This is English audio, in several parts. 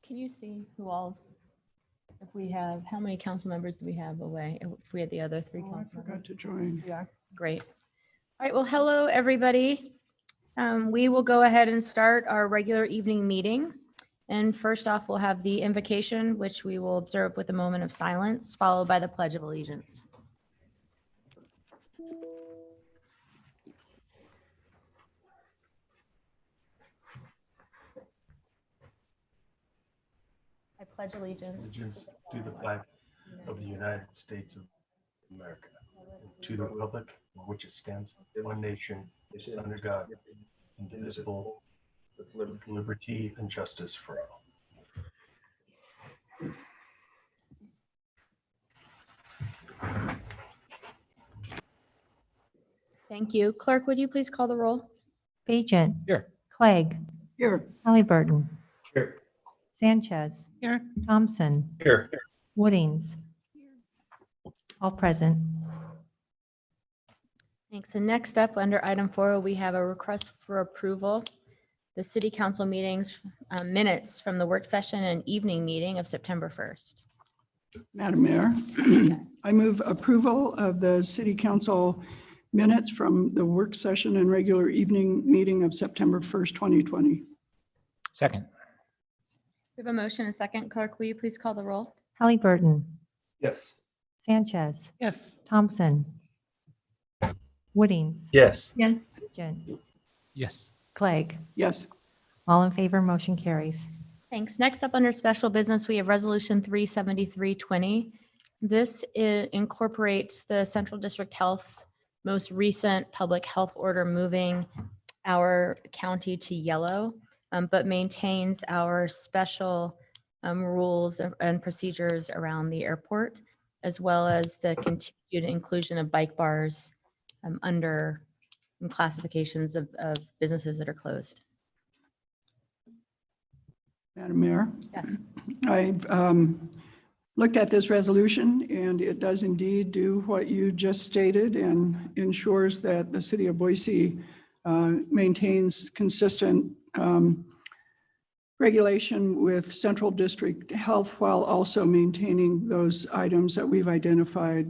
Can you see who else? If we have, how many council members do we have away? If we had the other three I council forgot members? to join. We are. Great. All right, well, hello, everybody. We will go ahead and start our regular evening meeting. And first off, we'll have the invocation, which we will observe with a moment of silence, followed by the Pledge of Allegiance. I pledge allegiance Allegiance to the flag of the United States of America, and to the republic for which it stands, one nation, under God, indivisible, with liberty and justice for all. Thank you. Clerk, would you please call the roll? Bajent. Here. Clegg. Here. Halliburton. Here. Sanchez. Here. Thompson. Here. Woodings. All present. Thanks. And next up, under item 4, we have a request for approval. The city council meetings minutes from the work session and evening meeting of September 1st. Madam Mayor, I move approval of the city council minutes from the work session and regular evening meeting of September 1st, 2020. Second. We have a motion and a second. Clerk, will you please call the roll? Halliburton. Yes. Sanchez. Yes. Thompson. Woodings. Yes. Yes. Bajent. Yes. Clegg. Yes. All in favor, motion carries. Thanks. Next up under special business, we have Resolution 37320. This incorporates the Central District Health's most recent public health order moving our county to yellow, but maintains our special rules and procedures around the airport, as well as the continued inclusion of bike bars under classifications of businesses that are closed. Madam Mayor, Yes. I've looked at this resolution, and it does indeed do what you just stated and ensures that the city of Boise maintains consistent regulation with Central District Health while also maintaining those items that we've identified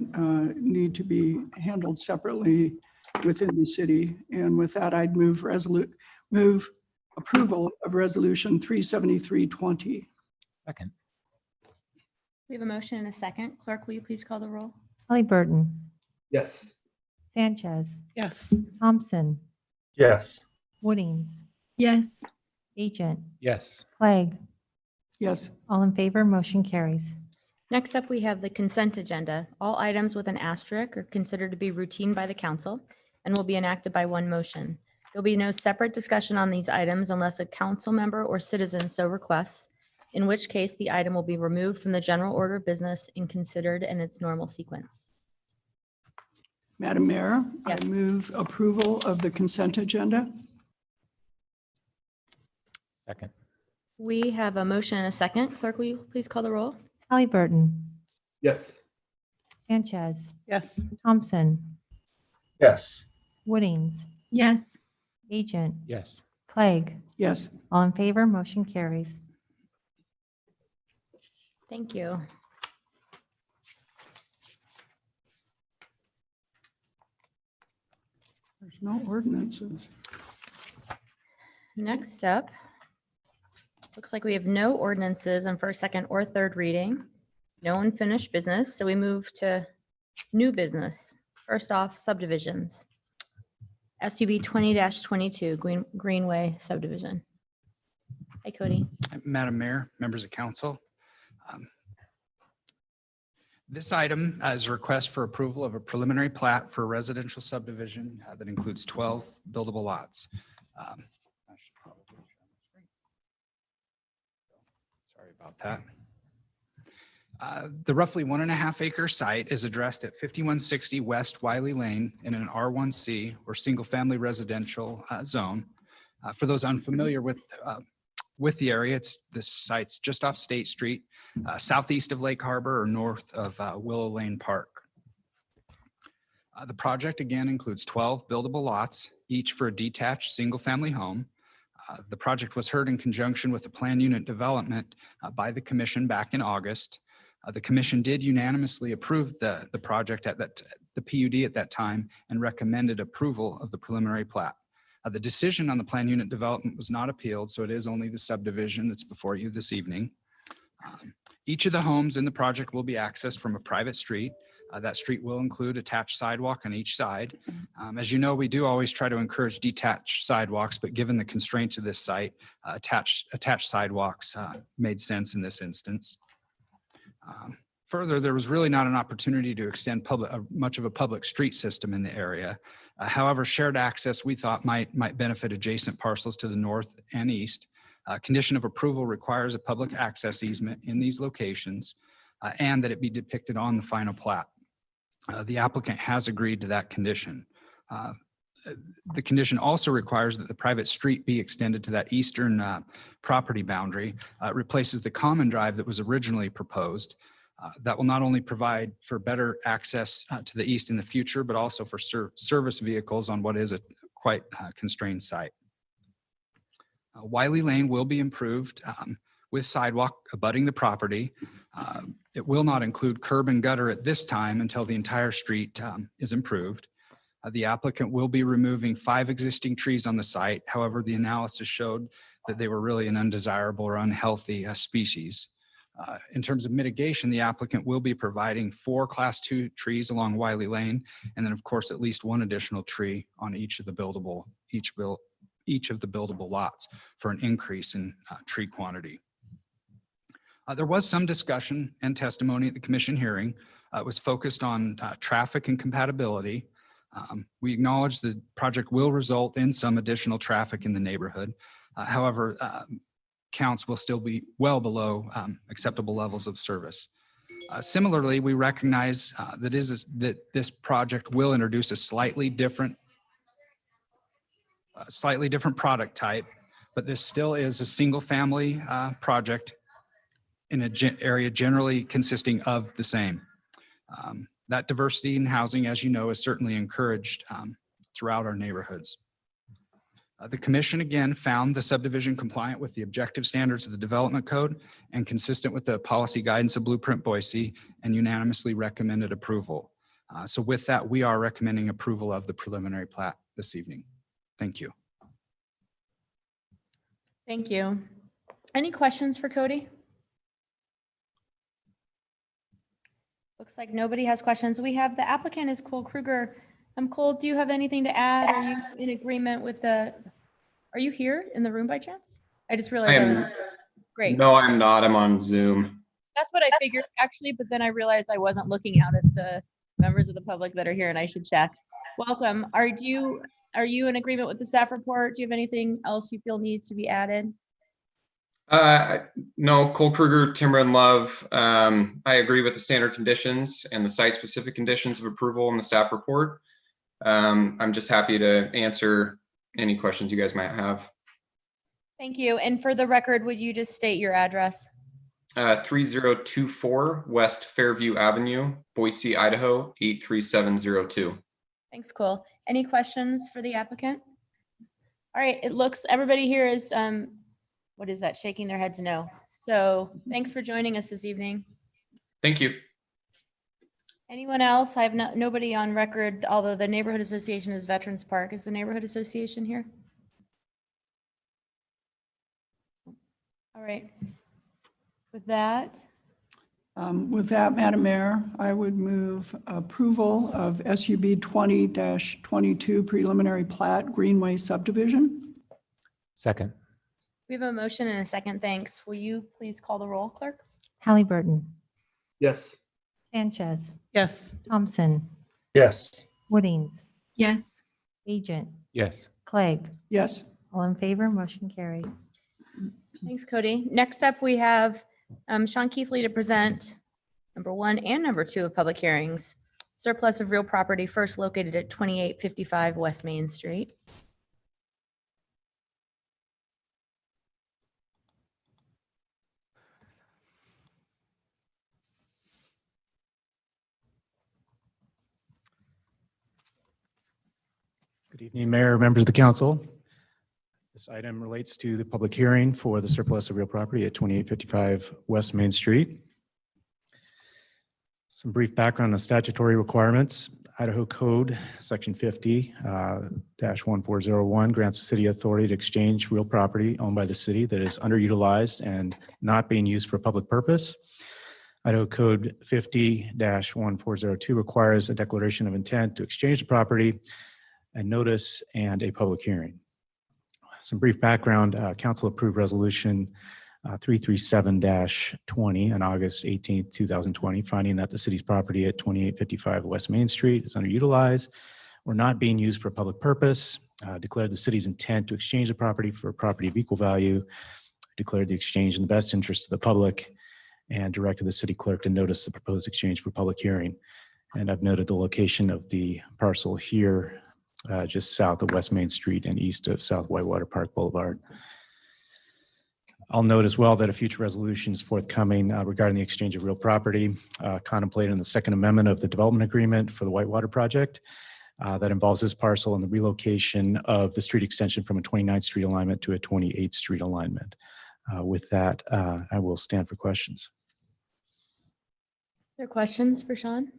need to be handled separately within the city. And with that, I'd move approval of Resolution 37320. Second. We have a motion and a second. Clerk, will you please call the roll? Halliburton. Yes. Sanchez. Yes. Thompson. Yes. Woodings. Yes. Bajent. Yes. Clegg. Yes. All in favor, motion carries. Next up, we have the consent agenda. All items with an asterisk are considered to be routine by the council and will be enacted by one motion. There'll be no separate discussion on these items unless a council member or citizen so requests, in which case the item will be removed from the general order of business and considered in its normal sequence. Madam Mayor, Yes. I move approval of the consent agenda. Second. We have a motion and a second. Clerk, will you please call the roll? Halliburton. Yes. Sanchez. Yes. Thompson. Yes. Woodings. Yes. Bajent. Yes. Clegg. Yes. All in favor, motion carries. Thank you. There's no ordinances. Next up, looks like we have no ordinances on first, second, or third reading. No unfinished business, so we move to new business. First off, subdivisions. SUB 20-22 Greenway subdivision. Hi, Cody. Madam Mayor, members of council. This item is a request for approval of a preliminary plat for a residential subdivision that includes 12 buildable lots. I should probably share my screen. Sorry about that. The roughly 1.5 acre site is addressed at 5160 West Wiley Lane in an R1C or single family residential zone. For those unfamiliar with the area, this site's just off State Street, southeast of Lake Harbor or north of Willow Lane Park. The project again includes 12 buildable lots, each for a detached single family home. The project was heard in conjunction with the plan unit development by the commission back in August. The commission did unanimously approve the project at the PUD at that time and recommended approval of the preliminary plat. The decision on the plan unit development was not appealed, so it is only the subdivision that's before you this evening. Each of the homes in the project will be accessed from a private street. That street will include attached sidewalk on each side. As you know, we do always try to encourage detached sidewalks, but given the constraints of this site, attached sidewalks made sense in this instance. Further, there was really not an opportunity to extend much of a public street system in the area. However, shared access we thought might benefit adjacent parcels to the north and east. Condition of approval requires a public access easement in these locations and that it be depicted on the final plat. The applicant has agreed to that condition. The condition also requires that the private street be extended to that eastern property boundary. It replaces the common drive that was originally proposed. That will not only provide for better access to the east in the future, but also for service vehicles on what is a quite constrained site. Wiley Lane will be improved with sidewalk abutting the property. It will not include curb and gutter at this time until the entire street is improved. The applicant will be removing 5 existing trees on the site. However, the analysis showed that they were really an undesirable or unhealthy species. In terms of mitigation, the applicant will be providing 4 Class 2 trees along Wiley Lane, and then of course at least 1 additional tree on each of the buildable lots for an increase in tree quantity. There was some discussion and testimony at the commission hearing. It was focused on traffic and compatibility. We acknowledge the project will result in some additional traffic in the neighborhood. However, counts will still be well below acceptable levels of service. Similarly, we recognize that this project will introduce a slightly different product type, but this still is a single-family project in an area generally consisting of the same. That diversity in housing, as you know, is certainly encouraged throughout our neighborhoods. The commission again found the subdivision compliant with the objective standards of the development code and consistent with the policy guidance of Blueprint Boise and unanimously recommended approval. So with that, we are recommending approval of the preliminary plat this evening. Thank you. Thank you. Any questions for Cody? Looks like nobody has questions. We have the applicant is Cole Kruger. Cole, do you have anything to add? Are you in agreement with are you here in the room by chance? I just realized I was, great. No, I'm not. I'm on Zoom. That's what I figured actually, but then I realized I wasn't looking out at the members of the public that are here and I should check. Welcome. Are you in agreement with the staff report? Do you have anything else you feel needs to be added? No, Cole Kruger, Timber and Love. I agree with the standard conditions and the site-specific conditions of approval in the staff report. I'm just happy to answer any questions you guys might have. Thank you. And for the record, would you just state your address? 3024 West Fairview Avenue, Boise, Idaho, 83702. Thanks, Cole. Any questions for the applicant? All right, it looks, everybody here is, what is that? Shaking their heads no. So thanks for joining us this evening. Thank you. Anyone else? I have nobody on record, although the neighborhood association is Veterans Park. Is the neighborhood association here? All right. With that, Madam Mayor, I would move approval of SUB 20-22 preliminary plat Greenway subdivision. Second. we have a motion and a second. Thanks. Will you please call the roll, clerk? Halliburton, Yes. Sanchez, Yes. Thompson, Yes. Woodings, Yes. Agent, Yes. Clegg. Yes. All in favor, motion carries. Thanks, Cody. Next up, we have Sean Keithley to present number 1 and number 2 of public hearings. Surplus of real property first located at 2855 West Main Street. Good evening, Mayor, members of the council. This item relates to the public hearing for the surplus of real property at 2855 West Main Street. Some brief background on statutory requirements. Idaho Code, Section 50-1401 grants the city authority to exchange real property owned by the city that is underutilized and not being used for a public purpose. Idaho Code 50-1402 requires a declaration of intent to exchange the property, a notice, and a public hearing. Some brief background, council approved resolution 337-20 on August 18th, 2020, finding that the city's property at 2855 West Main Street is underutilized or not being used for a public purpose, declared the city's intent to exchange the property for a property of equal value, declared the exchange in the best interest of the public, and directed the city clerk to notice the proposed exchange for public hearing. And I've noted the location of the parcel here, just south of West Main Street and east of South Whitewater Park Boulevard. I'll note as well that a future resolution is forthcoming regarding the exchange of real property contemplated in the Second Amendment of the Development Agreement for the Whitewater Project that involves this parcel and the relocation of the street extension from a 29th Street alignment to a 28th Street alignment. With that, I will stand for questions. Are there questions for Sean?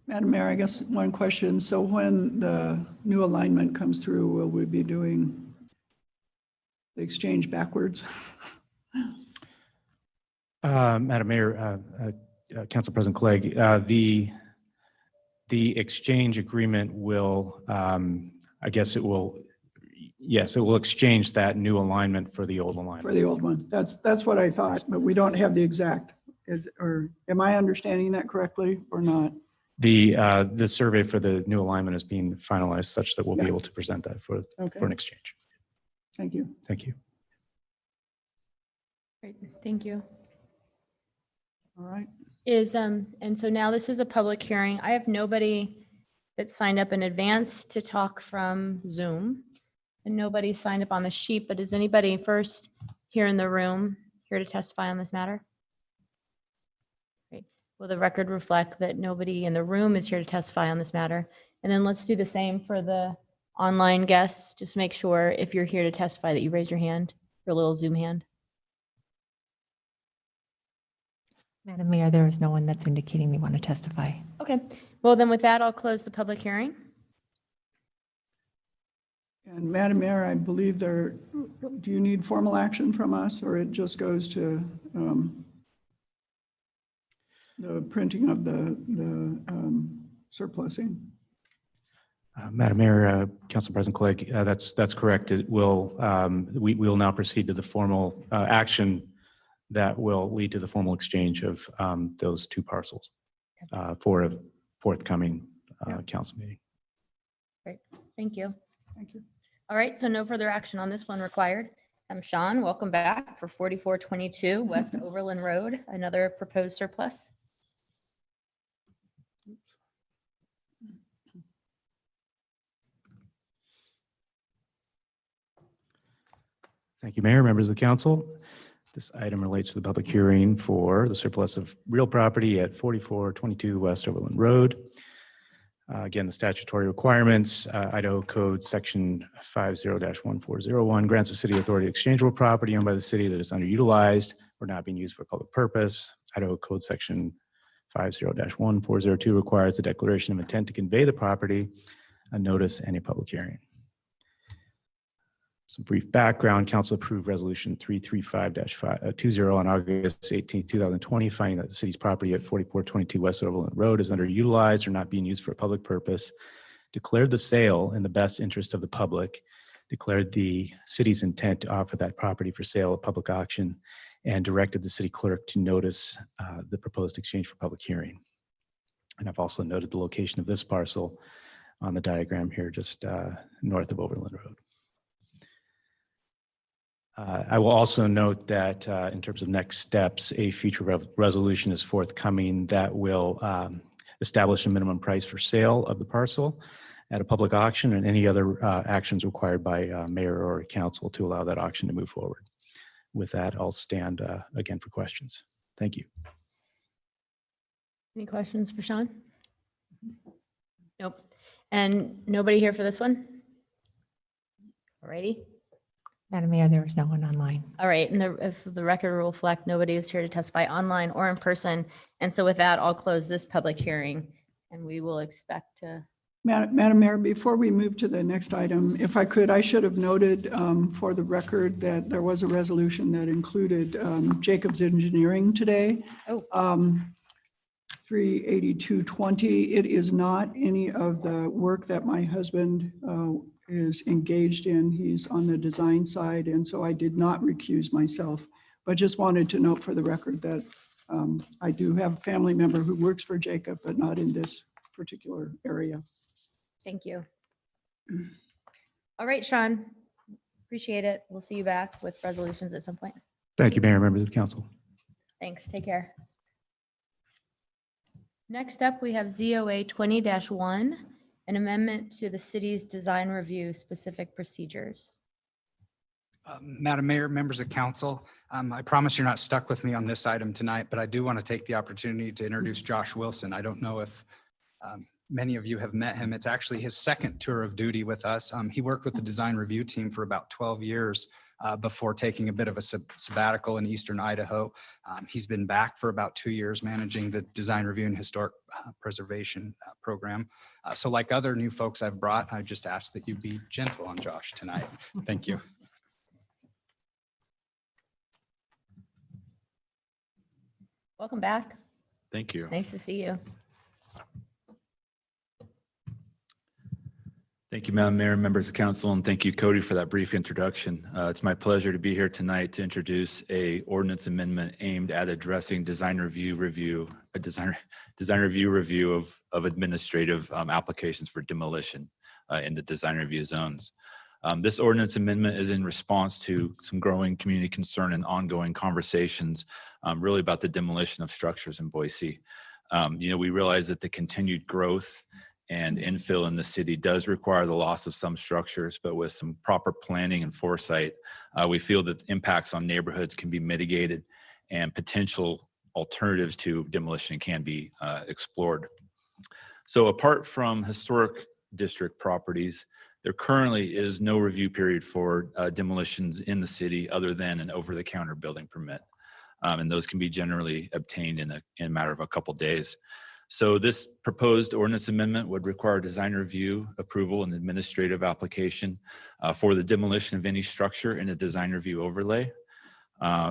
Madam Mayor, I guess one question. So when the new alignment comes through, will we be doing the exchange backwards? Madam Mayor, Council President Clegg, the exchange agreement will, I guess it will, yes, it will exchange that new alignment for the old alignment. For the old one. That's what I thought, but we don't have the exact, or am I understanding that correctly or not? The survey for the new alignment is being finalized such that we'll be able to present that for an exchange. Thank you. Thank you. Great, thank you. All right. And so now this is a public hearing. I have nobody that signed up in advance to talk from Zoom, and nobody signed up on the sheet, but is anybody first here in the room here to testify on this matter? Great. Will the record reflect that nobody in the room is here to testify on this matter? And then let's do the same for the online guests. Just make sure if you're here to testify that you raise your hand, your little Zoom hand. Madam Mayor, there is no one that's indicating they want to testify. Okay, well then with that, I'll close the public hearing. And Madam Mayor, I believe do you need formal action from us, or it just goes to the printing of the surplusing? Madam Mayor, Council President Clegg, that's correct. It will, we will now proceed to the formal action that will lead to the formal exchange of those two parcels for a forthcoming council meeting. Great, thank you. Thank you. All right, so no further action on this one required. Sean, welcome back for 4422 West Overland Road, another proposed surplus. Thank you, Mayor, members of the council. This item relates to the public hearing for the surplus of real property at 4422 West Overland Road. Again, the statutory requirements, Idaho Code Section 50-1401 grants the city authority to exchange real property owned by the city that is underutilized or not being used for a public purpose. Idaho Code Section 50-1402 requires a declaration of intent to convey the property, a notice, and a public hearing. Some brief background, council approved resolution 335-20 on August 18, 2020, finding that the city's property at 4422 West Overland Road is underutilized or not being used for a public purpose, declared the sale in the best interest of the public, declared the city's intent to offer that property for sale at public auction, and directed the city clerk to notice the proposed exchange for public hearing. And I've also noted the location of this parcel on the diagram here just north of Overland Road. I will also note that in terms of next steps, a future resolution is forthcoming that will establish a minimum price for sale of the parcel at a public auction and any other actions required by mayor or council to allow that auction to move forward. With that, I'll stand again for questions. Thank you. Any questions for Sean? Nope. And nobody here for this one? Alrighty. Madam Mayor, there is no one online. All right, and if the record will reflect, nobody is here to testify online or in person. And so with that, I'll close this public hearing and we will expect to. Madam Mayor, before we move to the next item, if I could, I should have noted for the record that there was a resolution that included Jacobs Engineering today. Oh. 38220. It is not any of the work that my husband is engaged in. He's on the design side, and so I did not recuse myself, but just wanted to note for the record that I do have a family member who works for Jacob, but not in this particular area. Thank you. All right, Sean, appreciate it. We'll see you back with resolutions at some point. Thank you, Mayor, members of the council. Thanks, take care. Next up, we have ZOA 20-1, an amendment to the city's design review specific procedures. Madam Mayor, members of council, I promise you're not stuck with me on this item tonight, but I do want to take the opportunity to introduce Josh Wilson. I don't know if many of you have met him. It's actually his second tour of duty with us. He worked with the design review team for about 12 years before taking a bit of a sabbatical in Eastern Idaho. He's been back for about 2 years managing the design review and historic preservation program. So like other new folks I've brought, I just ask that you be gentle on Josh tonight. Thank you. Welcome back. Thank you. Nice to see you. Thank you, Madam Mayor, members of council, and thank you, Cody, for that brief introduction. It's my pleasure to be here tonight to introduce a ordinance amendment aimed at addressing design review of administrative applications for demolition in the design review zones. This ordinance amendment is in response to some growing community concern and ongoing conversations really about the demolition of structures in Boise. We realize that the continued growth and infill in the city does require the loss of some structures, but with some proper planning and foresight, we feel that impacts on neighborhoods can be mitigated and potential alternatives to demolition can be explored. So apart from historic district properties, there currently is no review period for demolitions in the city other than an over-the-counter building permit. And those can be generally obtained in a matter of a couple days. So this proposed ordinance amendment would require design review, approval, and administrative application for the demolition of any structure in a design review overlay,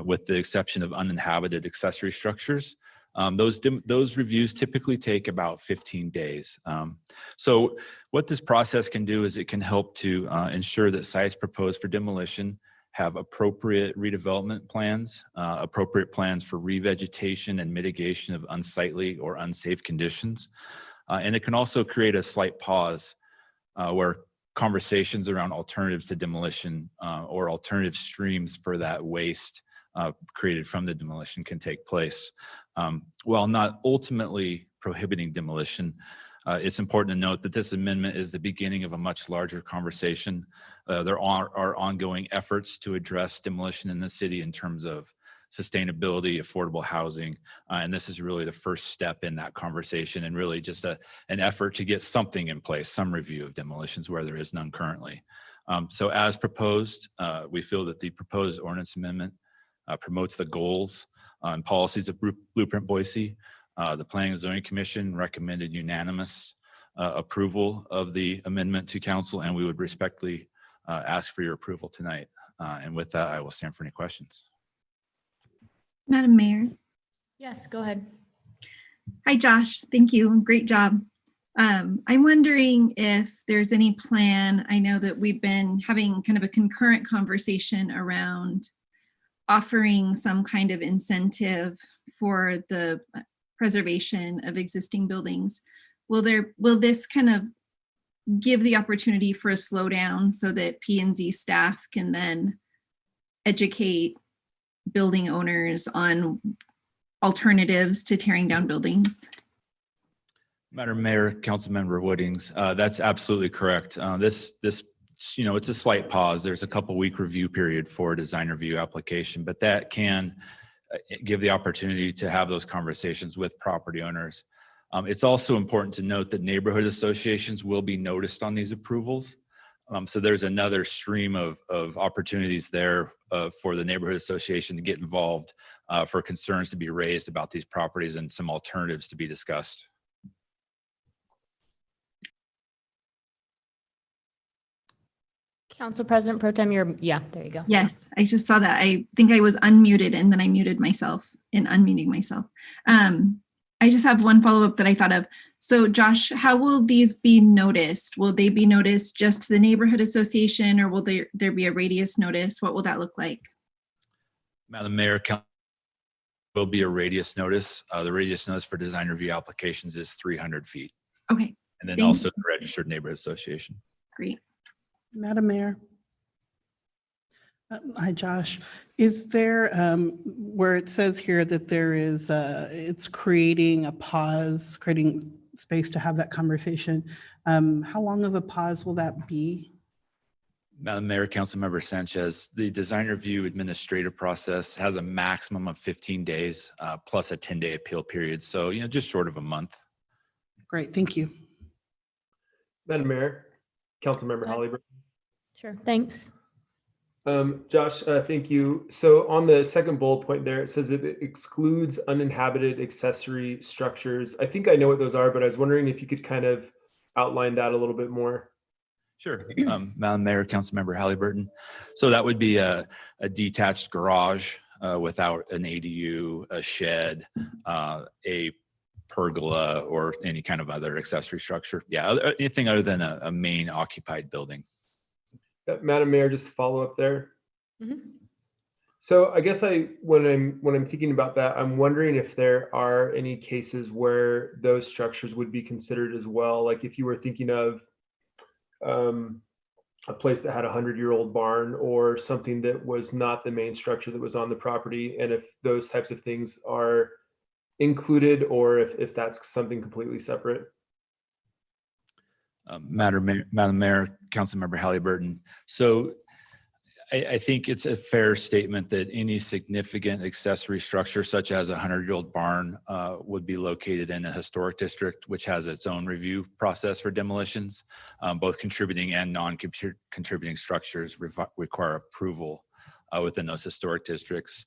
with the exception of uninhabited accessory structures. Those reviews typically take about 15 days. So what this process can do is it can help to ensure that sites proposed for demolition have appropriate redevelopment plans, appropriate plans for revegetation and mitigation of unsightly or unsafe conditions. And it can also create a slight pause where conversations around alternatives to demolition or alternative streams for that waste created from the demolition can take place. While not ultimately prohibiting demolition, it's important to note that this amendment is the beginning of a much larger conversation. There are ongoing efforts to address demolition in the city in terms of sustainability, affordable housing, and this is really the first step in that conversation and really just an effort to get something in place, some review of demolitions where there is none currently. So as proposed, we feel that the proposed ordinance amendment promotes the goals and policies of Blueprint Boise. The Planning and Zoning Commission recommended unanimous approval of the amendment to council, and we would respectfully ask for your approval tonight. And with that, I will stand for any questions. Madam Mayor. Yes, go ahead. Hi, Josh. Thank you. Great job. I'm wondering if there's any plan. I know that we've been having kind of a concurrent conversation around offering some kind of incentive for the preservation of existing buildings. Will this kind of give the opportunity for a slowdown so that P&Z staff can then educate building owners on alternatives to tearing down buildings? Madam Mayor, Councilmember Woodings, that's absolutely correct. This it's a slight pause. There's a couple-week review period for a design review application, but that can give the opportunity to have those conversations with property owners. It's also important to note that neighborhood associations will be noticed on these approvals. So there's another stream of opportunities there for the neighborhood association to get involved, for concerns to be raised about these properties and some alternatives to be discussed. Council President Pro Tem, yeah, there you go. Yes, I just saw that. I think I was unmuted and then I muted myself in unmuting myself. I just have one follow-up that I thought of. So Josh, how will these be noticed? Will they be noticed just to the neighborhood association, or will there be a radius notice? What will that look like? Madam Mayor, will be a radius notice. The radius notice for design review applications is 300 feet. Okay. And then Thank also you. the registered neighborhood association. Great. Madam Mayor. Hi, Josh. Is there, where it says here that there is, it's creating a pause, creating space to have that conversation, how long of a pause will that be? Madam Mayor, Councilmember Sanchez, the design review administrative process has a maximum of 15 days plus a 10-day appeal period. So, just short of a month. Great, thank you. Madam Mayor, Councilmember Halliburton. Sure, thanks. Josh, thank you. So on the second bullet point there, it says it excludes uninhabited accessory structures. I think I know what those are, but I was wondering if you could kind of outline that a little bit more. Sure. Madam Mayor, Councilmember Halliburton. So that would be a detached garage without an ADU, a shed, a pergola, or any kind of other accessory structure. Yeah, anything other than a main occupied building. Madam Mayor, just to follow up there. Mm-hmm. So I guess when I'm thinking about that, I'm wondering if there are any cases where those structures would be considered as well. Like if you were thinking of a place that had a 100-year-old barn or something that was not the main structure that was on the property, and if those types of things are included, or if that's something completely separate. Madam Mayor, Councilmember Halliburton. So I think it's a fair statement that any significant accessory structure, such as a 100-year-old barn, would be located in a historic district, which has its own review process for demolitions. Both contributing and non-contributing structures require approval within those historic districts.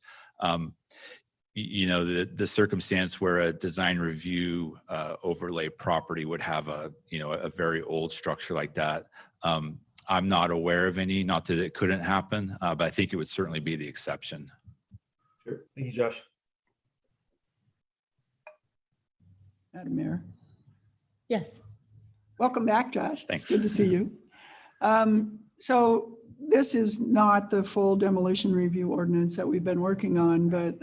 The circumstance where a design review overlay property would have a very old structure like that. I'm not aware of any, not that it couldn't happen, but I think it would certainly be the exception. Sure. Thank you, Josh. Madam Mayor. Yes. Welcome back, Josh. Thanks. It's good to see you. So this is not the full demolition review ordinance that we've been working on, but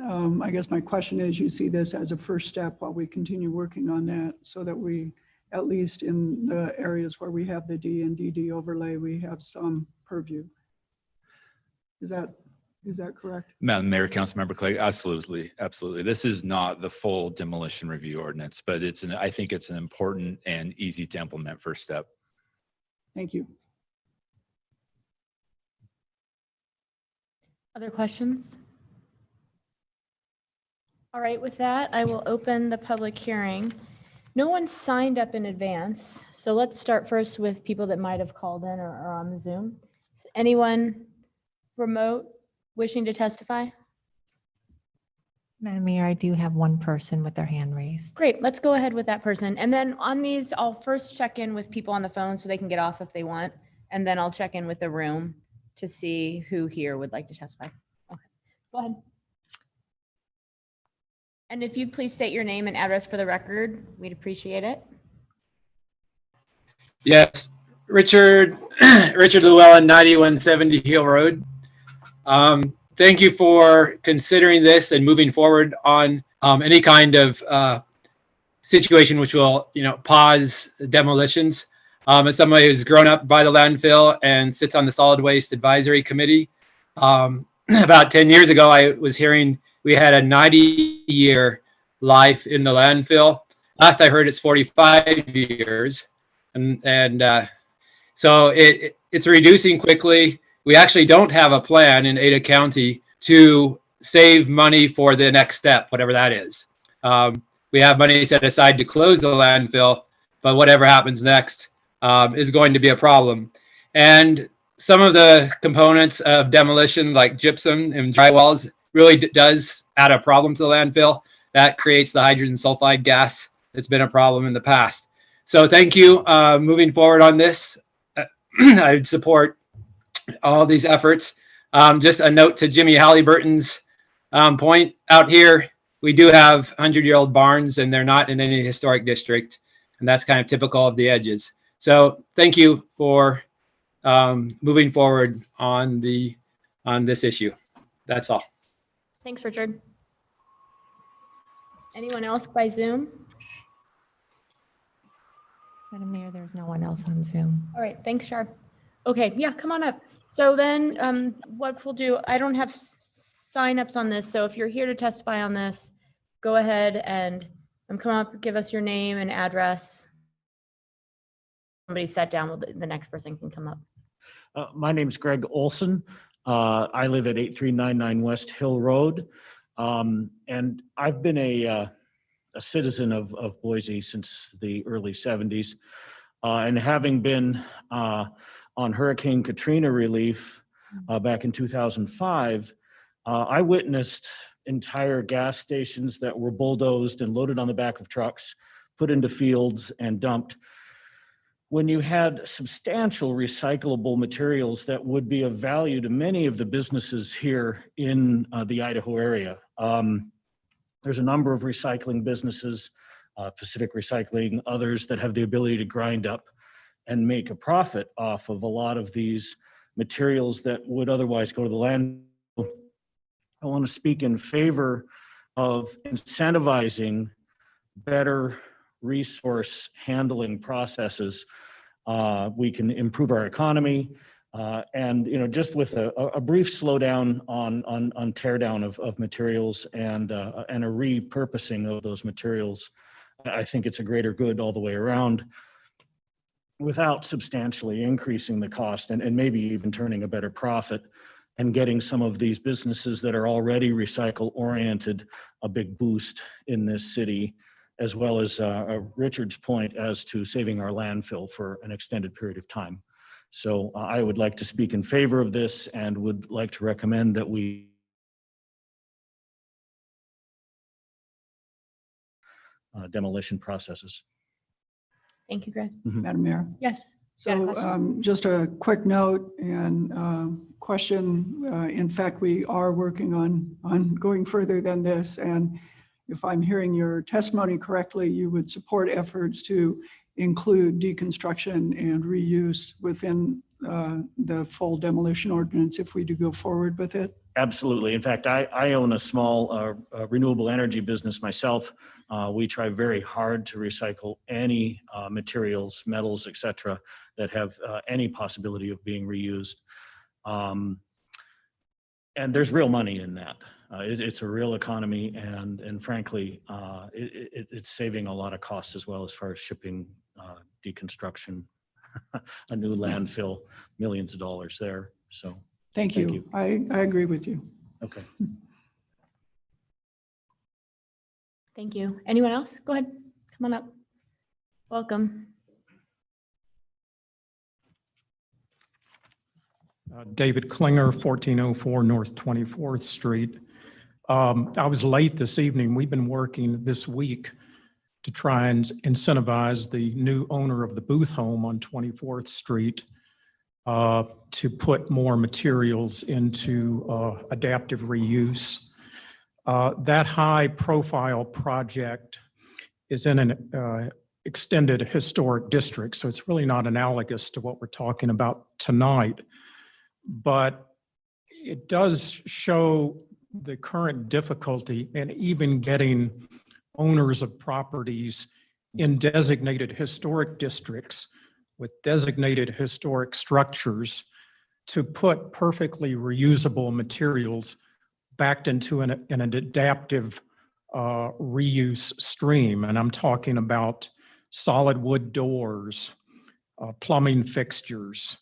I guess my question is, you see this as a first step while we continue working on that, so that we, at least in the areas where we have the D and DD overlay, we have some purview. Is that correct? Madam Mayor, Councilmember Clegg, absolutely. This is not the full demolition review ordinance, but I think it's an important and easy to implement first step. Thank you. Other questions? All right, with that, I will open the public hearing. No one signed up in advance, so let's start first with people that might have called in or are on the Zoom. Is anyone remote wishing to testify? Madam Mayor, I do have one person with their hand raised. Great, let's go ahead with that person. And then on these, I'll first check in with people on the phone so they can get off if they want. And then I'll check in with the room to see who here would like to testify. Okay, go ahead. And if you'd please state your name and address for the record, we'd appreciate it. Yes, Richard Llewellyn, 9170 Hill Road. Thank you for considering this and moving forward on any kind of situation which will, pause demolitions. As somebody who's grown up by the landfill and sits on the Solid Waste Advisory Committee, about 10 years ago, I was hearing we had a 90-year life in the landfill. Last I heard, it's 45 years. And so it's reducing quickly. We actually don't have a plan in Ada County to save money for the next step, whatever that is. we have money set aside to close the landfill, but whatever happens next is going to be a problem. And some of the components of demolition, like gypsum and drywalls, really does add a problem to the landfill. That creates the hydrogen sulfide gas that's been a problem in the past. So thank you. Moving forward on this, I'd support all these efforts. Just a note to Jimmy Halliburton's point out here, we do have 100-year-old barns and they're not in any historic district. And that's kind of typical of the edges. So thank you for moving forward on this issue. That's all. Thanks, Richard. Anyone else by Zoom? Madam Mayor, there's no one else on Zoom. All right, thanks, Shar. Okay, yeah, come on up. So then what we'll do, I don't have signups on this, so if you're here to testify on this, go ahead and come up, give us your name and address. Somebody sat down, the next person can come up. My name's Greg Olson. I live at 8399 West Hill Road. And I've been a citizen of Boise since the early 70s. And having been on Hurricane Katrina relief back in 2005, I witnessed entire gas stations that were bulldozed and loaded on the back of trucks, put into fields and dumped. When you had substantial recyclable materials that would be of value to many of the businesses here in the Idaho area. There's a number of recycling businesses, Pacific Recycling, others that have the ability to grind up and make a profit off of a lot of these materials that would otherwise go to the landfill. I want to speak in favor of incentivizing better resource handling processes. We can improve our economy, and just with a brief slowdown on teardown of materials and a repurposing of those materials, I think it's a greater good all the way around, without substantially increasing the cost and maybe even turning a better profit, and getting some of these businesses that are already recycle oriented a big boost in this city, as well as Richard's point as to saving our landfill for an extended period of time. So I would like to speak in favor of this and would like to recommend that we demolition processes. Thank you, Greg. Madam Mayor. Yes. You had a question? So just a quick note and question. In fact, we are working on going further than this. And if I'm hearing your testimony correctly, you would support efforts to include deconstruction and reuse within the full demolition ordinance if we do go forward with it? Absolutely. In fact, I own a small renewable energy business myself. We try very hard to recycle any materials, metals, et cetera, that have any possibility of being reused. And there's real money in that. It's a real economy, and frankly, it's saving a lot of costs as well as far as shipping, deconstruction, a new landfill, millions of dollars there. So Thank you. I agree with you. Okay. Thank you. Anyone else? Go ahead. Come on up. Welcome. David Klinger, 1404 North 24th Street. I was late this evening. We've been working this week to try and incentivize the new owner of the Booth home on 24th Street to put more materials into adaptive reuse. That high profile project is in an extended historic district, so it's really not analogous to what we're talking about tonight. But it does show the current difficulty in even getting owners of properties in designated historic districts with designated historic structures to put perfectly reusable materials back into an adaptive reuse stream. And I'm talking about solid wood doors, plumbing fixtures,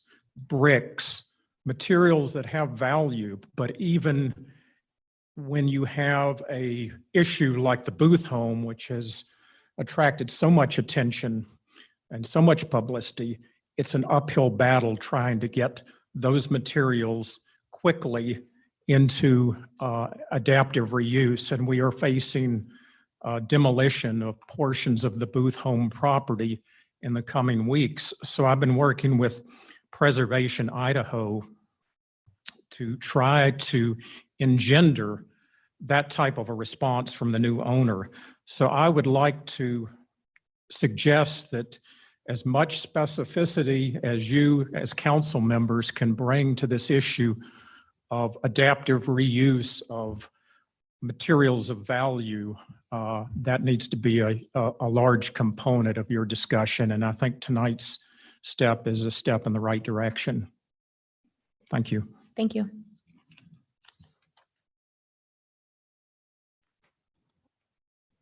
bricks, materials that have value, but even when you have a issue like the Booth home, which has attracted so much attention and so much publicity, it's an uphill battle trying to get those materials quickly into adaptive reuse. And we are facing demolition of portions of the Booth home property in the coming weeks. So I've been working with Preservation Idaho to try to engender that type of a response from the new owner. So I would like to suggest that as much specificity as you as council members can bring to this issue of adaptive reuse of materials of value, that needs to be a large component of your discussion. And I think tonight's step is a step in the right direction. Thank you. Thank you.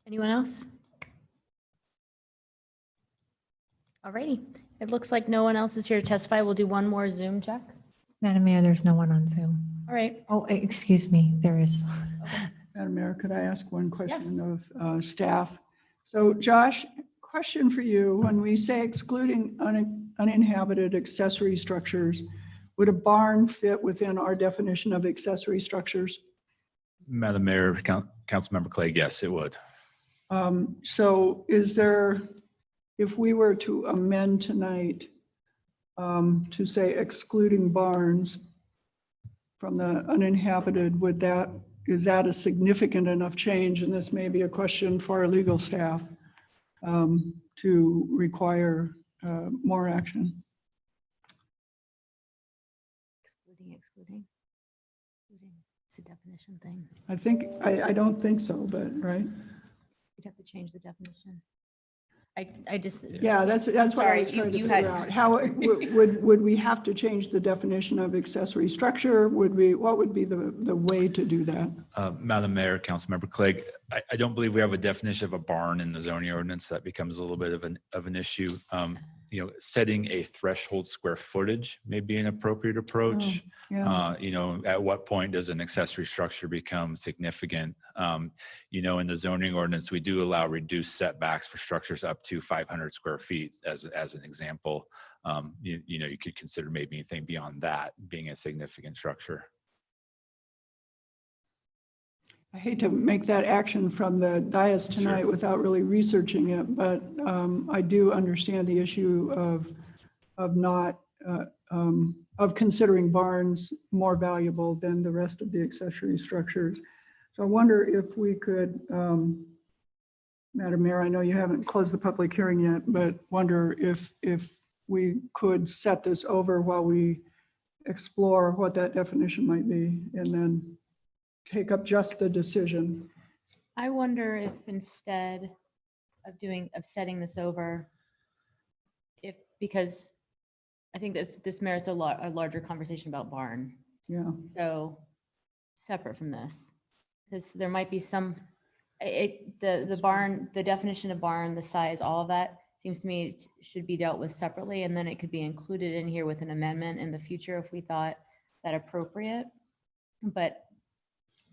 Anyone else? Alrighty, it looks like no one else is here to testify. We'll do one more Zoom check. Madam Mayor, there's no one on Zoom. All right. Oh, excuse me, there is. Madam Mayor, could I ask one question of staff? So Josh, question for you. When we say excluding uninhabited accessory structures, would a barn fit within our definition of accessory structures? Madam Mayor, Councilmember Clegg, yes, it would. So is there, if we were to amend tonight to say excluding barns from the uninhabited, is that a significant enough change? And this may be a question for our legal staff to require more action. Excluding. It's a definition thing. I don't think so, but right. You'd have to change the definition. I just. Yeah, that's what I was Sorry, trying to you figure out. How would we have to change the definition of accessory structure? What would be the way to do that? Madam Mayor, Councilmember Clegg, I don't believe we have a definition of a barn in the zoning ordinance. That becomes a little bit of an issue. Setting a threshold square footage may be an appropriate approach. At what point does an accessory structure become significant? In the zoning ordinance, we do allow reduced setbacks for structures up to 500 square feet as an example. You could consider maybe anything beyond that being a significant structure. I hate to make that action from the dais tonight without really researching it, but I do understand the issue of considering barns more valuable than the rest of the accessory structures. So I wonder if we could, Madam Mayor, I know you haven't closed the public hearing yet, but wonder if we could set this over while we explore what that definition might be, and then take up just the decision. I wonder if instead of setting this over, because I think this merits a larger conversation about barn. Yeah. So separate from this, because there might be some, the barn, the definition of barn, the size, all of that seems to me should be dealt with separately, and then it could be included in here with an amendment in the future if we thought that appropriate. But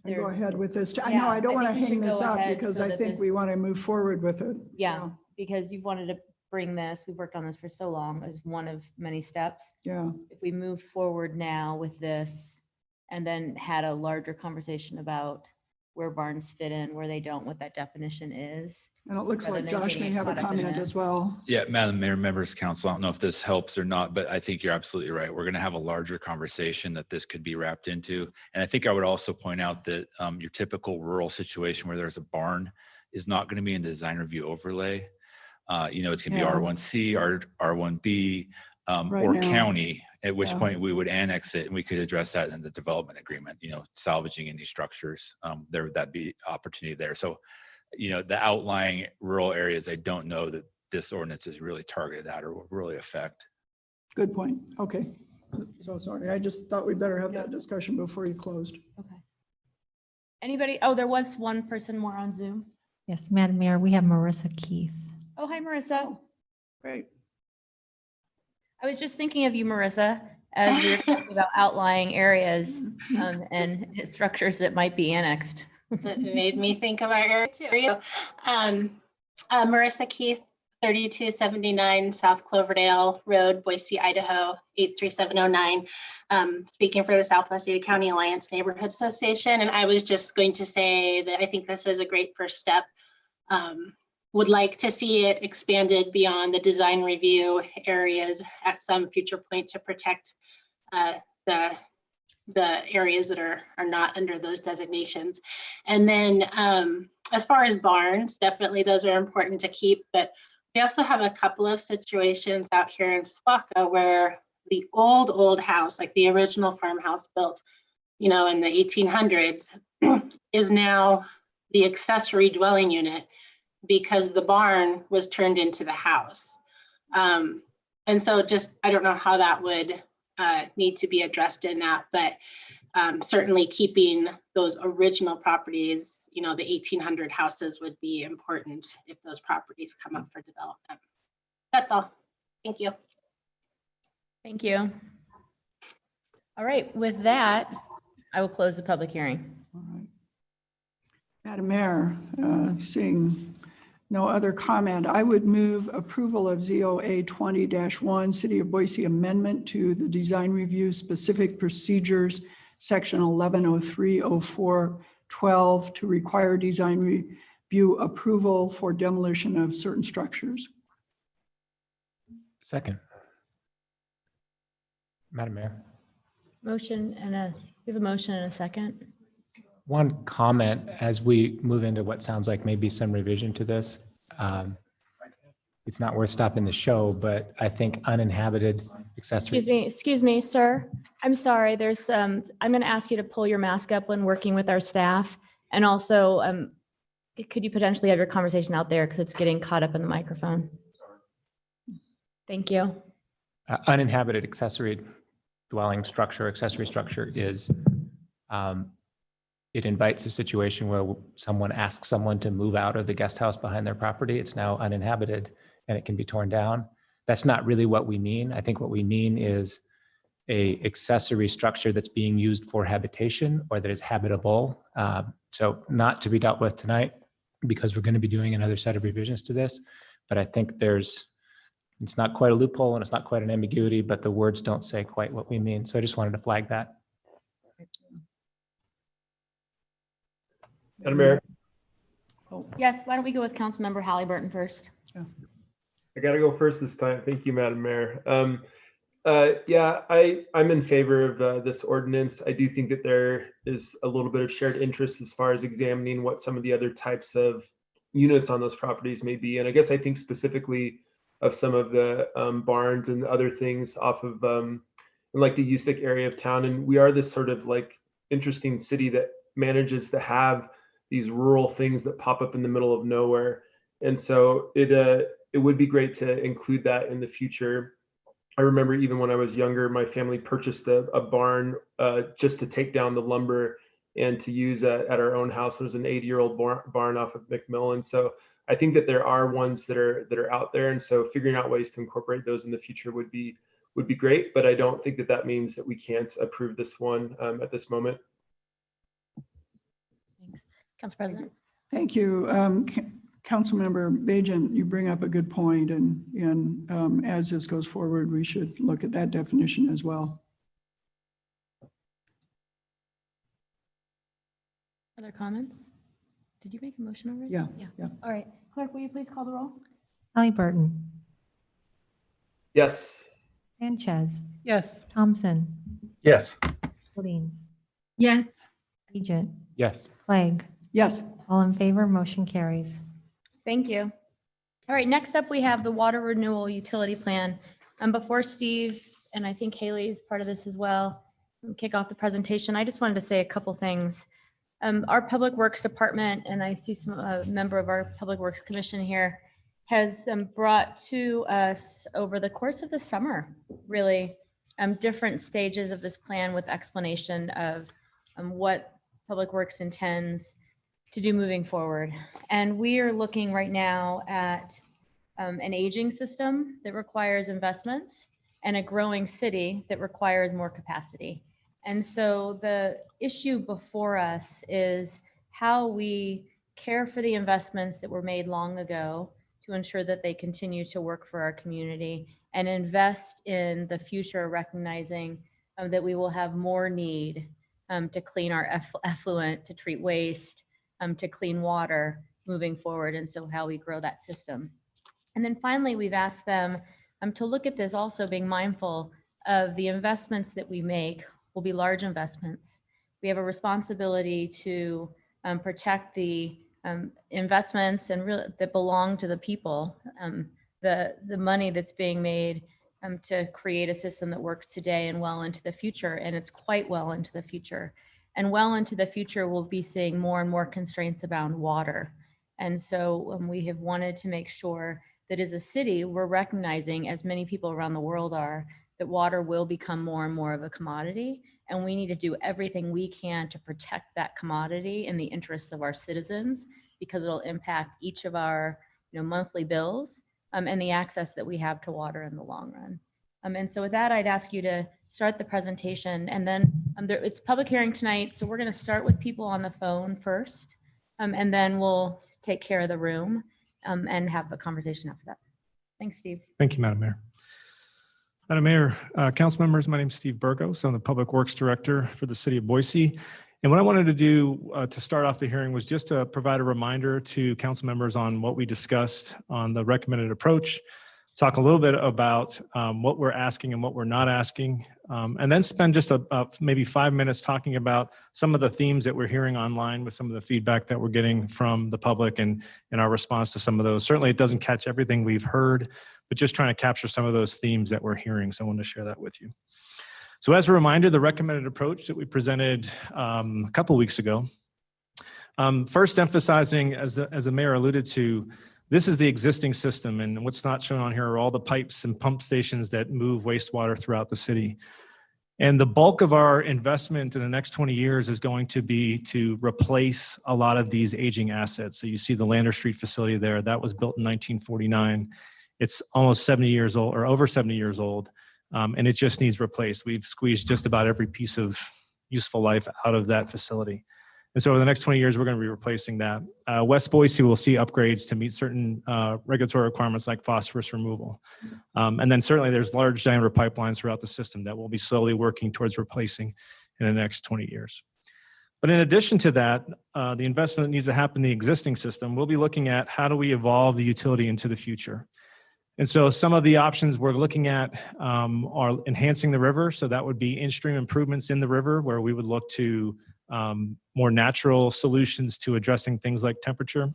go ahead with this. I know I don't want to hang this up because I think we want to move forward with it. Yeah, because you've wanted to bring this, we've worked on this for so long as one of many steps. Yeah. If we move forward now with this and then had a larger conversation about where barns fit in, where they don't, what that definition is. And it looks like Josh may have a comment as well. Yeah, Madam Mayor, members of council, I don't know if this helps or not, but I think you're absolutely right. We're going to have a larger conversation that this could be wrapped into. And I think I would also point out that your typical rural situation where there's a barn is not going to be in the design review overlay. It's going to be R1C, R1B, or county, at which point we would annex it and we could address that in the development agreement, salvaging any structures. There would that be opportunity there. So, the outlying rural areas, I don't know that this ordinance is really targeted at or will really affect. Good point. Okay. So sorry. I just thought we'd better have that discussion before you closed. Okay. Anybody? Oh, there was one person more on Zoom. Yes, Madam Mayor, we have Marissa Keith. Oh, hi, Marissa. Great. I was just thinking of you, Marissa. as we were talking about outlying areas and structures that might be annexed. That made me think of our area too. Marissa Keith, 3279 South Cloverdale Road, Boise, Idaho, 83709. Speaking for the Southwest Ada County Alliance Neighborhood Association. And I was just going to say that I think this is a great first step. Would like to see it expanded beyond the design review areas at some future point to protect the areas that are not under those designations. And then as far as barns, definitely those are important to keep, but we also have a couple of situations out here in Swaka where the old house, like the original farmhouse built, in the 1800s, is now the accessory dwelling unit because the barn was turned into the house. And so I don't know how that would need to be addressed in that, but certainly keeping those original properties, the 1800 houses would be important if those properties come up for development. That's all. Thank you. Thank you. All right, with that, I will close the public hearing. All right. Madam Mayor, seeing no other comment, I would move approval of ZOA 20-1 City of Boise Amendment to the Design Review Specific Procedures, Section 11030412, to require design review approval for demolition of certain structures. Second. Madam Mayor. Motion we have a motion and a second. One comment as we move into what sounds like maybe some revision to this. It's not worth stopping the show, but I think uninhabited accessory. Excuse me, sir. I'm sorry. There's I'm going to ask you to pull your mask up when working with our staff. And also, could you potentially have your conversation out there because it's getting caught up in the microphone? Thank you. Uninhabited accessory dwelling structure, accessory structure is, it invites a situation where someone asks someone to move out of the guest house behind their property. It's now uninhabited and it can be torn down. That's not really what we mean. I think what we mean is a accessory structure that's being used for habitation or that is habitable. So not to be dealt with tonight because we're going to be doing another set of revisions to this, but I think it's not quite a loophole and it's not quite an ambiguity, but the words don't say quite what we mean. So I just wanted to flag that. Madam Mayor. Yes, why don't we go with Councilmember Halliburton first? I got to go first this time. Thank you, Madam Mayor. Yeah, I'm in favor of this ordinance. I do think that there is a little bit of shared interest as far as examining what some of the other types of units on those properties may be. And I guess I think specifically of some of the barns and other things off of in like the Ustick area of town. And we are this sort of like interesting city that manages to have these rural things that pop up in the middle of nowhere. And so it would be great to include that in the future. I remember even when I was younger, my family purchased a barn just to take down the lumber and to use at our own house. It was an 80-year-old barn off of McMillan. So I think that there are ones that are out there. And so figuring out ways to incorporate those in the future would be great. But I don't think that means that we can't approve this one at this moment. Thanks. Council President. Thank you. Councilmember Bajan, you bring up a good point, and as this goes forward, we should look at that definition as well. Other comments? Did you make a motion already? Yeah. All right. Clerk, will you please call the roll? Halliburton, Yes. Sanchez, Yes. Thompson, Yes. Collins, Yes. Regent, Yes. Clegg. Yes. All in favor, motion carries. Thank you. All right, next up, we have the water renewal utility plan. Before Steve, and I think Haley is part of this as well, kick off the presentation, I just wanted to say a couple things. Our Public Works Department, and I see some member of our Public Works Commission here, has brought to us over the course of the summer, really, different stages of this plan with explanation of what Public Works intends to do moving forward. And we are looking right now at an aging system that requires investments and a growing city that requires more capacity. And so the issue before us is how we care for the investments that were made long ago to ensure that they continue to work for our community and invest in the future, recognizing that we will have more need to clean our effluent, to treat waste, to clean water moving forward. And so how we grow that system. And then finally, we've asked them to look at this also being mindful of the investments that we make will be large investments. We have a responsibility to protect the investments and really that belong to the people, the money that's being made to create a system that works today and well into the future. And it's quite well into the future. And well into the future, we'll be seeing more and more constraints around water. And so we have wanted to make sure that as a city, we're recognizing, as many people around the world are, that water will become more and more of a commodity. And we need to do everything we can to protect that commodity in the interests of our citizens, because it'll impact each of our monthly bills and the access that we have to water in the long run. And so with that, I'd ask you to start the presentation. And then it's public hearing tonight, so we're going to start with people on the phone first, and then we'll take care of the room and have a conversation after that. Thanks, Steve. Thank you, Madam Mayor. Madam Mayor, council members, my name is Steve Burgos. I'm the Public Works Director for the City of Boise. And what I wanted to do to start off the hearing was just to provide a reminder to council members on what we discussed on the recommended approach, talk a little bit about what we're asking and what we're not asking, and then spend just maybe 5 minutes talking about some of the themes that we're hearing online with some of the feedback that we're getting from the public and our response to some of those. Certainly it doesn't catch everything we've heard, but just trying to capture some of those themes that we're hearing. So I wanted to share that with you. So as a reminder, the recommended approach that we presented a couple weeks ago, first emphasizing, as the mayor alluded to, this is the existing system, and what's not shown on here are all the pipes and pump stations that move wastewater throughout the city. And the bulk of our investment in the next 20 years is going to be to replace a lot of these aging assets. So you see the Lander Street facility there, that was built in 1949. It's almost 70 years old, or over 70 years old, and it just needs replaced. We've squeezed just about every piece of useful life out of that facility. And so over the next 20 years, we're going to be replacing that. West Boise will see upgrades to meet certain regulatory requirements like phosphorus removal. And then certainly there's large diameter pipelines throughout the system that we'll be slowly working towards replacing in the next 20 years. But in addition to that, the investment that needs to happen in the existing system, we'll be looking at how do we evolve the utility into the future. And so some of the options we're looking at are enhancing the river. So that would be in-stream improvements in the river, where we would look to more natural solutions to addressing things like temperature.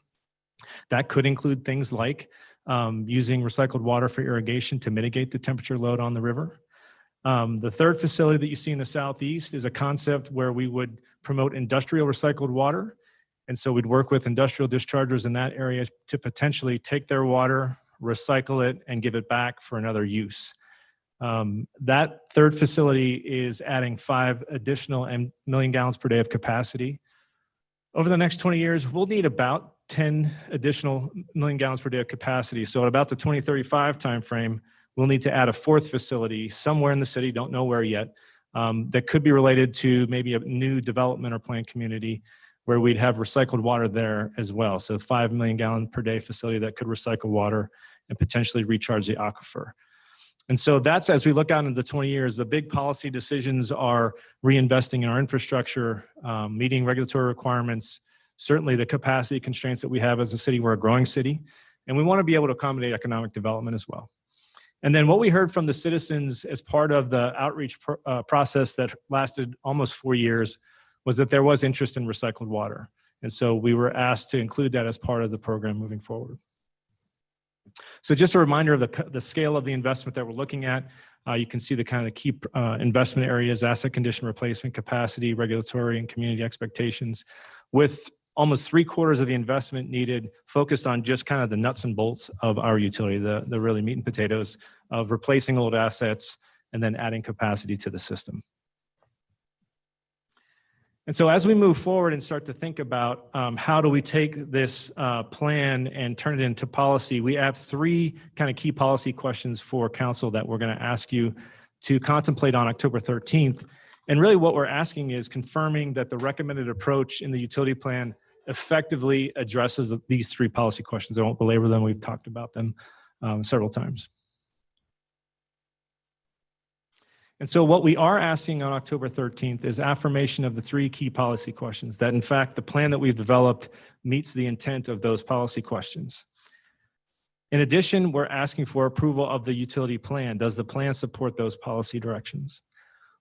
That could include things like using recycled water for irrigation to mitigate the temperature load on the river. The third facility that you see in the southeast is a concept where we would promote industrial recycled water. And so we'd work with industrial dischargers in that area to potentially take their water, recycle it, and give it back for another use. That third facility is adding 5 additional million gallons per day of capacity. Over the next 20 years, we'll need about 10 additional million gallons per day of capacity. So at about the 2035 timeframe, we'll need to add a 4th facility somewhere in the city, don't know where yet, that could be related to maybe a new development or planned community where we'd have recycled water there as well. So 5 million gallon per day facility that could recycle water and potentially recharge the aquifer. And so that's, as we look out into the 20 years, the big policy decisions are reinvesting in our infrastructure, meeting regulatory requirements, certainly the capacity constraints that we have as a city. We're a growing city, and we want to be able to accommodate economic development as well. And then what we heard from the citizens as part of the outreach process that lasted almost 4 years was that there was interest in recycled water. And so we were asked to include that as part of the program moving forward. So just a reminder of the scale of the investment that we're looking at. You can see the kind of key investment areas: asset condition replacement, capacity, regulatory, and community expectations, with almost 3/4 of the investment needed focused on just kind of the nuts and bolts of our utility, the really meat and potatoes of replacing old assets and then adding capacity to the system. And so as we move forward and start to think about how do we take this plan and turn it into policy, we have three kind of key policy questions for council that we're going to ask you to contemplate on October 13th. And really what we're asking is confirming that the recommended approach in the utility plan effectively addresses these three policy questions. I won't belabor them. We've talked about them several times. And so what we are asking on October 13th is affirmation of the three key policy questions, that in fact, the plan that we've developed meets the intent of those policy questions. In addition, we're asking for approval of the utility plan. Does the plan support those policy directions?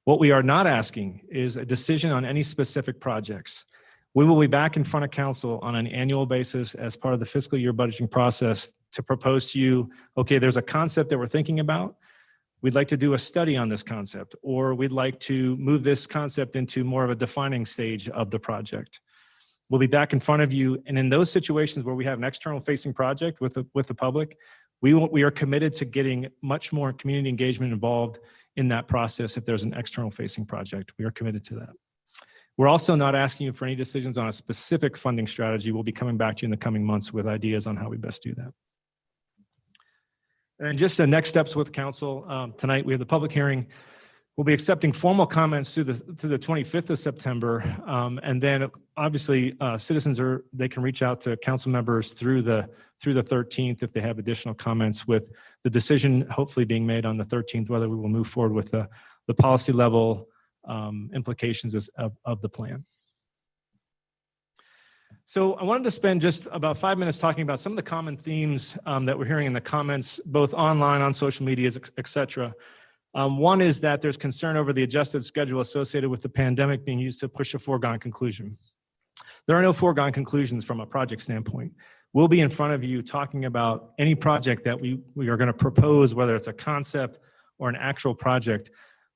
What we are not asking is a decision on any specific projects. We will be back in front of council on an annual basis as part of the fiscal year budgeting process to propose to you, okay, there's a concept that we're thinking about. We'd like to do a study on this concept, or we'd like to move this concept into more of a defining stage of the project. We'll be back in front of you, and in those situations where we have an external facing project with the public, we are committed to getting much more community engagement involved in that process if there's an external facing project. We are committed to that. We're also not asking you for any decisions on a specific funding strategy. We'll be coming back to you in the coming months with ideas on how we best do that. And just the next steps with council. Tonight, we have the public hearing. We'll be accepting formal comments through the 25th of September. And then obviously citizens they can reach out to council members through the 13th if they have additional comments, with the decision hopefully being made on the 13th, whether we will move forward with the policy level implications of the plan. So I wanted to spend just about 5 minutes talking about some of the common themes that we're hearing in the comments, both online, on social media, et cetera. One is that there's concern over the adjusted schedule associated with the pandemic being used to push a foregone conclusion. There are no foregone conclusions from a project standpoint. We'll be in front of you talking about any project that we are going to propose, whether it's a concept or an actual project.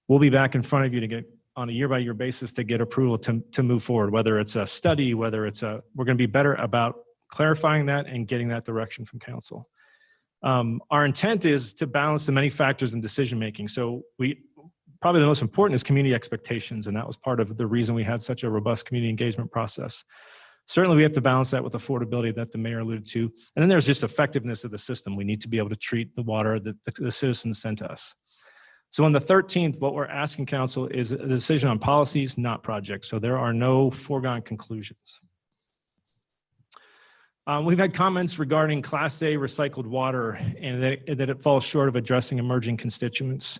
We'll be back in front of you to get on a year-by-year basis to get approval to move forward, whether it's a study, whether it's we're going to be better about clarifying that and getting that direction from council. Our intent is to balance the many factors in decision-making. So probably the most important is community expectations, and that was part of the reason we had such a robust community engagement process. Certainly we have to balance that with affordability that the mayor alluded to. And then there's just effectiveness of the system. We need to be able to treat the water that the citizens sent to us. So on the 13th, what we're asking council is a decision on policies, not projects. So there are no foregone conclusions. We've had comments regarding Class A recycled water and that it falls short of addressing emerging constituents.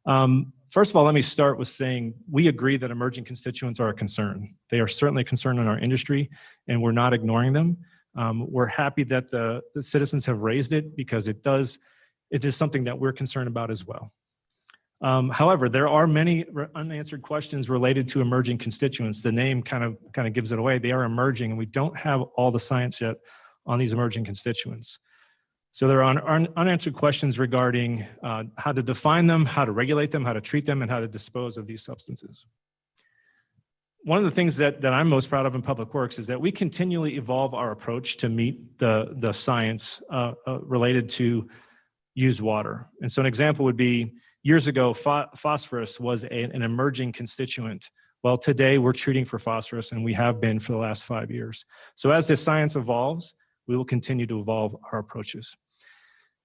First of all, let me start with saying we agree that emerging constituents are a concern. They are certainly a concern in our industry, and we're not ignoring them. We're happy that the citizens have raised it because it is something that we're concerned about as well. However, there are many unanswered questions related to emerging constituents. The name kind of gives it away. They are emerging, and we don't have all the science yet on these emerging constituents. So there are unanswered questions regarding how to define them, how to regulate them, how to treat them, and how to dispose of these substances. One of the things that I'm most proud of in Public Works is that we continually evolve our approach to meet the science related to used water. And so an example would be, years ago, phosphorus was an emerging constituent. Well, today we're treating for phosphorus, and we have been for the last 5 years. So as this science evolves, we will continue to evolve our approaches.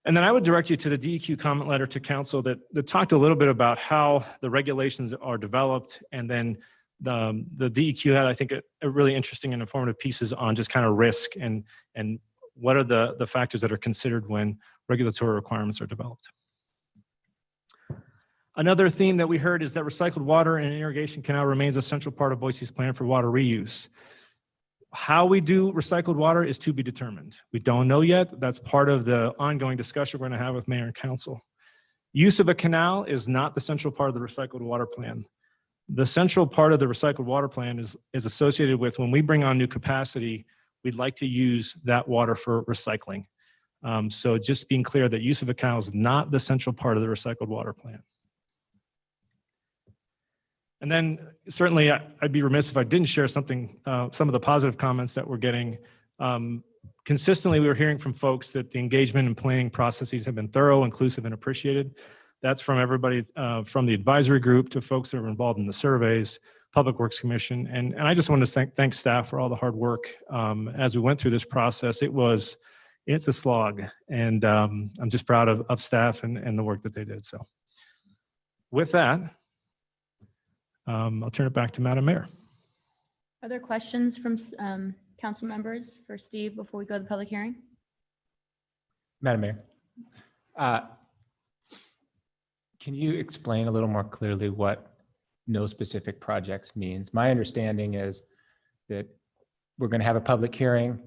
And then I would direct you to the DEQ comment letter to council that talked a little bit about how the regulations are developed. And then the DEQ had, I think, a really interesting and informative pieces on just kind of risk and what are the factors that are considered when regulatory requirements are developed. Another theme that we heard is that recycled water and irrigation canal remains a central part of Boise's plan for water reuse. How we do recycled water is to be determined. We don't know yet. That's part of the ongoing discussion we're going to have with mayor and council. Use of a canal is not the central part of the recycled water plan. The central part of the recycled water plan is associated with when we bring on new capacity, we'd like to use that water for recycling. So just being clear that use of a canal is not the central part of the recycled water plan. And then certainly I'd be remiss if I didn't share some of the positive comments that we're getting. Consistently, we were hearing from folks that the engagement and planning processes have been thorough, inclusive, and appreciated. That's from everybody from the advisory group to folks that were involved in the surveys, Public Works Commission. And I just wanted to thank staff for all the hard work as we went through this process. It's a slog, and I'm just proud of staff and the work that they did. So with that, I'll turn it back to Madam Mayor. Other questions from council members for Steve before we go to the public hearing? Madam Mayor, can you explain a little more clearly what no specific projects means? My understanding is that we're going to have a public hearing,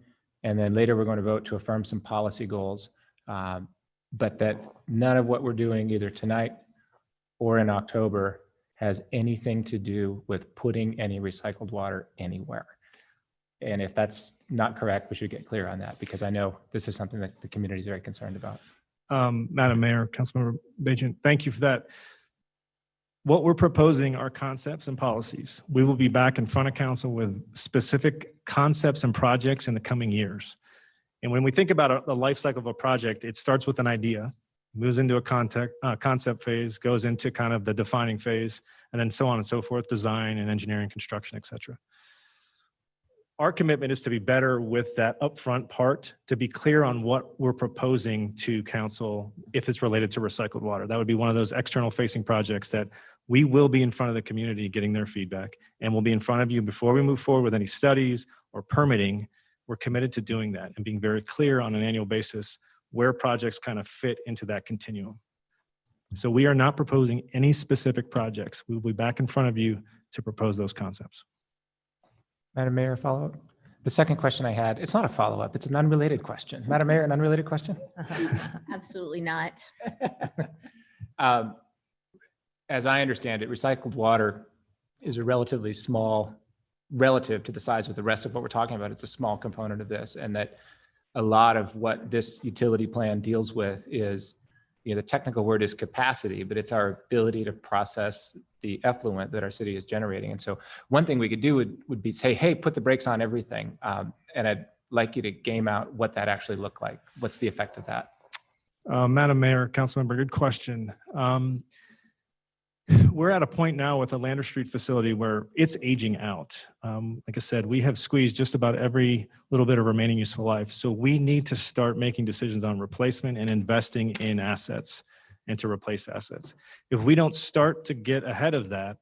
and then later we're going to vote to affirm some policy goals, but that none of what we're doing either tonight or in October has anything to do with putting any recycled water anywhere. And if that's not correct, we should get clear on that, because I know this is something that the community is very concerned about. Madam Mayor, Councilmember Bajent, thank you for that. What we're proposing are concepts and policies. We will be back in front of council with specific concepts and projects in the coming years. And when we think about the life cycle of a project, it starts with an idea, moves into a concept phase, goes into kind of the defining phase, and then so on and so forth, design and engineering, construction, et cetera. Our commitment is to be better with that upfront part, to be clear on what we're proposing to council if it's related to recycled water. That would be one of those external facing projects that we will be in front of the community getting their feedback, and we'll be in front of you before we move forward with any studies or permitting. We're committed to doing that and being very clear on an annual basis where projects kind of fit into that continuum. So we are not proposing any specific projects. We will be back in front of you to propose those concepts. Madam Mayor, follow-up? The second question I had, it's not a follow-up, it's an unrelated question. Madam Mayor, an unrelated question? Absolutely not. As I understand it, recycled water is a relatively small, relative to the size of the rest of what we're talking about, it's a small component of this, and that a lot of what this utility plan deals with is, the technical word is capacity, but it's our ability to process the effluent that our city is generating. And so one thing we could do would be say, hey, put the brakes on everything. And I'd like you to game out what that actually looked like. What's the effect of that? Madam Mayor, Councilmember, good question. We're at a point now with the Lander Street facility where it's aging out. Like I said, we have squeezed just about every little bit of remaining useful life. So we need to start making decisions on replacement and investing in assets and to replace assets. If we don't start to get ahead of that,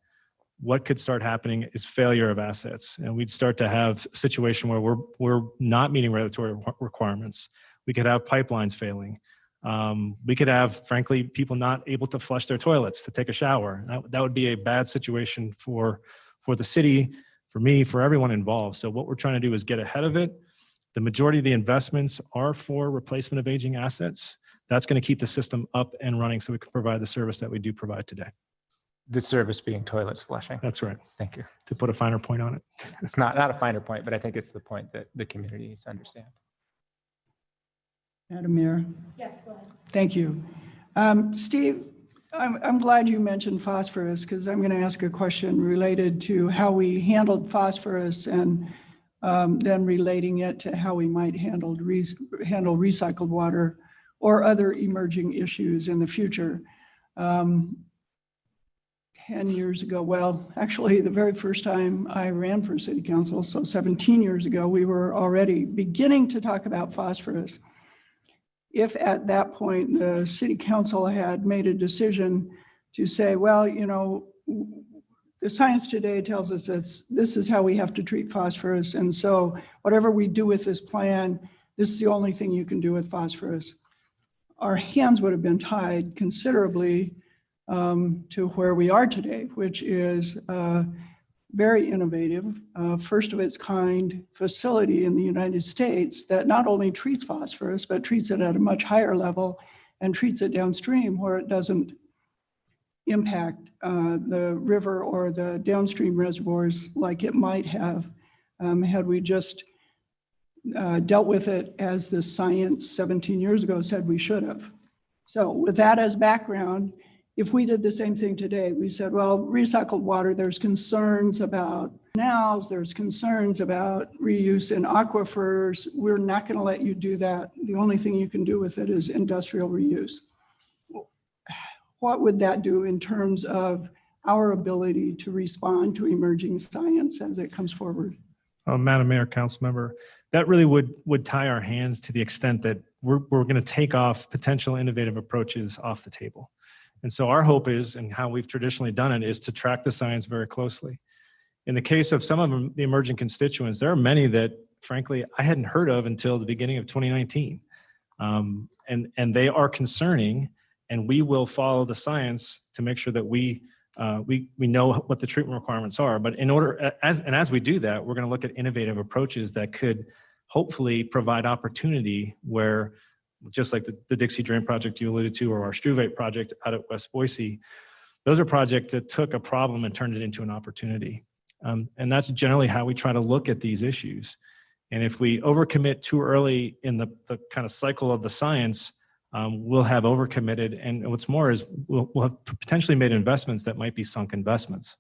what could start happening is failure of assets. And we'd start to have a situation where we're not meeting regulatory requirements. We could have pipelines failing. We could have, frankly, people not able to flush their toilets to take a shower. That would be a bad situation for the city, for me, for everyone involved. So what we're trying to do is get ahead of it. The majority of the investments are for replacement of aging assets. That's going to keep the system up and running so we can provide the service that we do provide today. The service being toilets flushing. That's right. Thank you. To put a finer point on it. It's not a finer point, but I think it's the point that the community needs to understand. Madam Mayor. Yes, go ahead. Thank you. Steve, I'm glad you mentioned phosphorus, because I'm going to ask a question related to how we handled phosphorus and then relating it to how we might handle recycled water or other emerging issues in the future. 10 years ago, well, actually the very first time I ran for city council, so 17 years ago, we were already beginning to talk about phosphorus. If at that point the city council had made a decision to say, well, the science today tells us this is how we have to treat phosphorus, and so whatever we do with this plan, this is the only thing you can do with phosphorus. Our hands would have been tied considerably to where we are today, which is very innovative, first of its kind facility in the United States that not only treats phosphorus, but treats it at a much higher level and treats it downstream where it doesn't impact the river or the downstream reservoirs like it might have had we just dealt with it as the science 17 years ago said we should have. So with that as background, if we did the same thing today, we said, well, recycled water, there's concerns about canals, there's concerns about reuse in aquifers. We're not going to let you do that. The only thing you can do with it is industrial reuse. what would that do in terms of our ability to respond to emerging science as it comes forward? Madam Mayor, Council Member, that really would tie our hands to the extent that we're going to take off potential innovative approaches off the table. And so our hope is, and how we've traditionally done it, is to track the science very closely. In the case of some of the emerging constituents, there are many that, frankly, I hadn't heard of until the beginning of 2019. And they are concerning, and we will follow the science to make sure that we know what the treatment requirements are. But in order, as we do that, we're going to look at innovative approaches that could hopefully provide opportunity where, just like the Dixie Drain project you alluded to, or our Struvate project out at West Boise, those are projects that took a problem and turned it into an opportunity. And that's generally how we try to look at these issues. And if we overcommit too early in the kind of cycle of the science, we'll have overcommitted. And what's more is we'll have potentially made investments that might be sunk investments.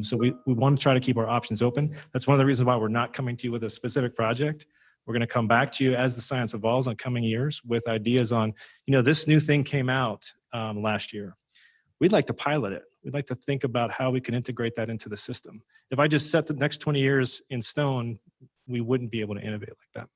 So we want to try to keep our options open. That's one of the reasons why we're not coming to you with a specific project. We're going to come back to you as the science evolves in coming years with ideas on, this new thing came out last year. We'd like to pilot it. We'd like to think about how we can integrate that into the system. If I just set the next 20 years in stone, we wouldn't be able to innovate like that.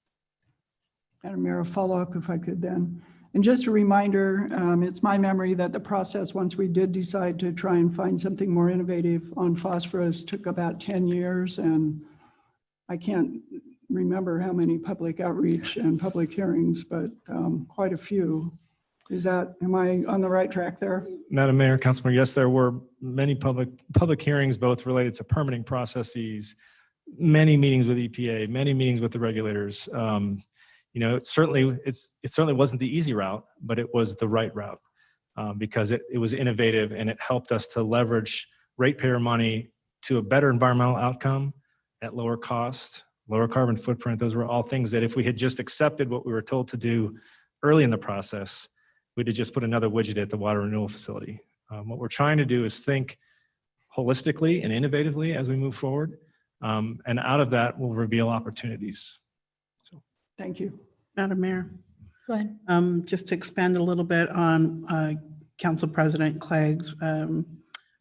Madam Mayor, a follow-up if I could then. And just a reminder, it's my memory that the process, once we did decide to try and find something more innovative on phosphorus, took about 10 years. And I can't remember how many public outreach and public hearings, but quite a few. Am I on the right track there? Madam Mayor, Councilman, yes, there were many public hearings, both related to permitting processes, many meetings with EPA, many meetings with the regulators. It certainly wasn't the easy route, but it was the right route because it was innovative and it helped us to leverage ratepayer money to a better environmental outcome at lower cost, lower carbon footprint. Those were all things that if we had just accepted what we were told to do early in the process, we'd have just put another widget at the water renewal facility. What we're trying to do is think holistically and innovatively as we move forward. And out of that will reveal opportunities. Thank you. Madam Mayor. Go ahead. Just to expand a little bit on Council President Clegg's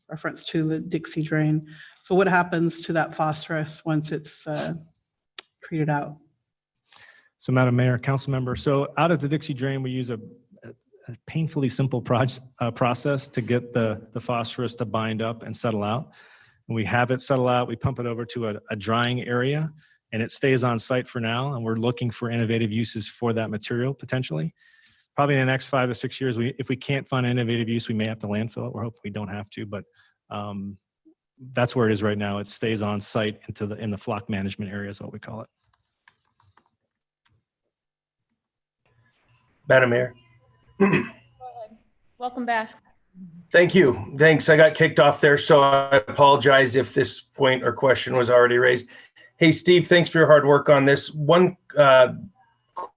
reference to the Dixie Drain. So what happens to that phosphorus once it's treated out? So Madam Mayor, Council Member, so out of the Dixie Drain, we use a painfully simple process to get the phosphorus to bind up and settle out. When we have it settle out, we pump it over to a drying area, and it stays on site for now. And we're looking for innovative uses for that material potentially. Probably in the next 5 to 6 years, if we can't find an innovative use, we may have to landfill it. We're hoping we don't have to, but that's where it is right now. It stays on site in the flock management area is what we call it. Madam Mayor. Go ahead. Welcome back. Thank you. Thanks. I got kicked off there, so I apologize if this point or question was already raised. Hey, Steve, thanks for your hard work on this. One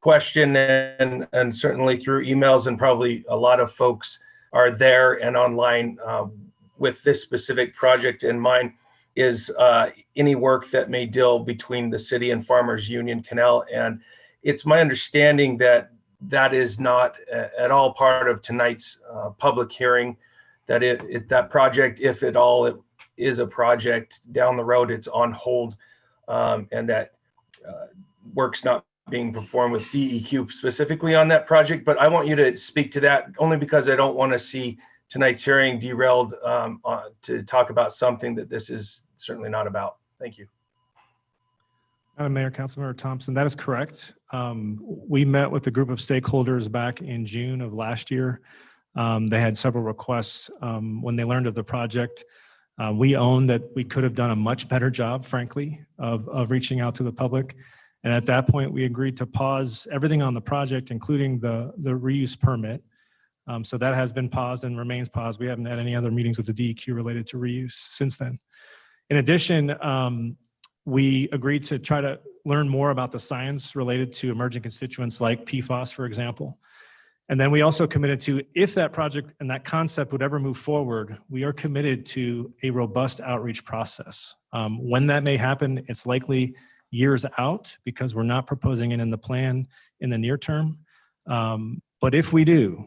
question, and certainly through emails, and probably a lot of folks are there and online with this specific project in mind, is any work that may deal between the city and Farmers Union Canal. And it's my understanding that that is not at all part of tonight's public hearing, that that project, if at all it is a project down the road, it's on hold, and that work's not being performed with DEQ specifically on that project. But I want you to speak to that only because I don't want to see tonight's hearing derailed to talk about something that this is certainly not about. Thank you. Madam Mayor, Councilmember Thompson, that is correct. We met with a group of stakeholders back in June of last year. They had several requests when they learned of the project. We own that we could have done a much better job, frankly, of reaching out to the public. And at that point, we agreed to pause everything on the project, including the reuse permit. So that has been paused and remains paused. We haven't had any other meetings with the DEQ related to reuse since then. In addition, we agreed to try to learn more about the science related to emerging constituents like PFAS, for example. And then we also committed to, if that project and that concept would ever move forward, we are committed to a robust outreach process. When that may happen, it's likely years out because we're not proposing it in the plan in the near term. But if we do,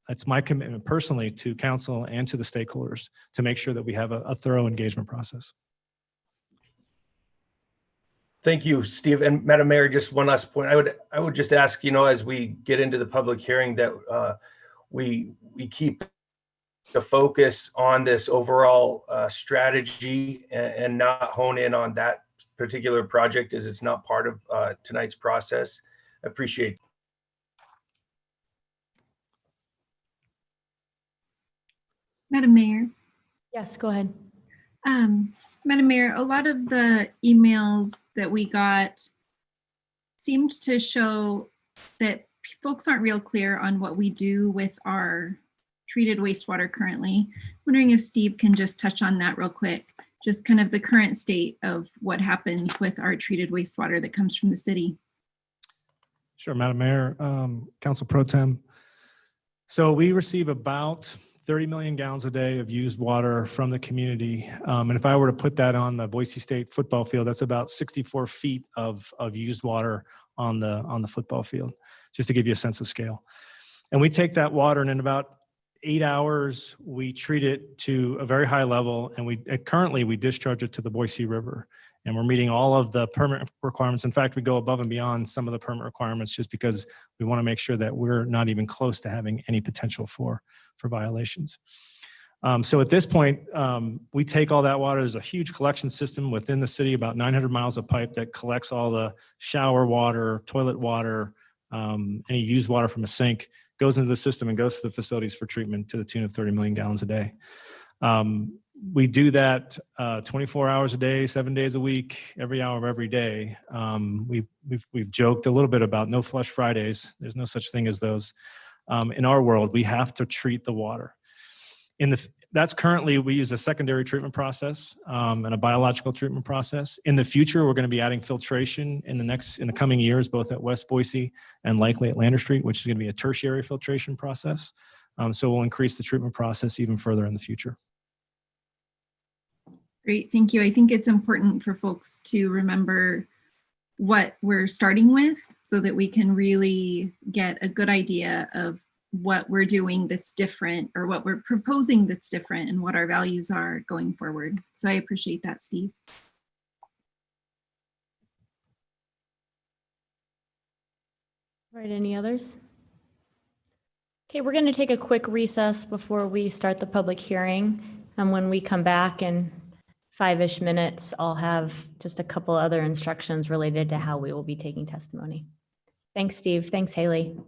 it's my commitment personally to council and to the stakeholders to make sure that we have a thorough engagement process. Thank you, Steve. And Madam Mayor, just one last point. I would just ask, as we get into the public hearing, that we keep the focus on this overall strategy and not hone in on that particular project, as it's not part of tonight's process. I appreciate it. Madam Mayor. Yes, go ahead. Madam Mayor, a lot of the emails that we got seemed to show that folks aren't real clear on what we do with our treated wastewater currently. Wondering if Steve can just touch on that real quick, just kind of the current state of what happens with our treated wastewater that comes from the city. Sure, Madam Mayor, Council Pro Tem. So we receive about 30 million gallons a day of used water from the community. And if I were to put that on the Boise State football field, that's about 64 feet of used water on the football field, just to give you a sense of scale. And we take that water, and in about 8 hours, we treat it to a very high level, and currently we discharge it to the Boise River. And we're meeting all of the permit requirements. In fact, we go above and beyond some of the permit requirements just because we want to make sure that we're not even close to having any potential for violations. So at this point, we take all that water. There's a huge collection system within the city, about 900 miles of pipe that collects all the shower water, toilet water, any used water from a sink, goes into the system and goes to the facilities for treatment to the tune of 30 million gallons a day. We do that 24 hours a day, 7 days a week, every hour of every day. We've joked a little bit about no flush Fridays. There's no such thing as those. In our world, we have to treat the water. That's currently, we use a secondary treatment process and a biological treatment process. In the future, we're going to be adding filtration in the coming years, both at West Boise and likely at Lander Street, which is going to be a tertiary filtration process. So we'll increase the treatment process even further in the future. Great, thank you. I think it's important for folks to remember what we're starting with so that we can really get a good idea of what we're doing that's different, or what we're proposing that's different, and what our values are going forward. So I appreciate that, Steve. All right, any others? Okay, we're going to take a quick recess before we start the public hearing. And when we come back in 5-ish minutes, I'll have just a couple other instructions related to how we will be taking testimony. Thanks, Steve. Thanks, Haley.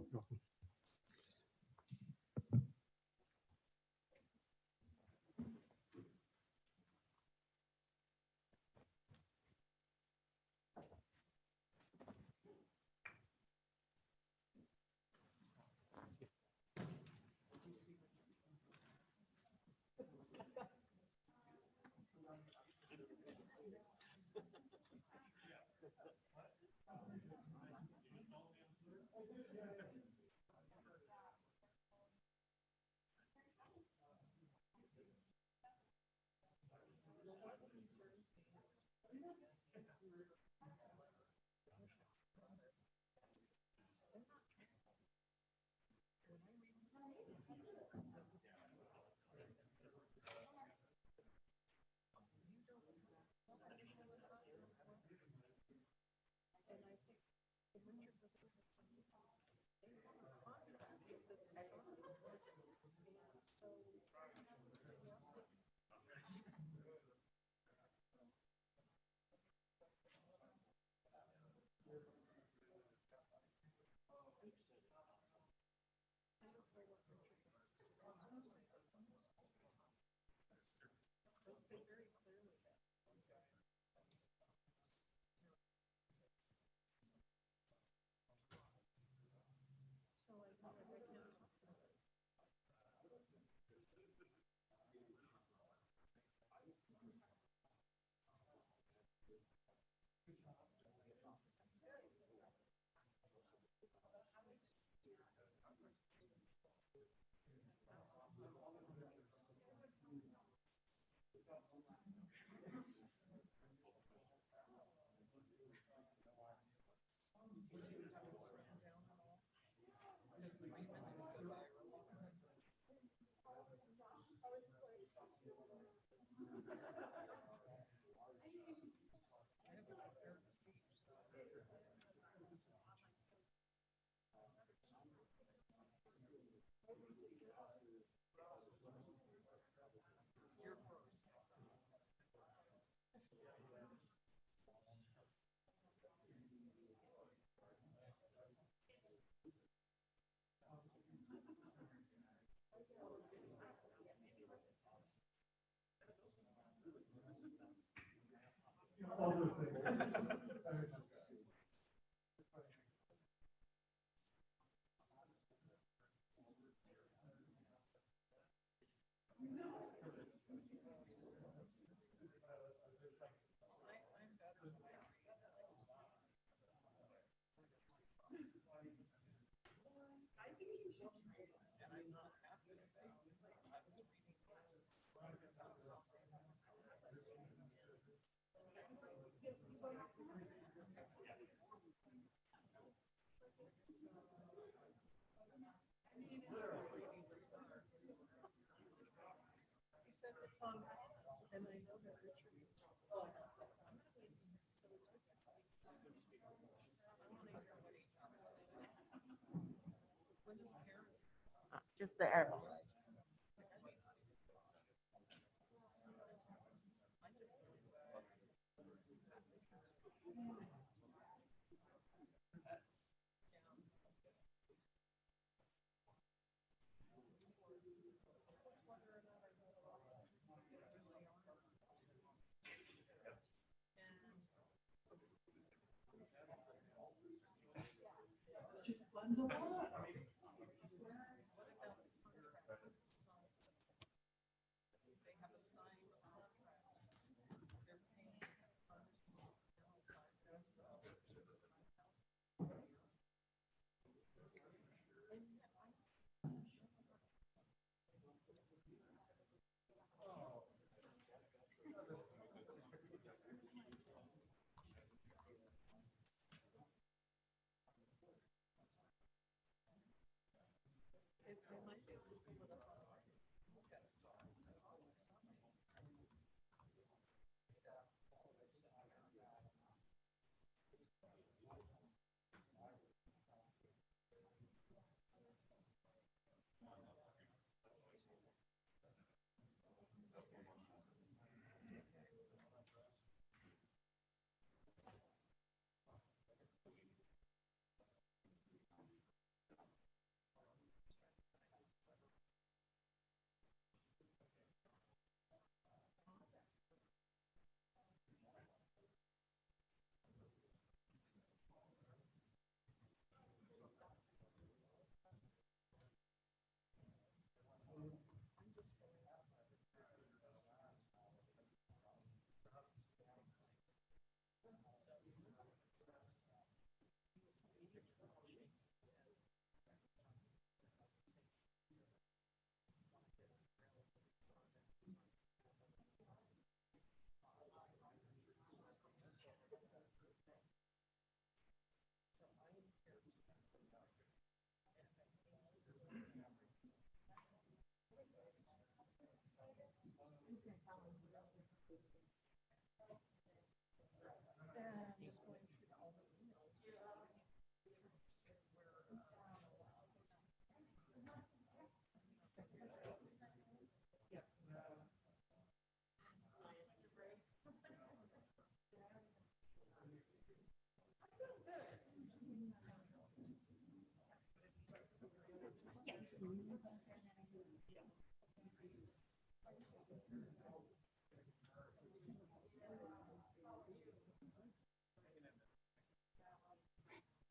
Just the arrow.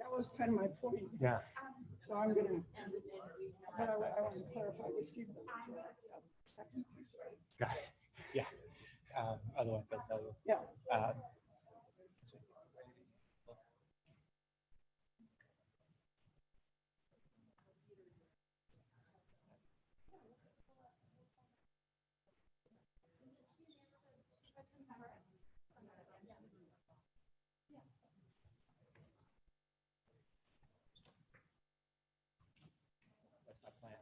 That was kind of my point. Yeah. So I'm gonna, but I want to clarify with Steve. Got it. Yeah. Otherwise, I'll tell you. Yeah. That's my plan.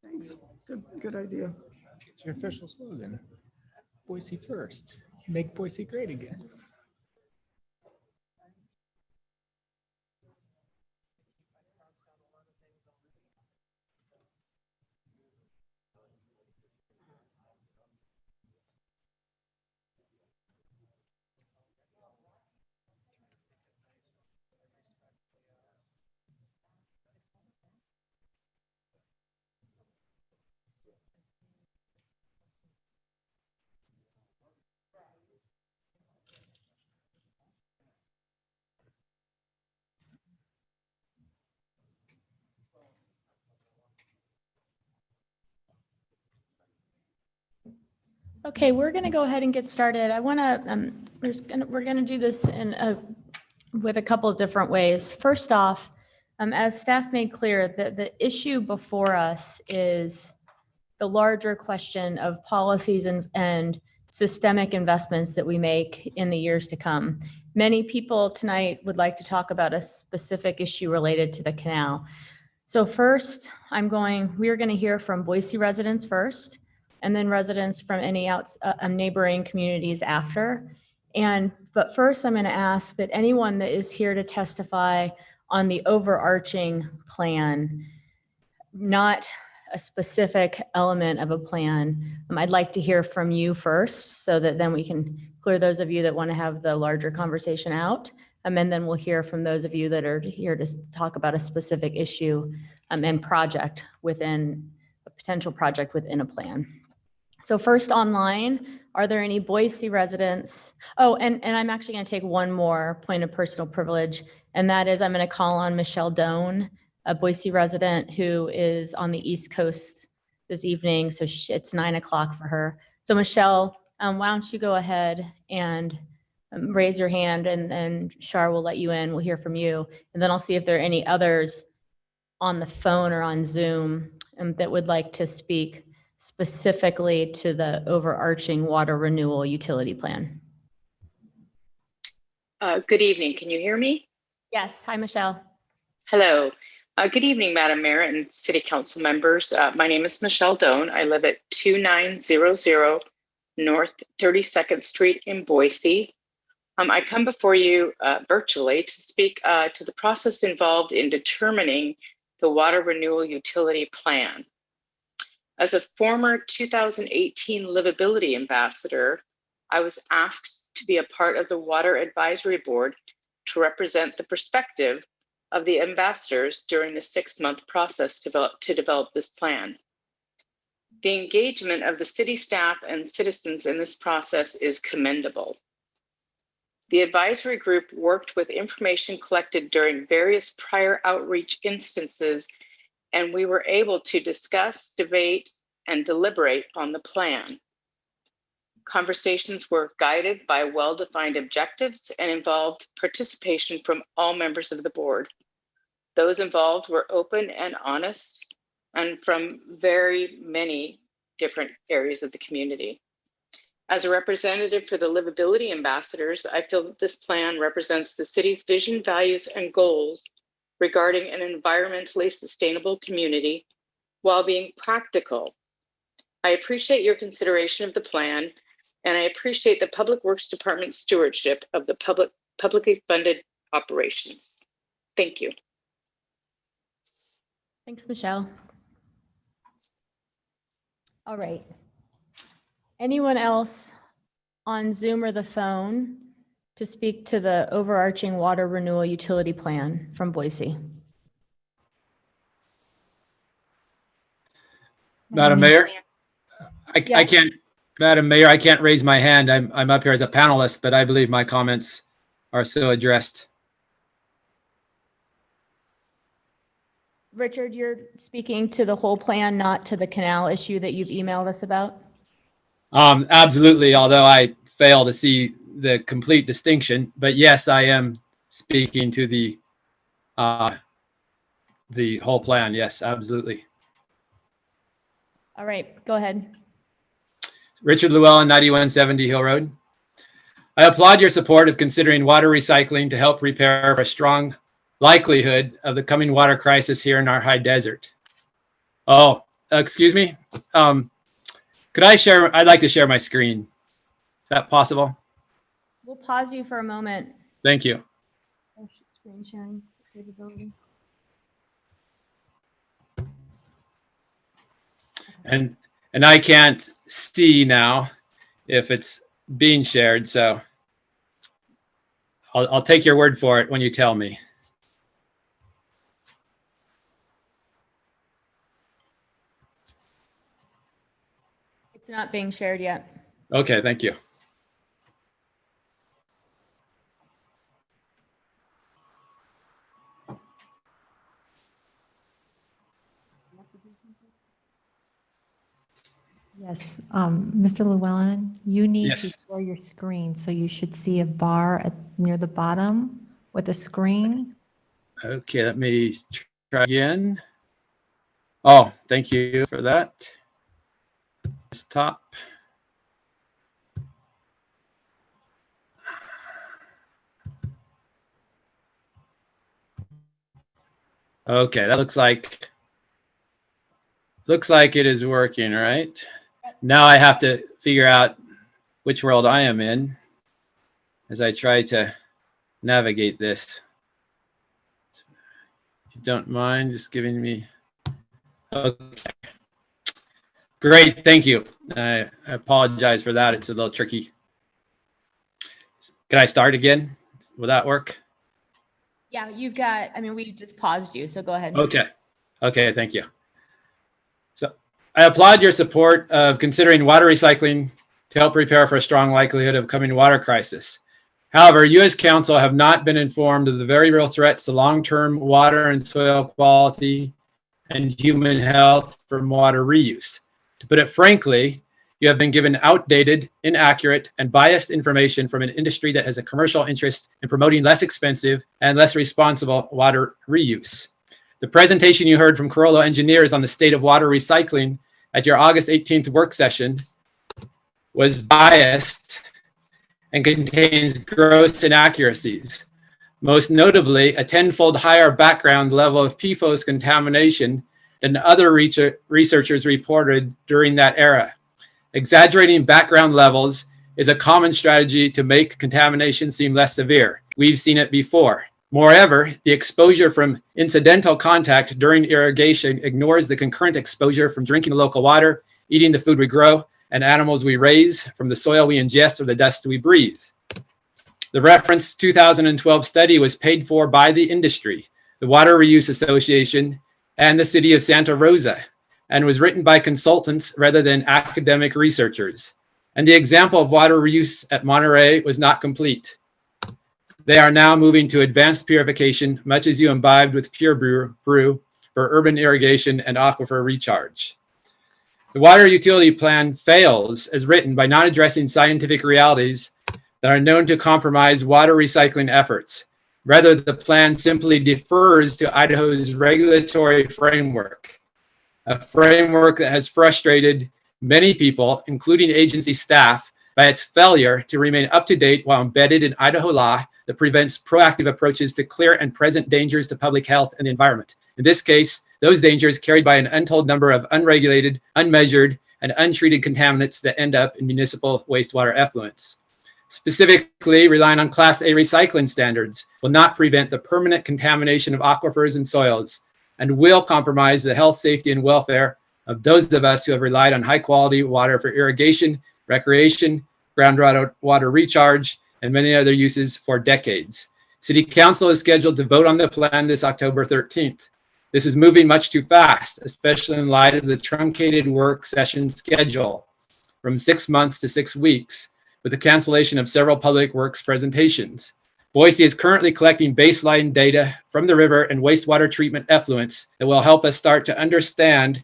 Thanks. Good idea. It's your official slogan. Boise first. Make Boise great again. Okay, we're going to go ahead and get started. I want to, we're going to do this with a couple of different ways. First off, as staff made clear, the issue before us is the larger question of policies and systemic investments that we make in the years to come. Many people tonight would like to talk about a specific issue related to the canal. So first, we are going to hear from Boise residents first, and then residents from any neighboring communities after. But first, I'm going to ask that anyone that is here to testify on the overarching plan, not a specific element of a plan, I'd like to hear from you first, so that then we can clear those of you that want to have the larger conversation out. And then we'll hear from those of you that are here to talk about a specific issue and project within a potential project within a plan. So first online, are there any Boise residents? Oh, and I'm actually going to take one more point of personal privilege, and that is I'm going to call on Michelle Doan, a Boise resident who is on the East Coast this evening. So it's 9 o'clock for her. So Michelle, why don't you go ahead and raise your hand, and Shar will let you in. We'll hear from you. And then I'll see if there are any others on the phone or on Zoom that would like to speak specifically to the overarching water renewal utility plan. Good evening. Can you hear me? Yes. Hi, Michelle. Hello. Good evening, Madam Mayor and City Council members. My name is Michelle Doan. I live at 2900 North 32nd Street in Boise. I come before you virtually to speak to the process involved in determining the water renewal utility plan. As a former 2018 Livability Ambassador, I was asked to be a part of the Water Advisory Board to represent the perspective of the ambassadors during the 6-month process to develop this plan. The engagement of the city staff and citizens in this process is commendable. The advisory group worked with information collected during various prior outreach instances, and we were able to discuss, debate, and deliberate on the plan. Conversations were guided by well-defined objectives and involved participation from all members of the board. Those involved were open and honest, and from very many different areas of the community. As a representative for the Livability Ambassadors, I feel that this plan represents the city's vision, values, and goals regarding an environmentally sustainable community while being practical. I appreciate your consideration of the plan, and I appreciate the Public Works Department's stewardship of the publicly funded operations. Thank you. Thanks, Michelle. All right. Anyone else on Zoom or the phone to speak to the overarching water renewal utility plan from Boise? Madam Mayor, I can't, Madam Mayor, I can't raise my hand. I'm up here as a panelist, but I believe my comments are still addressed. Richard, you're speaking to the whole plan, not to the canal issue that you've emailed us about? Absolutely, although I fail to see the complete distinction, but yes, I am speaking to the whole plan. Yes, absolutely. All right, go ahead. Richard Llewellyn, 9170 Hill Road. I applaud your support of considering water recycling to help repair for a strong likelihood of the coming water crisis here in our high desert. Oh, excuse me. Could I share? I'd like to share my screen. Is that possible? We'll pause you for a moment. Thank you. Screen sharing capability. And I can't see now if it's being shared, so I'll take your word for it when you tell me. It's not being shared yet. Okay, thank you. Yes, Mr. Llewellyn, you need to Yes. share your screen. So you should see a bar near the bottom with a screen. Okay, let me try again. Oh, thank you for that. Top. Okay, that looks like it is working, right? Now I have to figure out which world I am in as I try to navigate this. If you don't mind just giving me, okay. Great, thank you. I apologize for that. It's a little tricky. Can I start again? Will that work? Yeah, you've got, I mean, we just paused you, so go ahead. Okay. Okay, thank you. So I applaud your support of considering water recycling to help prepare for a strong likelihood of coming water crisis. However, you as council have not been informed of the very real threats to long-term water and soil quality and human health from water reuse. To put it frankly, you have been given outdated, inaccurate, and biased information from an industry that has a commercial interest in promoting less expensive and less responsible water reuse. The presentation you heard from Carollo engineers on the state of water recycling at your August 18th work session was biased and contains gross inaccuracies. Most notably, a 10-fold higher background level of PFOS contamination than other researchers reported during that era. Exaggerating background levels is a common strategy to make contamination seem less severe. We've seen it before. Moreover, the exposure from incidental contact during irrigation ignores the concurrent exposure from drinking the local water, eating the food we grow, and animals we raise, from the soil we ingest or the dust we breathe. The referenced 2012 study was paid for by the industry, the Water Reuse Association, and the city of Santa Rosa, and was written by consultants rather than academic researchers. And the example of water reuse at Monterey was not complete. They are now moving to advanced purification, much as you imbibed with Pure Brew for urban irrigation and aquifer recharge. The water utility plan fails as written by not addressing scientific realities that are known to compromise water recycling efforts. Rather, the plan simply defers to Idaho's regulatory framework, a framework that has frustrated many people, including agency staff, by its failure to remain up to date while embedded in Idaho law that prevents proactive approaches to clear and present dangers to public health and the environment. In this case, those dangers carried by an untold number of unregulated, unmeasured, and untreated contaminants that end up in municipal wastewater effluents. Specifically, relying on Class A recycling standards will not prevent the permanent contamination of aquifers and soils, and will compromise the health, safety, and welfare of those of us who have relied on high-quality water for irrigation, recreation, groundwater recharge, and many other uses for decades. City Council is scheduled to vote on the plan this October 13th. This is moving much too fast, especially in light of the truncated work session schedule from 6 months to 6 weeks, with the cancellation of several public works presentations. Boise is currently collecting baseline data from the river and wastewater treatment effluents that will help us start to understand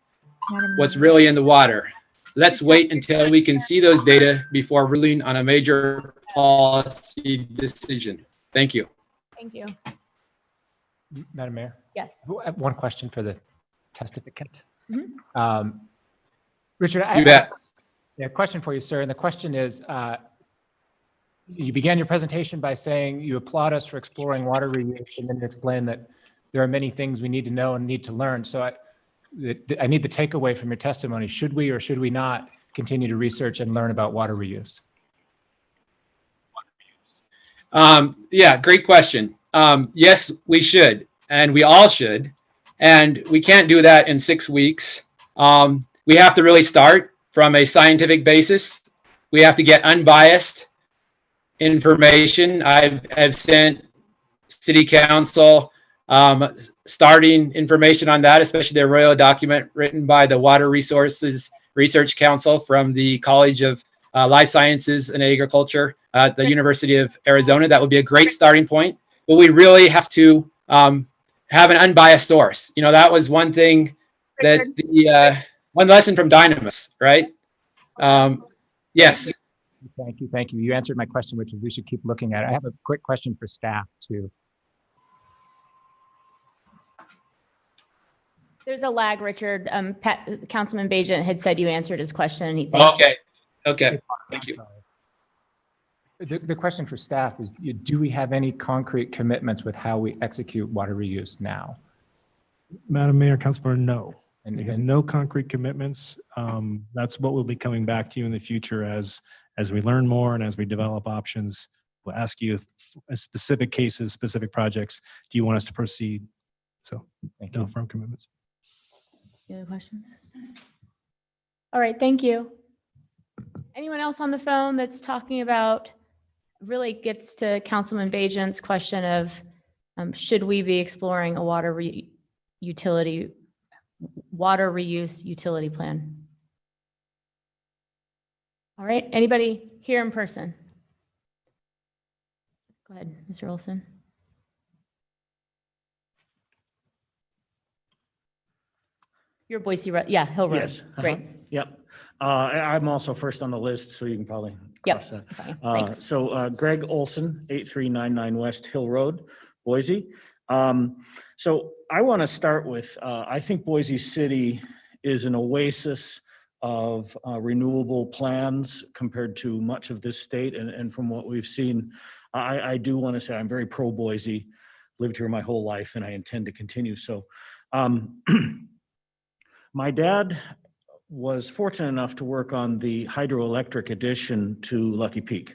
what's really in the water. Let's wait until we can see those data before ruling on a major policy decision. Thank you. Thank you. Madam Mayor? Yes. I have one question for the testificant. Mhm. Richard, I You bet. have a question for you, sir. And the question is, you began your presentation by saying you applaud us for exploring water reuse, and then you explained that there are many things we need to know and need to learn. So I need the takeaway from your testimony. Should we or should we not continue to research and learn about water reuse? Yeah, great question. Yes, we should, and we all should. And we can't do that in 6 weeks. We have to really start from a scientific basis. We have to get unbiased information. I've sent City Council starting information on that, especially the Arroyo document written by the Water Resources Research Council from the College of Life Sciences and Agriculture at the University of Arizona. That would be a great starting point. But we really have to have an unbiased source. You know, that was one thing that the one lesson from Dynamis, right? Yes. Thank you. Thank you. You answered my question, which is we should keep looking at it. I have a quick question for staff too. There's a lag, Richard. Councilman Bajent had said you answered his question. And he Okay. Thank you. The question for staff is, do we have any concrete commitments with how we execute water reuse now? Madam Mayor, Councilmember, no. And Again, no concrete commitments. That's what we'll be coming back to you in the future as we learn more and as we develop options. We'll ask you specific cases, specific projects. Do you want us to proceed? So no firm commitments. Any other questions? All right, thank you. Anyone else on the phone that's talking about, really gets to Councilman Bajent's question of should we be exploring a water reuse utility plan? All right, anybody here in person? Go ahead, Mr. Olson. You're Boise, yeah, Hill Road. Yes. Great. Yep. I'm also first on the list, so you can probably cross that. Thanks. So Greg Olson, 8399 West Hill Road, Boise. So I want to start with, I think Boise City is an oasis of renewable plans compared to much of this state. And from what we've seen, I do want to say I'm very pro Boise, lived here my whole life, and I intend to continue. So my dad was fortunate enough to work on the hydroelectric addition to Lucky Peak.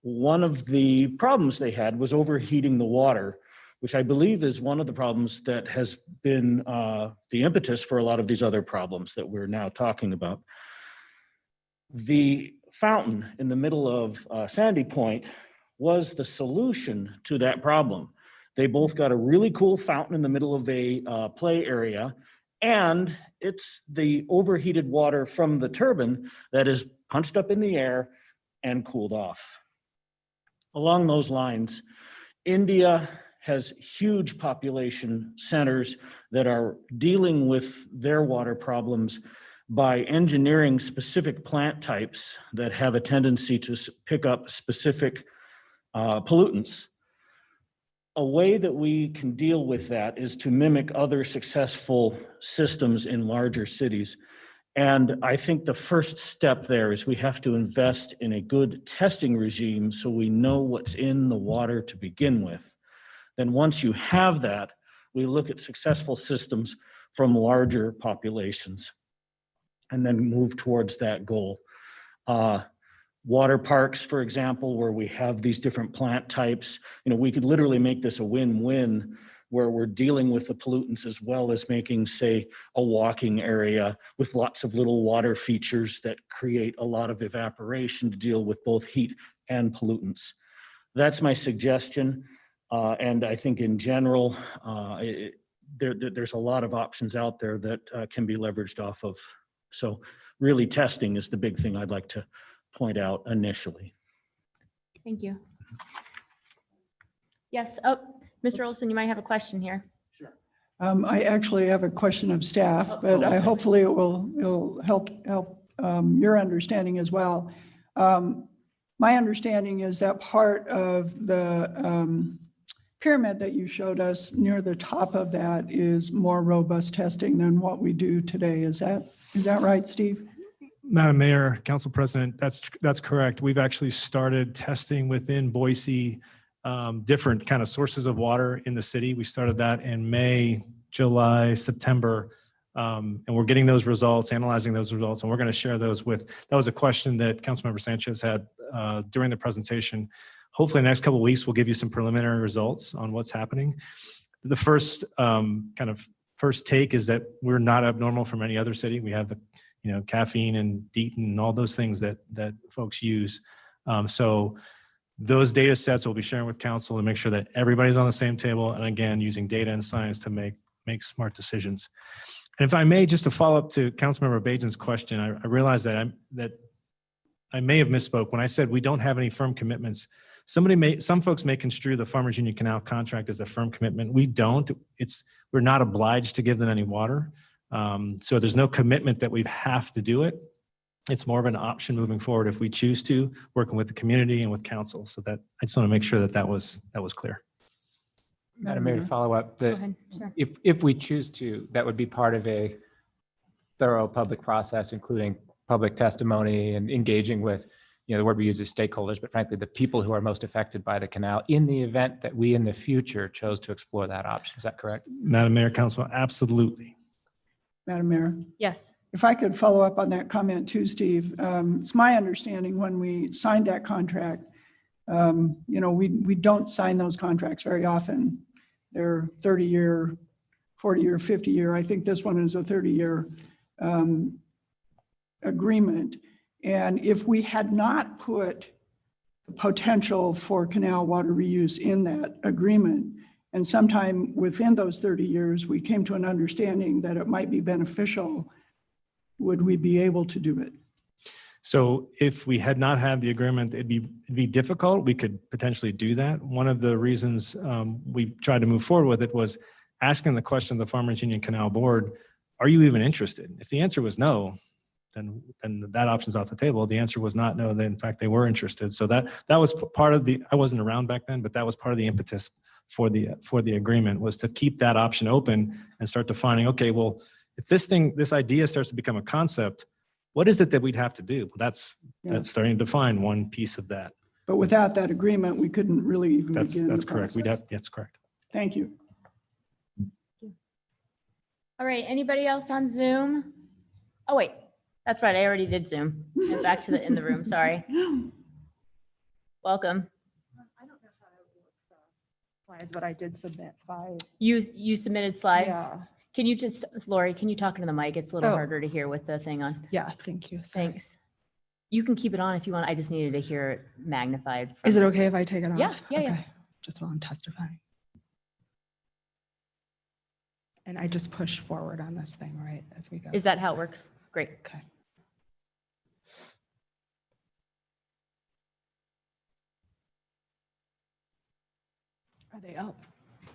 One of the problems they had was overheating the water, which I believe is one of the problems that has been the impetus for a lot of these other problems that we're now talking about. The fountain in the middle of Sandy Point was the solution to that problem. They both got a really cool fountain in the middle of a play area, and it's the overheated water from the turbine that is punched up in the air and cooled off. Along those lines, India has huge population centers that are dealing with their water problems by engineering specific plant types that have a tendency to pick up specific pollutants. A way that we can deal with that is to mimic other successful systems in larger cities. And I think the first step there is we have to invest in a good testing regime so we know what's in the water to begin with. Then once you have that, we look at successful systems from larger populations and then move towards that goal. Water parks, for example, where we have these different plant types, we could literally make this a win-win where we're dealing with the pollutants as well as making, say, a walking area with lots of little water features that create a lot of evaporation to deal with both heat and pollutants. That's my suggestion. And I think in general, there's a lot of options out there that can be leveraged off of. So really testing is the big thing I'd like to point out initially. Thank you. Yes. Oh, Mr. Olson, you might have a question here. Sure. I actually have a question of staff, but okay. Hopefully it'll help your understanding as well. My understanding is that part of the pyramid that you showed us, near the top of that is more robust testing than what we do today. Is that right, Steve? Madam Mayor, Council President, that's correct. We've actually started testing within Boise different kind of sources of water in the city. We started that in May, July, September And we're getting those results, analyzing those results, and we're going to share those with, that was a question that Councilmember Sanchez had during the presentation. Hopefully in the next couple of weeks, we'll give you some preliminary results on what's happening. The first first take is that we're not abnormal from any other city. We have the, caffeine and DEET and all those things that folks use. So those data sets we'll be sharing with council to make sure that everybody's on the same table. And again, using data and science to make smart decisions. And if I may, just to follow up to Councilmember Bajan's question, I realized that I may have misspoke when I said we don't have any firm commitments. Some folks may construe the Farmers Union Canal contract as a firm commitment. We don't. We're not obliged to give them any water. So there's no commitment that we have to do it. It's more of an option moving forward if we choose to, working with the community and with council. So that I just want to make sure that was clear. Madam Mayor, to follow up, Go ahead. Sure. if we choose to, that would be part of a thorough public process, including public testimony and engaging with, the word we use is stakeholders, but frankly, the people who are most affected by the canal in the event that we in the future chose to explore that option. Is that correct? Madam Mayor, Council, absolutely. Madam Mayor, Yes. if I could follow up on that comment too, Steve. It's my understanding when we signed that contract, we don't sign those contracts very often. They're 30-year, 40-year, 50-year. I think this one is a 30-year agreement. And if we had not put the potential for canal water reuse in that agreement, and sometime within those 30 years, we came to an understanding that it might be beneficial, would we be able to do it? So if we had not had the agreement, it'd be difficult. We could potentially do that. One of the reasons we tried to move forward with it was asking the question of the Farmers Union Canal Board, are you even interested? If the answer was no, then that option's off the table. The answer was not no, in fact, they were interested. So that was part of I wasn't around back then, but that was part of the impetus for the agreement, was to keep that option open and start defining, okay, well, if this idea starts to become a concept, what is it that we'd have to do? That's starting to define one piece of that. But without that agreement, we couldn't really even begin. That's correct. That's correct. Thank you. All right. Anybody else on Zoom? Oh, wait. That's right. I already did Zoom. And back to in the room. Sorry. Welcome. I don't know how to work slides, but I did submit 5. You submitted slides? Yeah. Can you just, Lori, can you talk into the mic? It's a little harder to hear with the thing on. Yeah, thank you. Sorry. Thanks. You can keep it on if you want. I just needed to hear it magnified. Is it okay if I take it off? Yeah, yeah, yeah. Okay. Just while I'm testifying. And I just push forward on this thing, right, as we go. Is that how it works? Great. Okay. Are they up?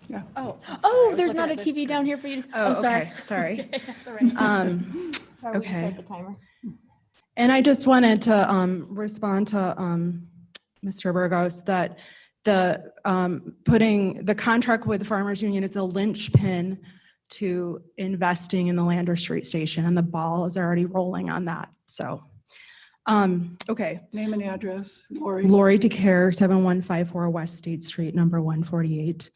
Yeah. Oh, Oh, there's not a TV down here for you to. Oh, sorry. okay, sorry. Okay, that's all right. Sorry, we okay. set the timer. And I just wanted to respond to Mr. Burgos that the putting the contract with the Farmers Union is the linchpin to investing in the Lander Street Station, and the ball is already rolling on that. So, okay. Name and address, Lori. Lori DeCare, 7154 West State Street, number 148.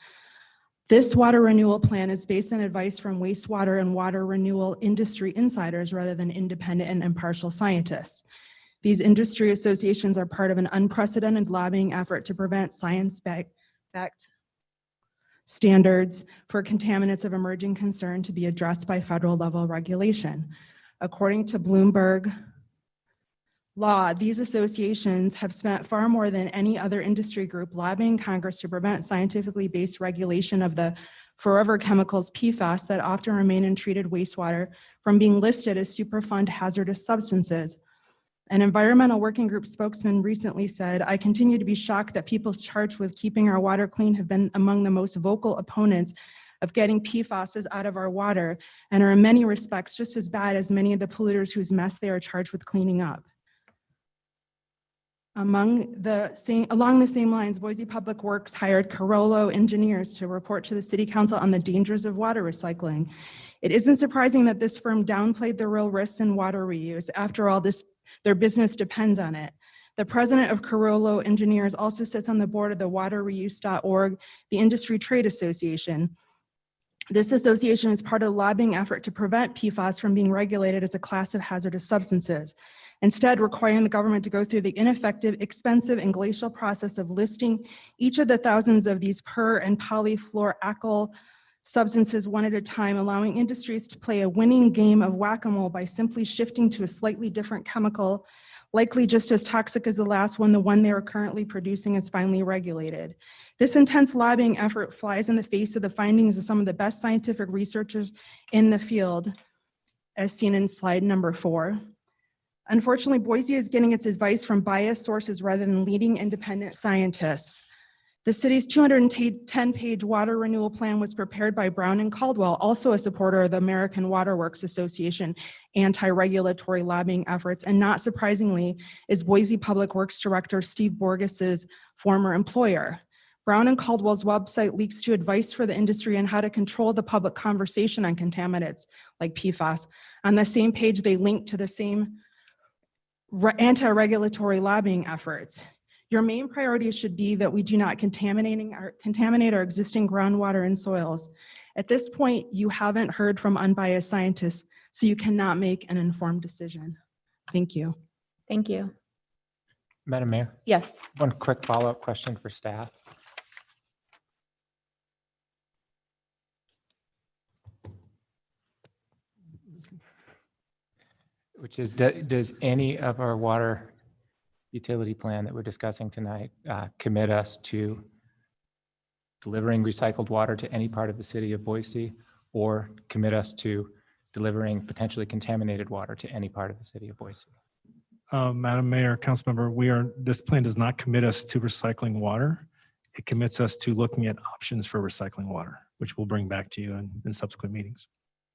This water renewal plan is based on advice from wastewater and water renewal industry insiders rather than independent and impartial scientists. These industry associations are part of an unprecedented lobbying effort to prevent science-backed standards for contaminants of emerging concern to be addressed by federal level regulation. According to Bloomberg law, these associations have spent far more than any other industry group lobbying Congress to prevent scientifically based regulation of the forever chemicals PFAS that often remain in treated wastewater from being listed as Superfund hazardous substances. An environmental working group spokesman recently said, "I continue to be shocked that people charged with keeping our water clean have been among the most vocal opponents of getting PFAS out of our water and are in many respects just as bad as many of the polluters whose mess they are charged with cleaning up." Along the same lines, Boise Public Works hired Carollo engineers to report to the City Council on the dangers of water recycling. It isn't surprising that this firm downplayed the real risks in water reuse. After all, their business depends on it. The president of Carollo Engineers also sits on the board of the waterreuse.org, the industry trade association. This association is part of the lobbying effort to prevent PFAS from being regulated as a class of hazardous substances, instead requiring the government to go through the ineffective, expensive, and glacial process of listing each of the thousands of these per and polyfluoroalkyl substances one at a time, allowing industries to play a winning game of whack-a-mole by simply shifting to a slightly different chemical, likely just as toxic as the last one, the one they are currently producing is finally regulated. This intense lobbying effort flies in the face of the findings of some of the best scientific researchers in the field, as seen in slide number 4. Unfortunately, Boise is getting its advice from biased sources rather than leading independent scientists. The city's 210-page water renewal plan was prepared by Brown and Caldwell, also a supporter of the American Water Works Association anti-regulatory lobbying efforts, and not surprisingly, is Boise Public Works Director Steve Borges's former employer. Brown and Caldwell's website leaks to advice for the industry on how to control the public conversation on contaminants like PFAS. On the same page, they link to the same anti-regulatory lobbying efforts. Your main priority should be that we do not contaminate our existing groundwater and soils. At this point, you haven't heard from unbiased scientists, so you cannot make an informed decision. Thank you. Thank you. Madam Mayor? Yes. One quick follow-up question for staff. Which is, does any of our water utility plan that we're discussing tonight commit us to delivering recycled water to any part of the city of Boise, or commit us to delivering potentially contaminated water to any part of the city of Boise? Madam Mayor, Councilmember, this plan does not commit us to recycling water. It commits us to looking at options for recycling water, which we'll bring back to you in subsequent meetings.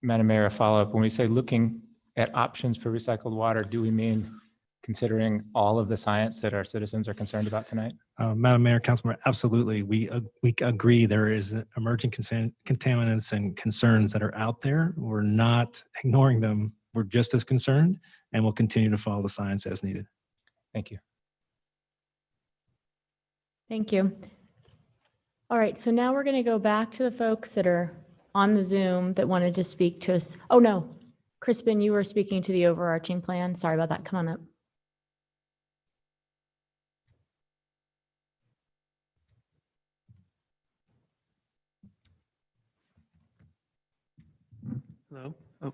Madam Mayor, a follow-up. When we say looking at options for recycled water, do we mean considering all of the science that our citizens are concerned about tonight? Madam Mayor, Councilmember, absolutely. We agree there is emerging contaminants and concerns that are out there. We're not ignoring them. We're just as concerned, and we'll continue to follow the science as needed. Thank you. Thank you. All right, so now we're going to go back to the folks that are on the Zoom that wanted to speak to us. Oh, no. Crispin, you were speaking to the overarching plan. Sorry about that. Come on up. Hello. Oh.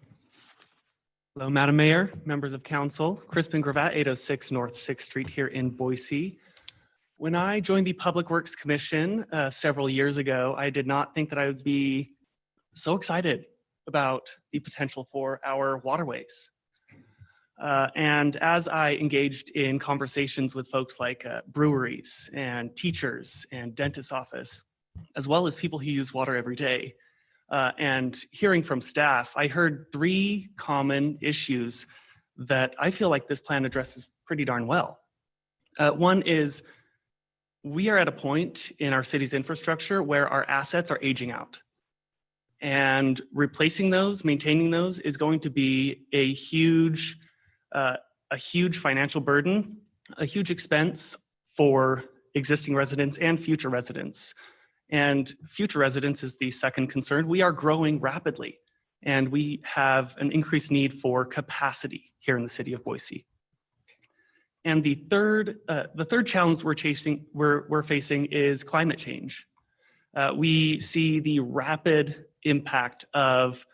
Hello, Madam Mayor, members of council. Crispin Gravatt, 806 North 6th Street here in Boise. When I joined the Public Works Commission several years ago, I did not think that I would be so excited about the potential for our waterways. And as I engaged in conversations with folks like breweries and teachers and dentist's office, as well as people who use water every day, and hearing from staff, I heard 3 common issues that I feel like this plan addresses pretty darn well. One is we are at a point in our city's infrastructure where our assets are aging out. And replacing those, maintaining those is going to be a huge financial burden, a huge expense for existing residents and future residents. And future residents is the second concern. We are growing rapidly, and we have an increased need for capacity here in the city of Boise. And the third challenge we're facing is climate change. We see the rapid impact of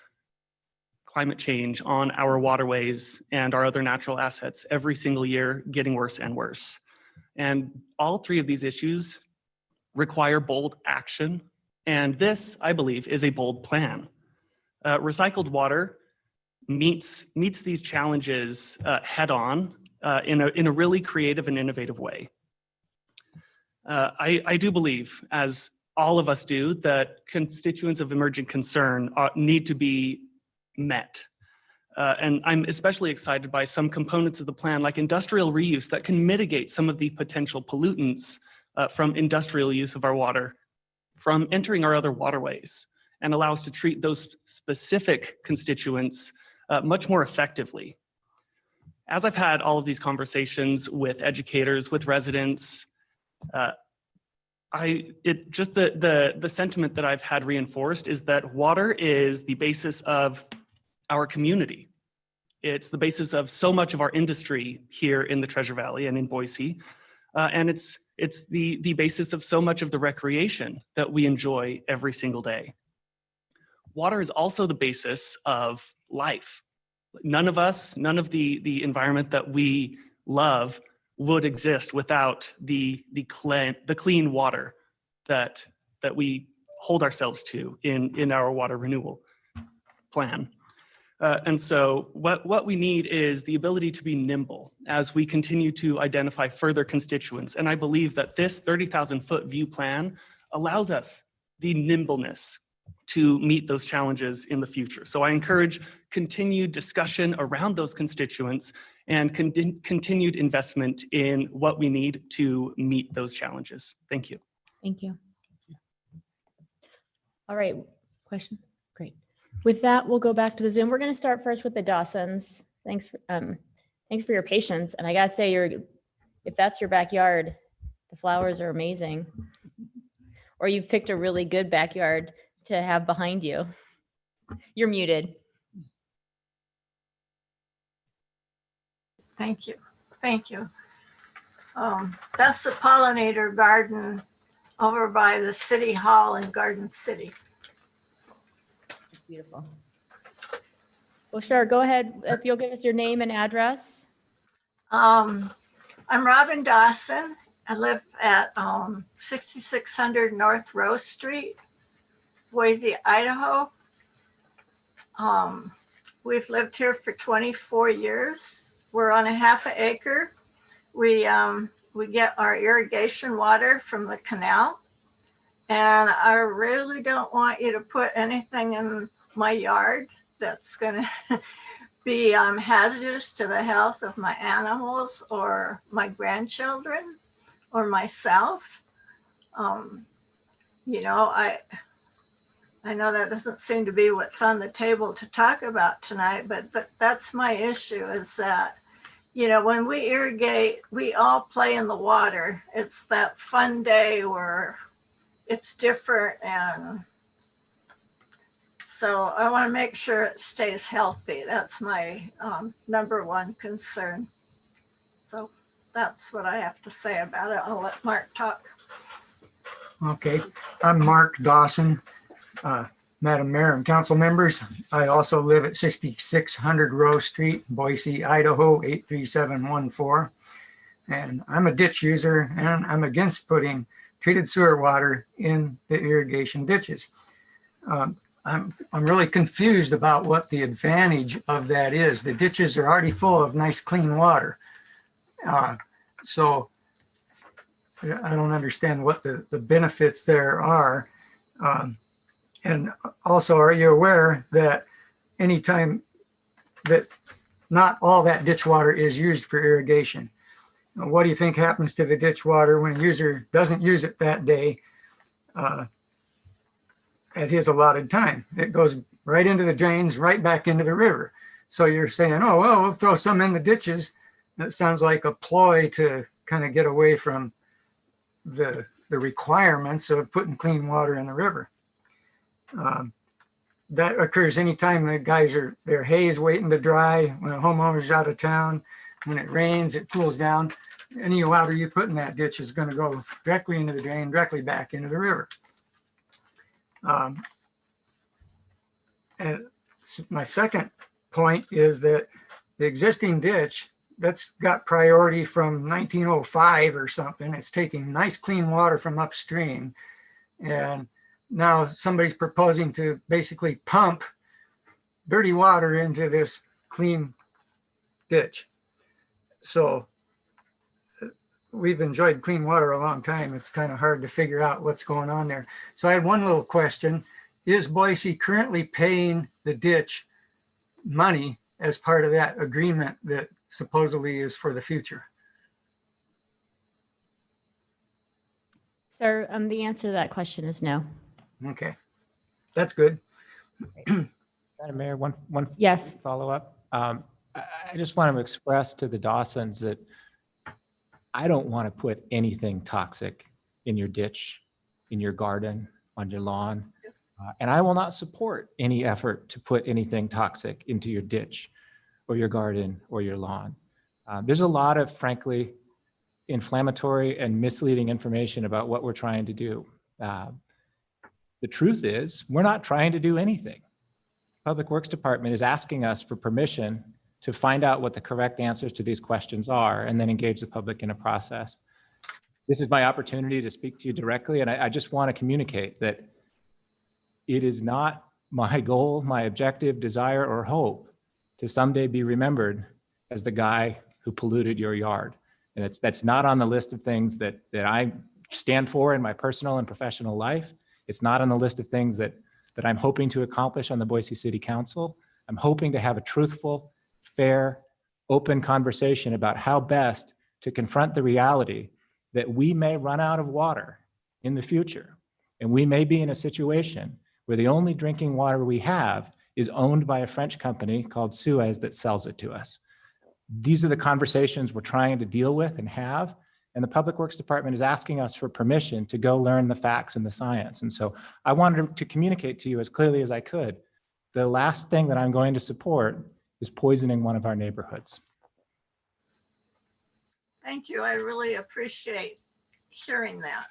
climate change on our waterways and our other natural assets every single year, getting worse and worse. And all 3 of these issues require bold action. And this, I believe, is a bold plan. Recycled water meets these challenges head on in a really creative and innovative way. I do believe, as all of us do, that constituents of emerging concern need to be met. And I'm especially excited by some components of the plan, like industrial reuse, that can mitigate some of the potential pollutants from industrial use of our water from entering our other waterways, and allow us to treat those specific constituents much more effectively. As I've had all of these conversations with educators, with residents, just the sentiment that I've had reinforced is that water is the basis of our community. It's the basis of so much of our industry here in the Treasure Valley and in Boise. And it's the basis of so much of the recreation that we enjoy every single day. Water is also the basis of life. None of us, none of the environment that we love would exist without the clean water that we hold ourselves to in our water renewal plan. And so what we need is the ability to be nimble as we continue to identify further constituents. And I believe that this 30,000-foot view plan allows us the nimbleness to meet those challenges in the future. So I encourage continued discussion around those constituents and continued investment in what we need to meet those challenges. Thank you. Thank you. All right, questions? Great. With that, we'll go back to the Zoom. We're going to start first with the Dawsons. Thanks for your patience. And I gotta say, if that's your backyard, the flowers are amazing. Or you've picked a really good backyard to have behind you. You're muted. Thank you. Thank you. That's the pollinator garden over by the City Hall in Garden City. Beautiful. Well, sure. Go ahead. If you'll give us your name and address. I'm Robin Dawson. I live at 6600 North Rose Street, Boise, Idaho. We've lived here for 24 years. We're on a ½ acre. We get our irrigation water from the canal. And I really don't want you to put anything in my yard that's going to be hazardous to the health of my animals or my grandchildren or myself. You know, I know that doesn't seem to be what's on the table to talk about tonight, but that's my issue is that, you know, when we irrigate, we all play in the water. It's that fun day where it's different. And so I want to make sure it stays healthy. That's my number one concern. So that's what I have to say about it. I'll let Mark talk. Okay, I'm Mark Dawson, Madam Mayor and council members. I also live at 6600 Rose Street, Boise, Idaho, 83714. And I'm a ditch user and I'm against putting treated sewer water in the irrigation ditches. I'm really confused about what the advantage of that is. The ditches are already full of nice clean water. So I don't understand what the benefits there are. And also, are you aware that anytime that not all that ditch water is used for irrigation? What do you think happens to the ditch water when a user doesn't use it that day at his allotted time? It goes right into the drains, right back into the river. So you're saying, oh, well, we'll throw some in the ditches. That sounds like a ploy to kind of get away from the requirements of putting clean water in the river. That occurs anytime the guys are, their hay is waiting to dry, when a homeowner's out of town, when it rains, it cools down. Any water you put in that ditch is going to go directly into the drain, directly back into the river. And my second point is that the existing ditch, that's got priority from 1905 or something. It's taking nice clean water from upstream. And now somebody's proposing to basically pump dirty water into this clean ditch. So we've enjoyed clean water a long time. It's kind of hard to figure out what's going on there. So I had one little question. Is Boise currently paying the ditch money as part of that agreement that supposedly is for the future? Sir, the answer to that question is no. Okay, that's good. Madam Mayor, one yes follow-up. I just want to express to the Dawsons that I don't want to put anything toxic in your ditch in your garden, on your lawn. And I will not support any effort to put anything toxic into your ditch or your garden or your lawn. There's a lot of, frankly, inflammatory and misleading information about what we're trying to do. The truth is, we're not trying to do anything. Public Works Department is asking us for permission to find out what the correct answers to these questions are and then engage the public in a process. This is my opportunity to speak to you directly, and I just want to communicate that it is not my goal, my objective, desire, or hope to someday be remembered as the guy who polluted your yard. And that's not on the list of things that I stand for in my personal and professional life. It's not on the list of things that I'm hoping to accomplish on the Boise City Council. I'm hoping to have a truthful, fair, open conversation about how best to confront the reality that we may run out of water in the future. And we may be in a situation where the only drinking water we have is owned by a French company called Suez that sells it to us. These are the conversations we're trying to deal with and have. And the Public Works Department is asking us for permission to go learn the facts and the science. And so I wanted to communicate to you as clearly as I could. The last thing that I'm going to support is poisoning one of our neighborhoods. Thank you. I really appreciate hearing that.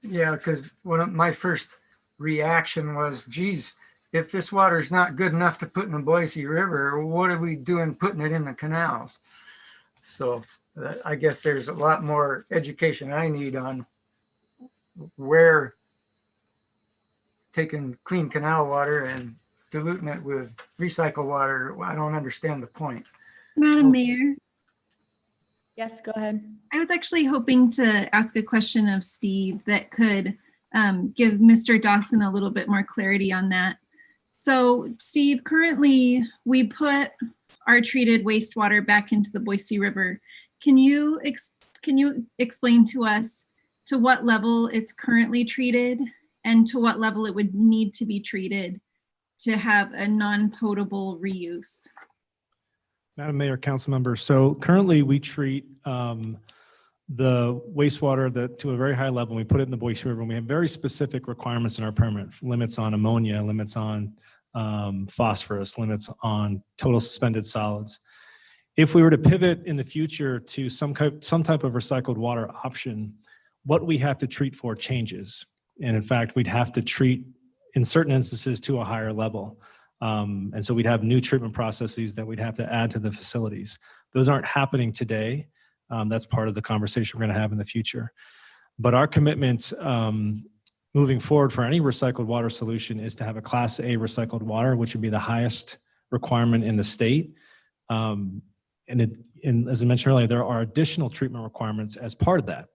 Yeah, because one of my first reaction was, geez, if this water is not good enough to put in the Boise River, what are we doing putting it in the canals? So I guess there's a lot more education I need on where taking clean canal water and diluting it with recycled water. I don't understand the point. Madam Mayor, Yes, go ahead. I was actually hoping to ask a question of Steve that could give Mr. Dawson a little bit more clarity on that. So Steve, currently we put our treated wastewater back into the Boise River. Can you explain to us to what level it's currently treated and to what level it would need to be treated to have a non-potable reuse? Madam Mayor, council members, so currently we treat the wastewater to a very high level. We put it in the Boise River, and we have very specific requirements in our permit, limits on ammonia, limits on phosphorus, limits on total suspended solids. If we were to pivot in the future to some type of recycled water option, what we have to treat for changes. And in fact, we'd have to treat in certain instances to a higher level. And so we'd have new treatment processes that we'd have to add to the facilities. Those aren't happening today. That's part of the conversation we're going to have in the future. But our commitment moving forward for any recycled water solution is to have a Class A recycled water, which would be the highest requirement in the state. And as I mentioned earlier, there are additional treatment requirements as part of that.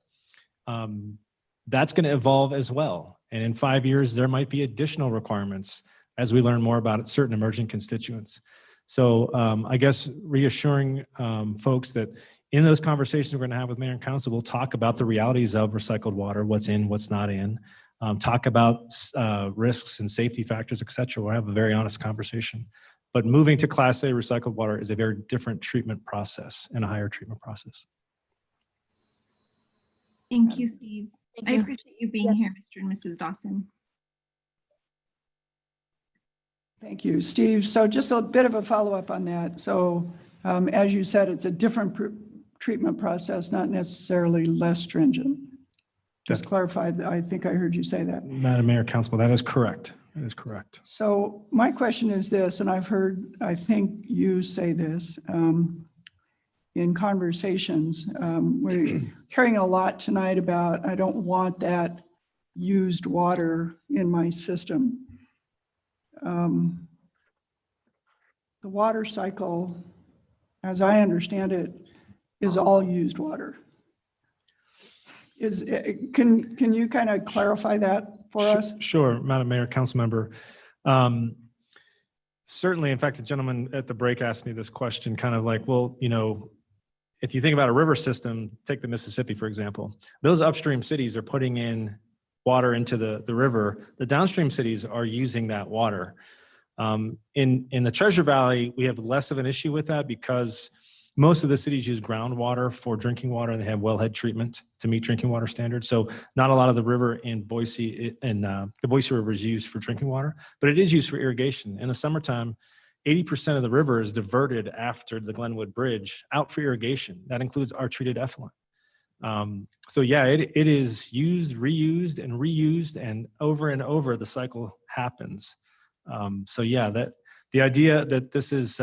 That's going to evolve as well. And in 5 years, there might be additional requirements as we learn more about certain emerging constituents. So I guess reassuring folks that in those conversations we're going to have with Mayor and Council, we'll talk about the realities of recycled water, what's in, what's not in, talk about risks and safety factors, et cetera. We'll have a very honest conversation. But moving to Class A recycled water is a very different treatment process and a higher treatment process. Thank you, Steve. Thank I you. appreciate you being here, Mr. and Mrs. Dawson. Thank you, Steve. So just a bit of a follow-up on that. So as you said, it's a different treatment process, not necessarily less stringent. Just clarify, I think I heard you say that. Madam Mayor, Council, that is correct. That is correct. So my question is this, and I've heard, I think you say this in conversations. We're hearing a lot tonight about, I don't want that used water in my system. The water cycle, as I understand it, is all used water. Can you kind of clarify that for us? Sure, Madam Mayor, Council Member. Certainly, in fact, the gentleman at the break asked me this question, kind of like, well, you know, if you think about a river system, take the Mississippi, for example, those upstream cities are putting in water into the river. The downstream cities are using that water. In the Treasure Valley, we have less of an issue with that because most of the cities use groundwater for drinking water. They have wellhead treatment to meet drinking water standards. So not a lot of the river in Boise, the Boise River is used for drinking water, but it is used for irrigation. In the summertime, 80% of the river is diverted after the Glenwood Bridge out for irrigation. That includes our treated effluent. So yeah, it is used, reused, and reused, and over the cycle happens. So yeah, that the idea that this is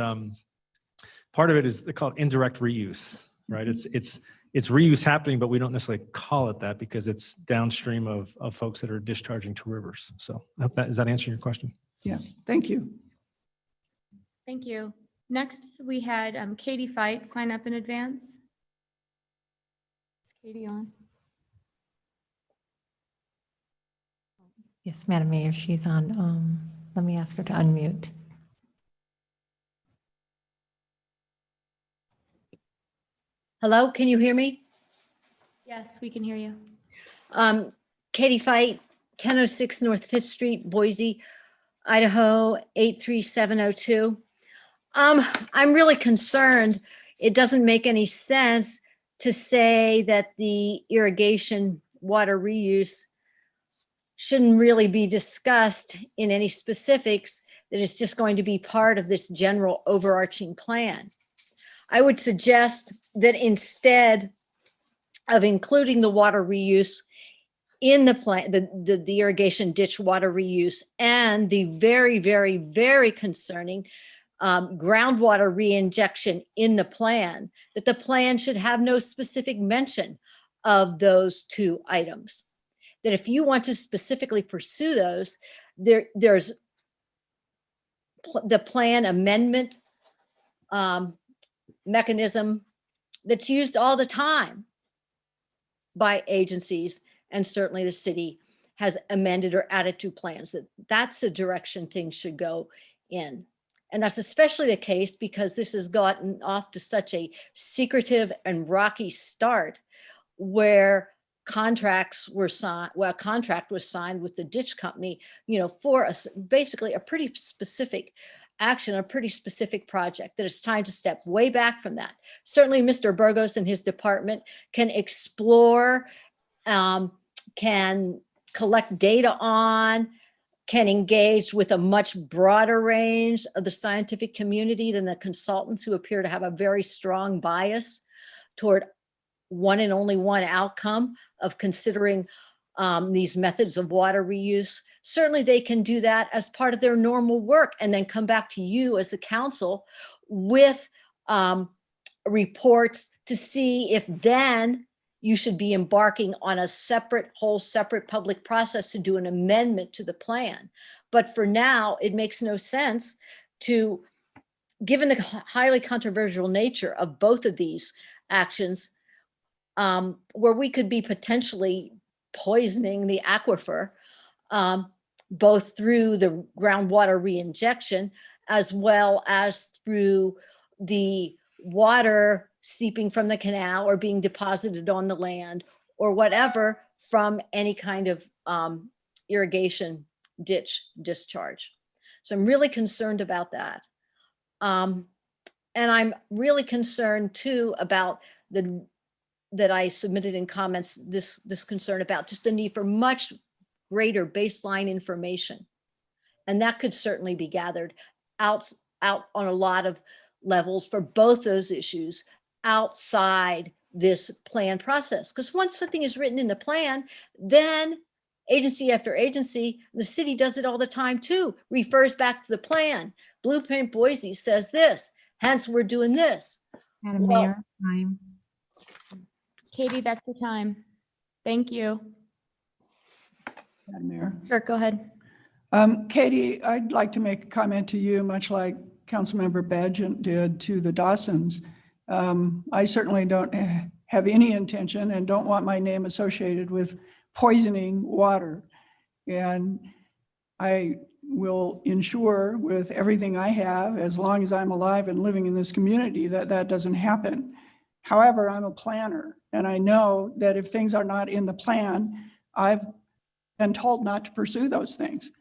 part of it is they call it indirect reuse, right? It's reuse happening, but we don't necessarily call it that because it's downstream of folks that are discharging to rivers. So I hope that, is that answering your question? Yeah, thank you. Thank you. Next, we had Katie Fight sign up in advance. Is Katie on? Yes, Madam Mayor, she's on. Let me ask her to unmute. Hello, can you hear me? Yes, we can hear you. Katie Fight, 1006 North 5th Street, Boise, Idaho, 83702. I'm really concerned. It doesn't make any sense to say that the irrigation water reuse shouldn't really be discussed in any specifics, that it's just going to be part of this general overarching plan. I would suggest that instead of including the water reuse in the plan, the irrigation ditch water reuse and the very, very, very concerning groundwater reinjection in the plan, that the plan should have no specific mention of those two items. That if you want to specifically pursue those, there's the plan amendment mechanism that's used all the time by agencies, and certainly the city has amended or added to plans. That's the direction things should go in. And that's especially the case because this has gotten off to such a secretive and rocky start, where contracts were signed, well, a contract was signed with the ditch company, for basically a pretty specific action, a pretty specific project, that it's time to step way back from that. Certainly Mr. Burgos and his department can explore, can collect data on, can engage with a much broader range of the scientific community than the consultants who appear to have a very strong bias toward one and only one outcome of considering these methods of water reuse. Certainly they can do that as part of their normal work and then come back to you as the council with reports to see if then you should be embarking on a separate public process to do an amendment to the plan. But for now, it makes no sense to, given the highly controversial nature of both of these actions, where we could be potentially poisoning the aquifer, both through the groundwater reinjection as well as through the water seeping from the canal or being deposited on the land or whatever from any kind of irrigation ditch discharge. So I'm really concerned about that. And I'm really concerned too about that I submitted in comments, this concern about just the need for much greater baseline information. And that could certainly be gathered out on a lot of levels for both those issues outside this plan process. Because once something is written in the plan, then agency after agency, the city does it all the time too, refers back to the plan. Blueprint Boise says this, hence we're doing this. Madam Mayor, time. Katie, that's the time. Thank you. Madam Mayor. Sure, go ahead. Katie, I'd like to make a comment to you, much like Councilmember Badgett did to the Dawsons. I certainly don't have any intention and don't want my name associated with poisoning water. And I will ensure with everything I have, as long as I'm alive and living in this community, that that doesn't happen. However, I'm a planner, and I know that if things are not in the plan, I've been told not to pursue those things.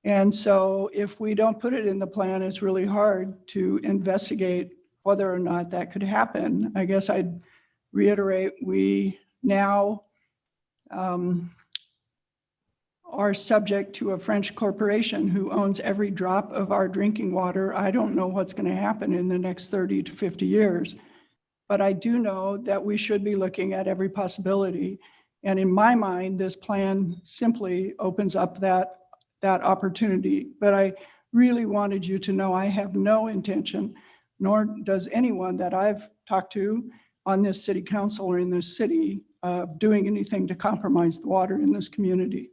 And so if we don't put it in the plan, it's really hard to investigate whether or not that could happen. I guess I'd reiterate, we now are subject to a French corporation who owns every drop of our drinking water. I don't know what's going to happen in the next 30 to 50 years, but I do know that we should be looking at every possibility. And in my mind, this plan simply opens up that opportunity. But I really wanted you to know I have no intention, nor does anyone that I've talked to on this city council or in this city, doing anything to compromise the water in this community.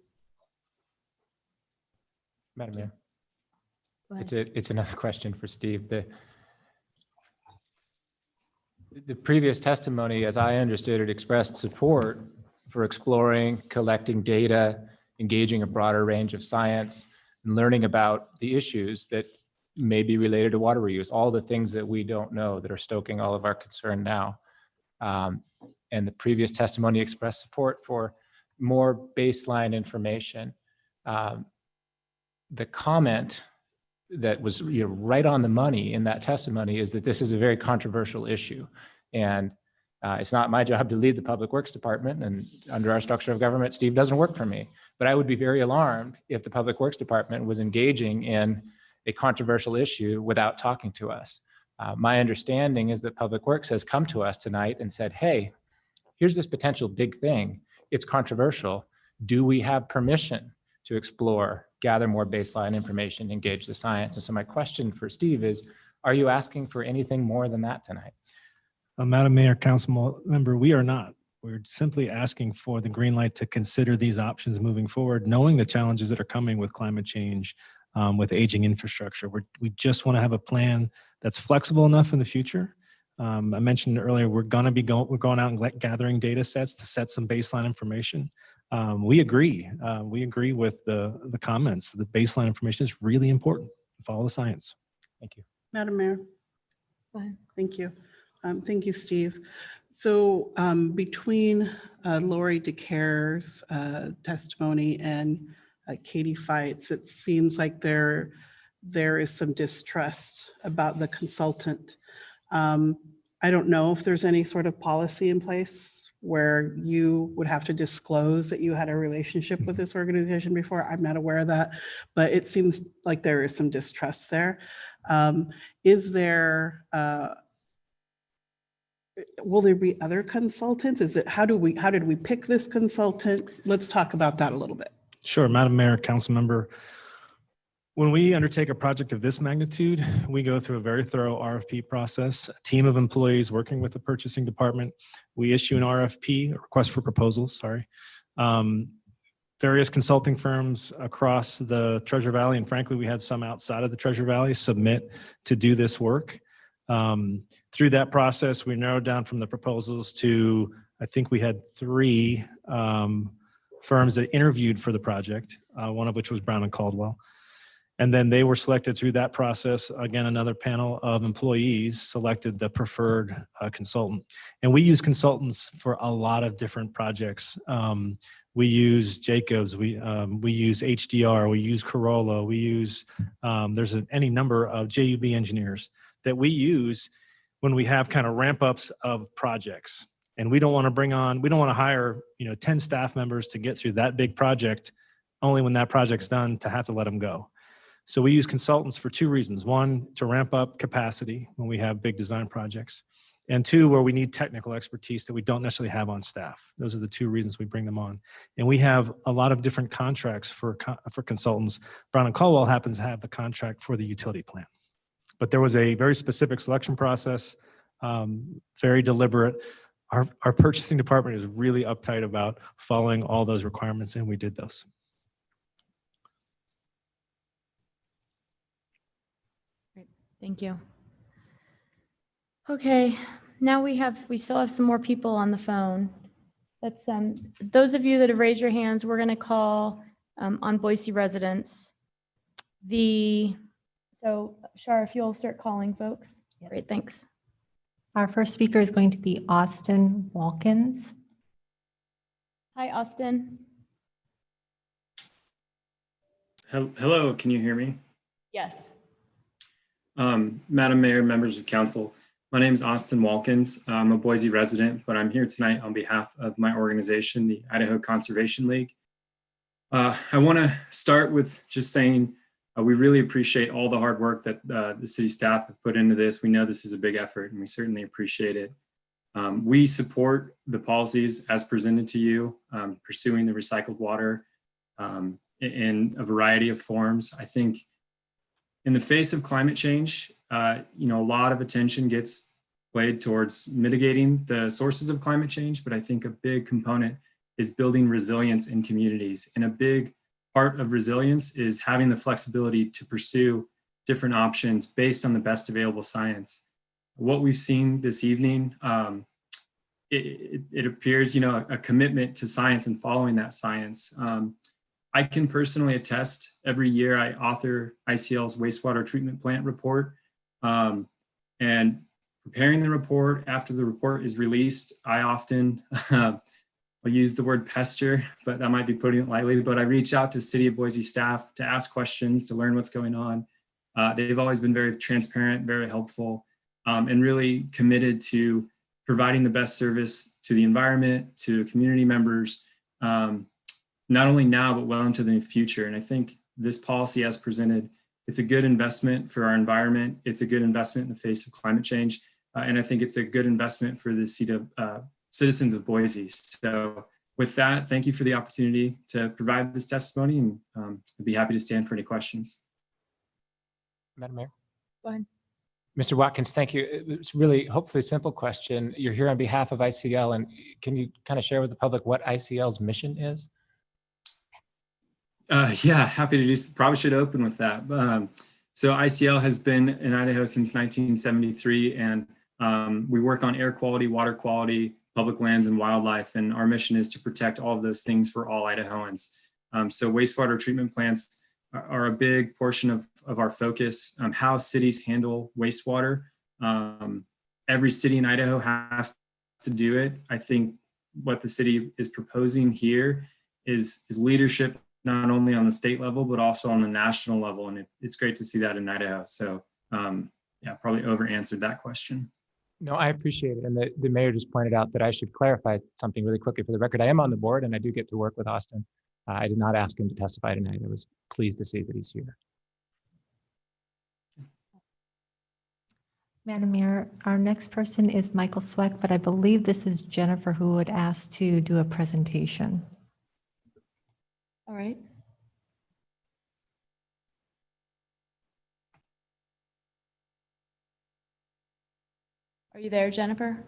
Madam Mayor. It's another question for Steve. The previous testimony, as I understood it, expressed support for exploring, collecting data, engaging a broader range of science, and learning about the issues that may be related to water reuse, all the things that we don't know that are stoking all of our concern now. And the previous testimony expressed support for more baseline information. The comment that was right on the money in that testimony is that this is a very controversial issue. And it's not my job to lead the Public Works Department, and under our structure of government, Steve doesn't work for me. But I would be very alarmed if the Public Works Department was engaging in a controversial issue without talking to us. My understanding is that Public Works has come to us tonight and said, hey, here's this potential big thing. It's controversial. Do we have permission to explore, gather more baseline information, engage the science? And so my question for Steve is, are you asking for anything more than that tonight? Madam Mayor, Council Member, we are not. We're simply asking for the green light to consider these options moving forward, knowing the challenges that are coming with climate change, with aging infrastructure. We just want to have a plan that's flexible enough in the future. I mentioned earlier, we're going out and gathering data sets to set some baseline information. We agree. We agree with the comments. The baseline information is really important. Follow the science. Thank you. Madam Mayor. Go ahead. Thank you. Thank you, Steve. So between Lori DeCare's testimony and Katie Feitz, it seems like there is some distrust about the consultant. I don't know if there's any sort of policy in place where you would have to disclose that you had a relationship with this organization before. I'm not aware of that, but it seems like there is some distrust there. Is there, will there be other consultants? How did we pick this consultant? Let's talk about that a little bit. Sure, Madam Mayor, Council Member. When we undertake a project of this magnitude, we go through a very thorough RFP process, a team of employees working with the purchasing department. We issue an RFP, a request for proposals, sorry. Various consulting firms across the Treasure Valley, and frankly, we had some outside of the Treasure Valley submit to do this work. Through that process, we narrowed down from the proposals to, I think we had 3 firms that interviewed for the project, one of which was Brown and Caldwell. And then they were selected through that process. Again, another panel of employees selected the preferred consultant. And we use consultants for a lot of different projects. We use Jacobs, we use HDR, we use Corolla, we use, there's any number of JUB engineers that we use when we have kind of ramp ups of projects. And we don't want to hire 10 staff members to get through that big project, only when that project's done to have to let them go. So we use consultants for 2 reasons. 1, to ramp up capacity when we have big design projects. And 2, where we need technical expertise that we don't necessarily have on staff. Those are the 2 reasons we bring them on. And we have a lot of different contracts for consultants. Brown and Caldwell happens to have the contract for the utility plan. But there was a very specific selection process, very deliberate. Our purchasing department is really uptight about following all those requirements, and we did those. Great, thank you. Okay, now we still have some more people on the phone. That's those of you that have raised your hands, we're going to call on Boise residents. So Shar, if you'll start calling folks. Yes. Great, thanks. Our first speaker is going to be Austin Walkins. Hi, Austin. Hello, can you hear me? Yes. Madam Mayor, members of council, My name is Austin Walkins. I'm a Boise resident, but I'm here tonight on behalf of my organization, the Idaho Conservation League. I want to start with just saying we really appreciate all the hard work that the city staff have put into this. We know this is a big effort and we certainly appreciate it. We support the policies as presented to you, pursuing the recycled water in a variety of forms. I think in the face of climate change, a lot of attention gets played towards mitigating the sources of climate change, but I think a big component is building resilience in communities. And a big part of resilience is having the flexibility to pursue different options based on the best available science. What we've seen this evening, it appears, a commitment to science and following that science. I can personally attest, every year I author ICL's wastewater treatment plant report, and preparing the report after the report is released, I often, I'll use the word pester, but that might be putting it lightly, but I reach out to City of Boise staff to ask questions, to learn what's going on. They've always been very transparent, very helpful, and really committed to providing the best service to the environment, to community members, not only now, but well into the future. And I think this policy as presented, it's a good investment for our environment. It's a good investment in the face of climate change. And I think it's a good investment for the citizens of Boise. So with that, thank you for the opportunity to provide this testimony, and I'd be happy to stand for any questions. Madam Mayor. Go ahead. Mr. Watkins, thank you. It's really hopefully a simple question. You're here on behalf of ICL, and can you kind of share with the public what ICL's mission is? Yeah, happy to do. Probably should open with that. So ICL has been in Idaho since 1973, and we work on air quality, water quality, public lands, and wildlife. And our mission is to protect all of those things for all Idahoans. So wastewater treatment plants are a big portion of our focus. How cities handle wastewater. Every city in Idaho has to do it. I think what the city is proposing here is leadership, not only on the state level, but also on the national level. And it's great to see that in Idaho. So yeah, probably over answered that question. No, I appreciate it. And the mayor just pointed out that I should clarify something really quickly for the record. I am on the board and I do get to work with Austin. I did not ask him to testify tonight. I was pleased to see that he's here. Madam Mayor, our next person is Michael Sweck, but I believe this is Jennifer who would ask to do a presentation. All right. Are you there, Jennifer?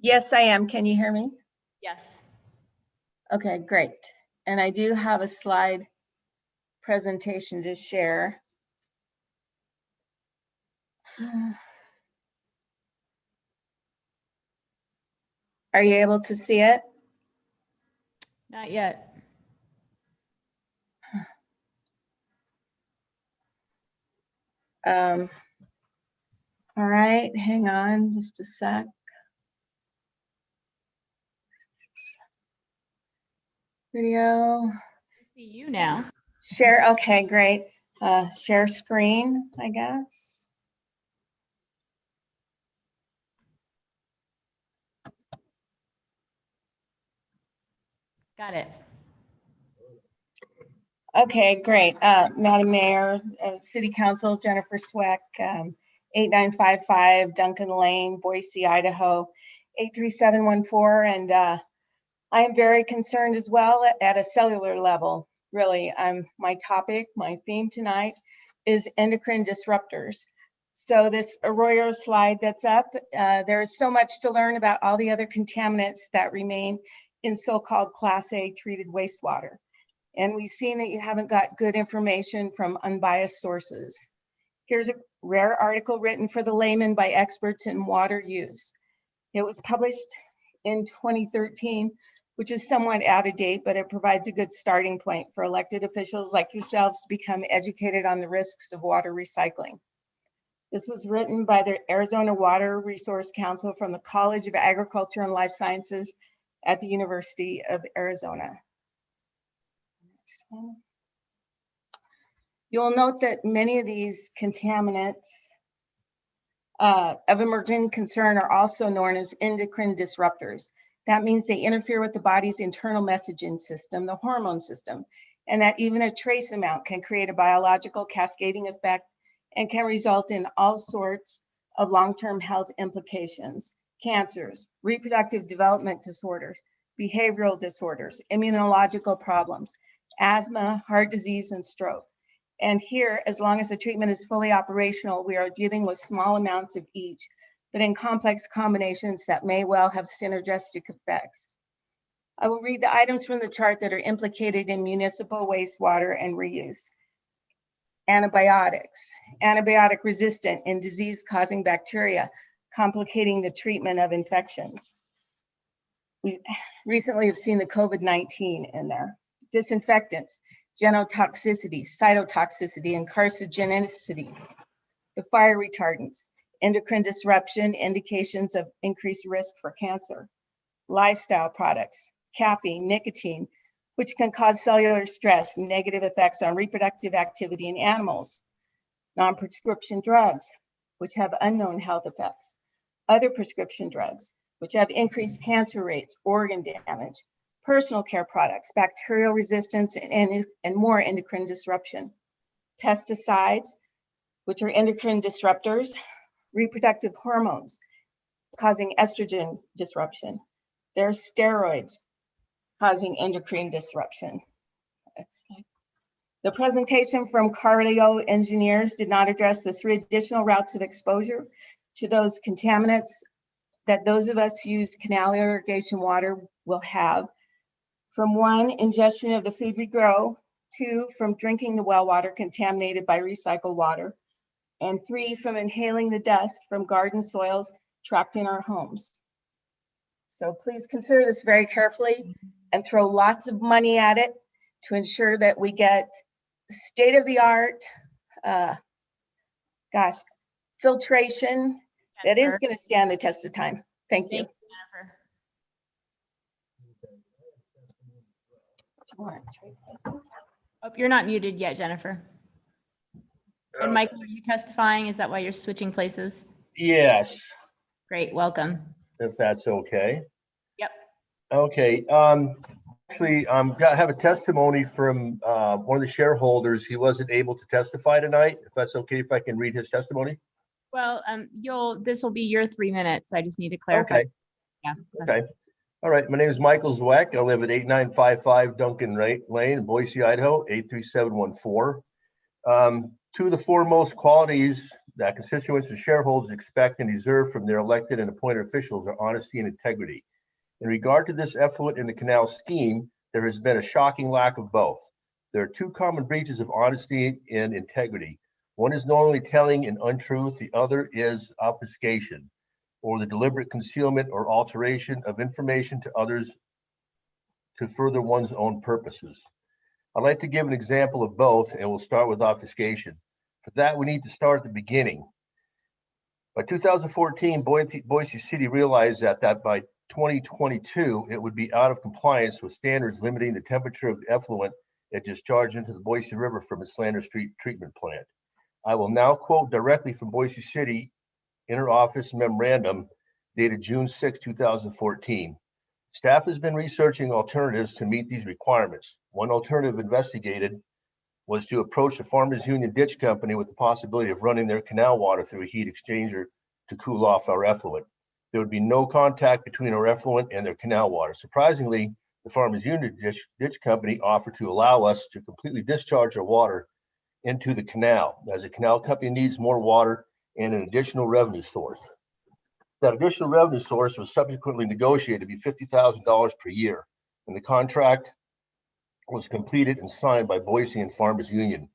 Yes, I am. Can you hear me? Yes. Okay, great. And I do have a slide presentation to share. Are you able to see it? Not yet. All right, hang on just a sec. Video. See you now. Share, okay, great. Share screen, I guess. Got it. Okay, great. Madam Mayor, City Council, Jennifer Sweck, 8955 Duncan Lane, Boise, Idaho, 83714. And I am very concerned as well at a cellular level. Really, my theme tonight is endocrine disruptors. So this Arroyo slide that's up, there is so much to learn about all the other contaminants that remain in so-called Class A treated wastewater. And we've seen that you haven't got good information from unbiased sources. Here's a rare article written for the layman by experts in water use. It was published in 2013, which is somewhat out of date, but it provides a good starting point for elected officials like yourselves to become educated on the risks of water recycling. This was written by the Arizona Water Resource Council from the College of Agriculture and Life Sciences at the University of Arizona. Next one. You will note that many of these contaminants of emerging concern are also known as endocrine disruptors. That means they interfere with the body's internal messaging system, the hormone system, and that even a trace amount can create a biological cascading effect and can result in all sorts of long-term health implications: cancers, reproductive development disorders, behavioral disorders, immunological problems, asthma, heart disease, and stroke. And here, as long as the treatment is fully operational, we are dealing with small amounts of each, but in complex combinations that may well have synergistic effects. I will read the items from the chart that are implicated in municipal wastewater and reuse. Antibiotics, antibiotic resistant and disease-causing bacteria, complicating the treatment of infections. We recently have seen the COVID-19 in there. Disinfectants, genotoxicity, cytotoxicity, and carcinogenicity. The fire retardants, endocrine disruption, indications of increased risk for cancer. Lifestyle products, caffeine, nicotine, which can cause cellular stress and negative effects on reproductive activity in animals. Non-prescription drugs, which have unknown health effects. Other prescription drugs, which have increased cancer rates, organ damage. Personal care products, bacterial resistance, and more endocrine disruption. Pesticides, which are endocrine disruptors. Reproductive hormones, causing estrogen disruption. There are steroids, causing endocrine disruption. The presentation from cardio engineers did not address the 3 additional routes of exposure to those contaminants that those of us who use canal irrigation water will have. From 1, ingestion of the food we grow, 2, from drinking the well water contaminated by recycled water, and 3, from inhaling the dust from garden soils trapped in our homes. So please consider this very carefully and throw lots of money at it to ensure that we get state-of-the-art, filtration that is going to stand the test of time. Thank you. Oh, you're not muted yet, Jennifer. And Michael, are you testifying? Is that why you're switching places? Yes, Great, welcome. if that's okay. Yep. Okay. Actually, have a testimony from one of the shareholders. He wasn't able to testify tonight. If that's okay, if I can read his testimony. Well, this will be your 3 minutes. I just need to clarify. Okay. Yeah. Okay. All right. My name is Michael Zweck. I live at 8955 Duncan Lane, Boise, Idaho, 83714. 2 of the foremost qualities that constituents and shareholders expect and deserve from their elected and appointed officials are honesty and integrity. In regard to this effluent in the canal scheme, there has been a shocking lack of both. There are 2 common breaches of honesty and integrity. One is knowingly telling an untruth. The other is obfuscation, or the deliberate concealment or alteration of information to others to further one's own purposes. I'd like to give an example of both, and we'll start with obfuscation. For that, we need to start at the beginning. By 2014, Boise City realized that by 2022, it would be out of compliance with standards limiting the temperature of the effluent it discharged into the Boise River from its Lander Street treatment plant. I will now quote directly from Boise City Interoffice Memorandum dated June 6, 2014. Staff has been researching alternatives to meet these requirements. One alternative investigated was to approach the Farmers Union Ditch Company with the possibility of running their canal water through a heat exchanger to cool off our effluent. There would be no contact between our effluent and their canal water. Surprisingly, the Farmers Union Ditch Company offered to allow us to completely discharge our water into the canal, as the canal company needs more water and an additional revenue source. That additional revenue source was subsequently negotiated to be $50,000 per year, and the contract was completed and signed by Boise and Farmers Union.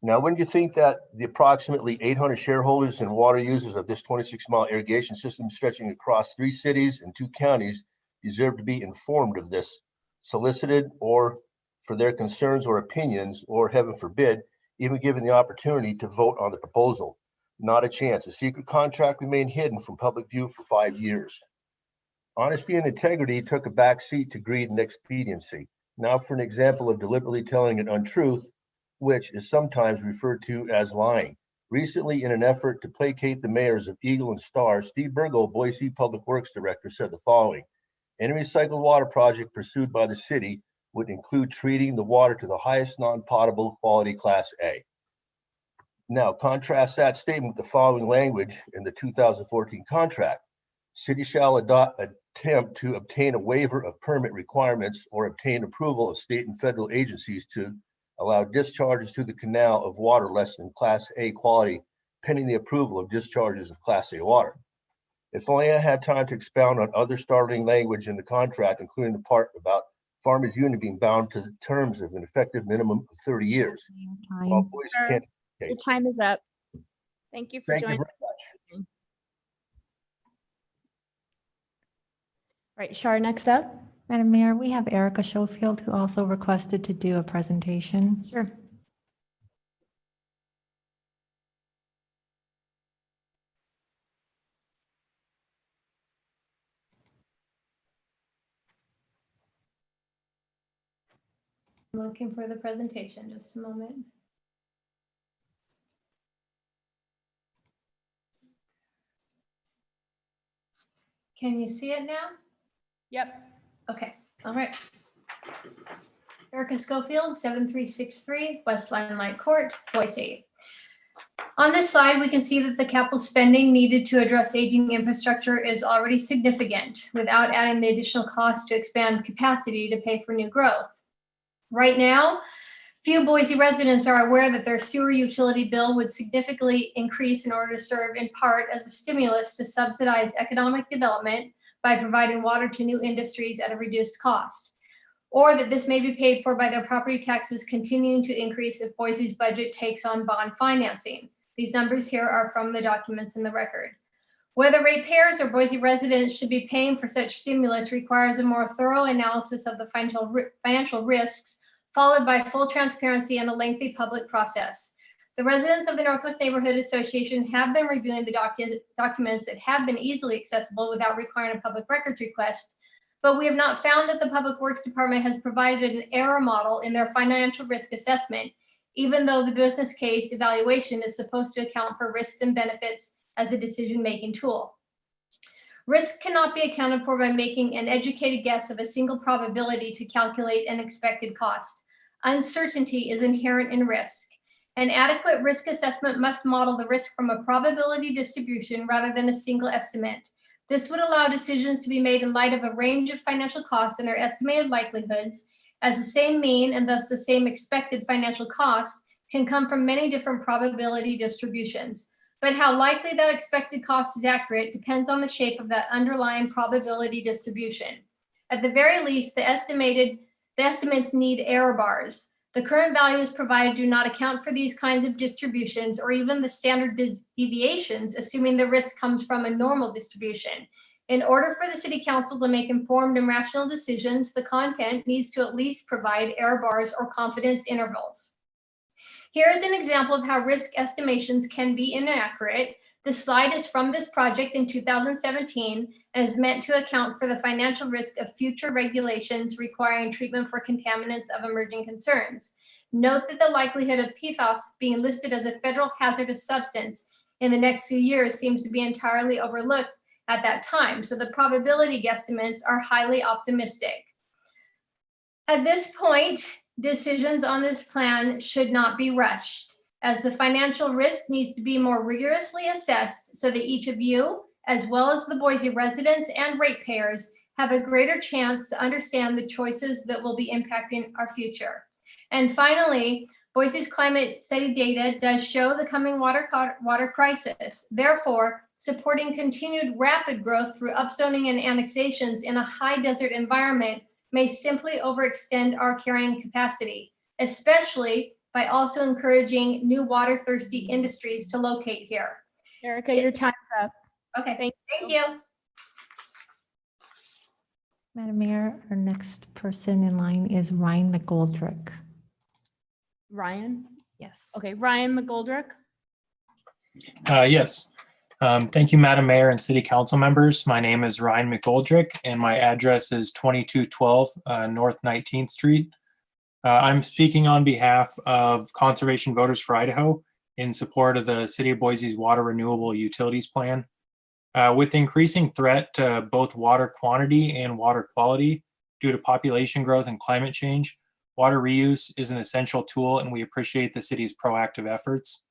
Now, when you think that the approximately 800 shareholders and water users of this 26-mile irrigation system stretching across 3 cities and 2 counties deserve to be informed of this, solicited, or for their concerns or opinions, or heaven forbid, even given the opportunity to vote on the proposal? Not a chance. A secret contract remained hidden from public view for 5 years. Honesty and integrity took a back seat to greed and expediency. Now for an example of deliberately telling an untruth which is sometimes referred to as lying. Recently, in an effort to placate the mayors of Eagle and Star, Steve Burgo, Boise Public Works Director, said the following: any recycled water project pursued by the city would include treating the water to the highest non-potable quality Class A. Now, contrast that statement with the following language in the 2014 contract. City shall attempt to obtain a waiver of permit requirements or obtain approval of state and federal agencies to allow discharges to the canal of water less than Class A quality, pending the approval of discharges of Class A water. If only I had time to expound on other startling language in the contract, including the part about Farmers Union being bound to the terms of an effective minimum of 30 years. While Boise can't. Your time is up. Thank you for Thank you joining. very much. Right, Shar, next up. Madam Mayor, we have Erica Schofield who also requested to do a presentation. Sure. I'm looking for the presentation, just a moment. Can you see it now? Yep. Okay, all right. Erica Schofield, 7363 West Limelight Court, Boise. On this slide, we can see that the capital spending needed to address aging infrastructure is already significant without adding the additional cost to expand capacity to pay for new growth. Right now, few Boise residents are aware that their sewer utility bill would significantly increase in order to serve in part as a stimulus to subsidize economic development by providing water to new industries at a reduced cost, or that this may be paid for by their property taxes continuing to increase if Boise's budget takes on bond financing. These numbers here are from the documents in the record. Whether ratepayers or Boise residents should be paying for such stimulus requires a more thorough analysis of the financial risks, followed by full transparency and a lengthy public process. The residents of the Northwest Neighborhood Association have been reviewing the documents that have been easily accessible without requiring a public records request, but we have not found that the Public Works Department has provided an error model in their financial risk assessment, even though the business case evaluation is supposed to account for risks and benefits as a decision-making tool. Risk cannot be accounted for by making an educated guess of a single probability to calculate an expected cost. Uncertainty is inherent in risk. An adequate risk assessment must model the risk from a probability distribution rather than a single estimate. This would allow decisions to be made in light of a range of financial costs and their estimated likelihoods, as the same mean and thus the same expected financial cost can come from many different probability distributions. But how likely that expected cost is accurate depends on the shape of that underlying probability distribution. At the very least, the estimates need error bars. The current values provided do not account for these kinds of distributions or even the standard deviations, assuming the risk comes from a normal distribution. In order for the City Council to make informed and rational decisions, the content needs to at least provide error bars or confidence intervals. Here is an example of how risk estimations can be inaccurate. The slide is from this project in 2017 and is meant to account for the financial risk of future regulations requiring treatment for contaminants of emerging concerns. Note that the likelihood of PFAS being listed as a federal hazardous substance in the next few years seems to be entirely overlooked at that time, so the probability guesstimates are highly optimistic. At this point, decisions on this plan should not be rushed, as the financial risk needs to be more rigorously assessed so that each of you, as well as the Boise residents and ratepayers, have a greater chance to understand the choices that will be impacting our future. And finally, Boise's climate study data does show the coming water crisis. Therefore, supporting continued rapid growth through upzoning and annexations in a high desert environment may simply overextend our carrying capacity, especially by also encouraging new water-thirsty industries to locate here. Erica, your time's up. Okay, thank you. Madam Mayor, our next person in line is Ryan McGoldrick. Ryan? Yes. Okay, Ryan McGoldrick. Yes. Thank you, Madam Mayor and City Council members. My name is Ryan McGoldrick, and my address is 2212 North 19th Street, I'm speaking on behalf of Conservation Voters for Idaho in support of the City of Boise's Water Renewable Utilities Plan. With increasing threat to both water quantity and water quality due to population growth and climate change, water reuse is an essential tool, and we appreciate the city's proactive efforts.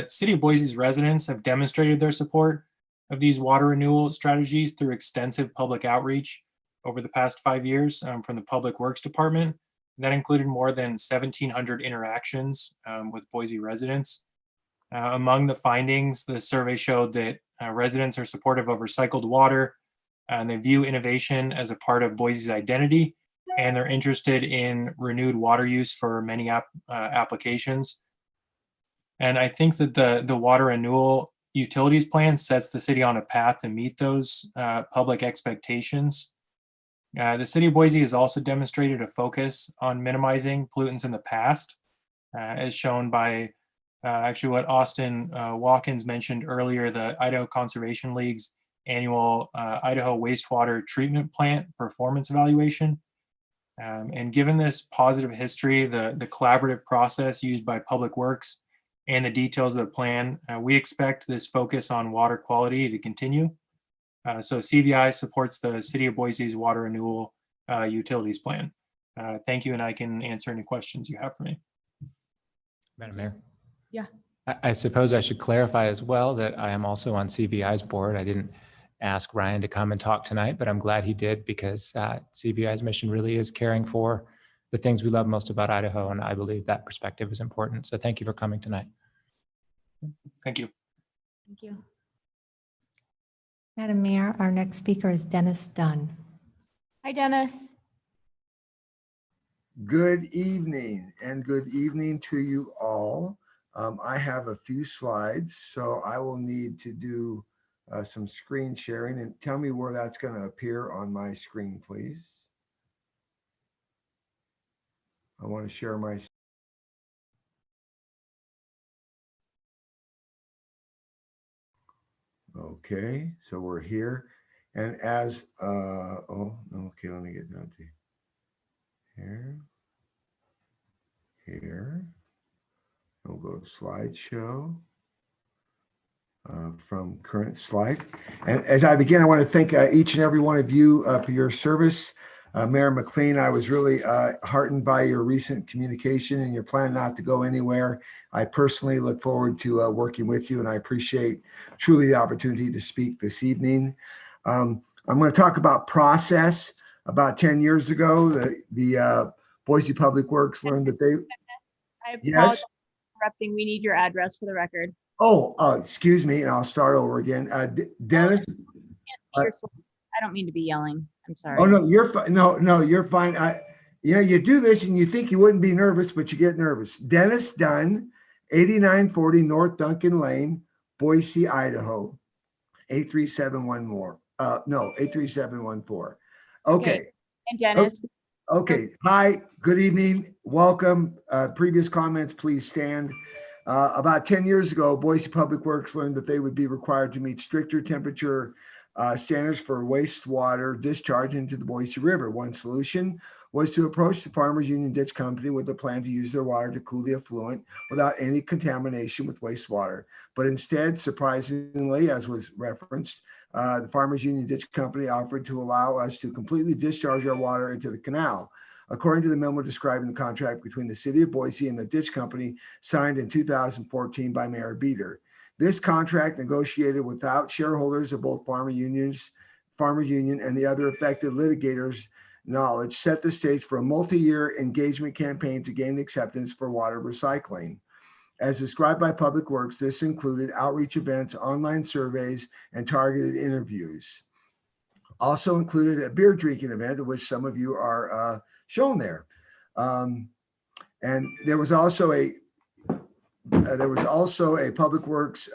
City of Boise's residents have demonstrated their support of these water renewal strategies through extensive public outreach over the past 5 years from the Public Works Department. That included more than 1,700 interactions with Boise residents. Among the findings, the survey showed that residents are supportive of recycled water, and they view innovation as a part of Boise's identity, and they're interested in renewed water use for many applications. And I think that the water renewal utilities plan sets the city on a path to meet those public expectations. The city of Boise has also demonstrated a focus on minimizing pollutants in the past, as shown by actually what Austin Watkins mentioned earlier, the Idaho Conservation League's annual Idaho Wastewater Treatment Plant Performance Evaluation. And given this positive history, the collaborative process used by Public Works, and the details of the plan, we expect this focus on water quality to continue. So CVI supports the City of Boise's water renewal utilities plan. Thank you, and I can answer any questions you have for me. Madam Mayor? Yeah. I suppose I should clarify as well that I am also on CVI's board. I didn't ask Ryan to come and talk tonight, but I'm glad he did, because CVI's mission really is caring for the things we love most about Idaho, and I believe that perspective is important. So thank you for coming tonight. Thank you. Thank you. Madam Mayor, our next speaker is Dennis Dunn. Hi, Dennis. Good evening, and good evening to you all. I have a few slides, so I will need to do some screen sharing, and tell me where that's going to appear on my screen, please. I want to share my. Okay, so we're here, and as okay, let me get down to here. We'll go to slideshow from current slide. And as I begin, I want to thank each and every one of you for your service. Mayor McLean, I was really heartened by your recent communication and your plan not to go anywhere. I personally look forward to working with you, and I appreciate truly the opportunity to speak this evening. I'm going to talk about process. About 10 years ago, the Boise Public Works learned that they. I apologize Yes. for interrupting. We need your address for the record. Oh, excuse me, and I'll start over again. Dennis. I can't see your slide. I don't mean to be yelling. I'm sorry. Oh, no, you're fine. No, you're fine. You do this and you think you wouldn't be nervous, but you get nervous. Dennis Dunn, 8940 North Duncan Lane, Boise, Idaho, 83714. 83714. Okay. And Dennis. Okay. Hi, good evening. Welcome. Previous comments, please stand. About 10 years ago, Boise Public Works learned that they would be required to meet stricter temperature standards for wastewater discharge into the Boise River. One solution was to approach the Farmers Union Ditch Company with a plan to use their water to cool the effluent without any contamination with wastewater. But instead, surprisingly, as was referenced, the Farmers Union Ditch Company offered to allow us to completely discharge our water into the canal. According to the memo describing the contract between the City of Boise and the Ditch Company signed in 2014 by Mayor Beater. This contract, negotiated without shareholders of both Farmers Union and the other affected litigators' knowledge, set the stage for a multi-year engagement campaign to gain acceptance for water recycling. As described by Public Works, this included outreach events, online surveys, and targeted interviews. Also included a beer drinking event, of which some of you are shown there. And there was also a Public Works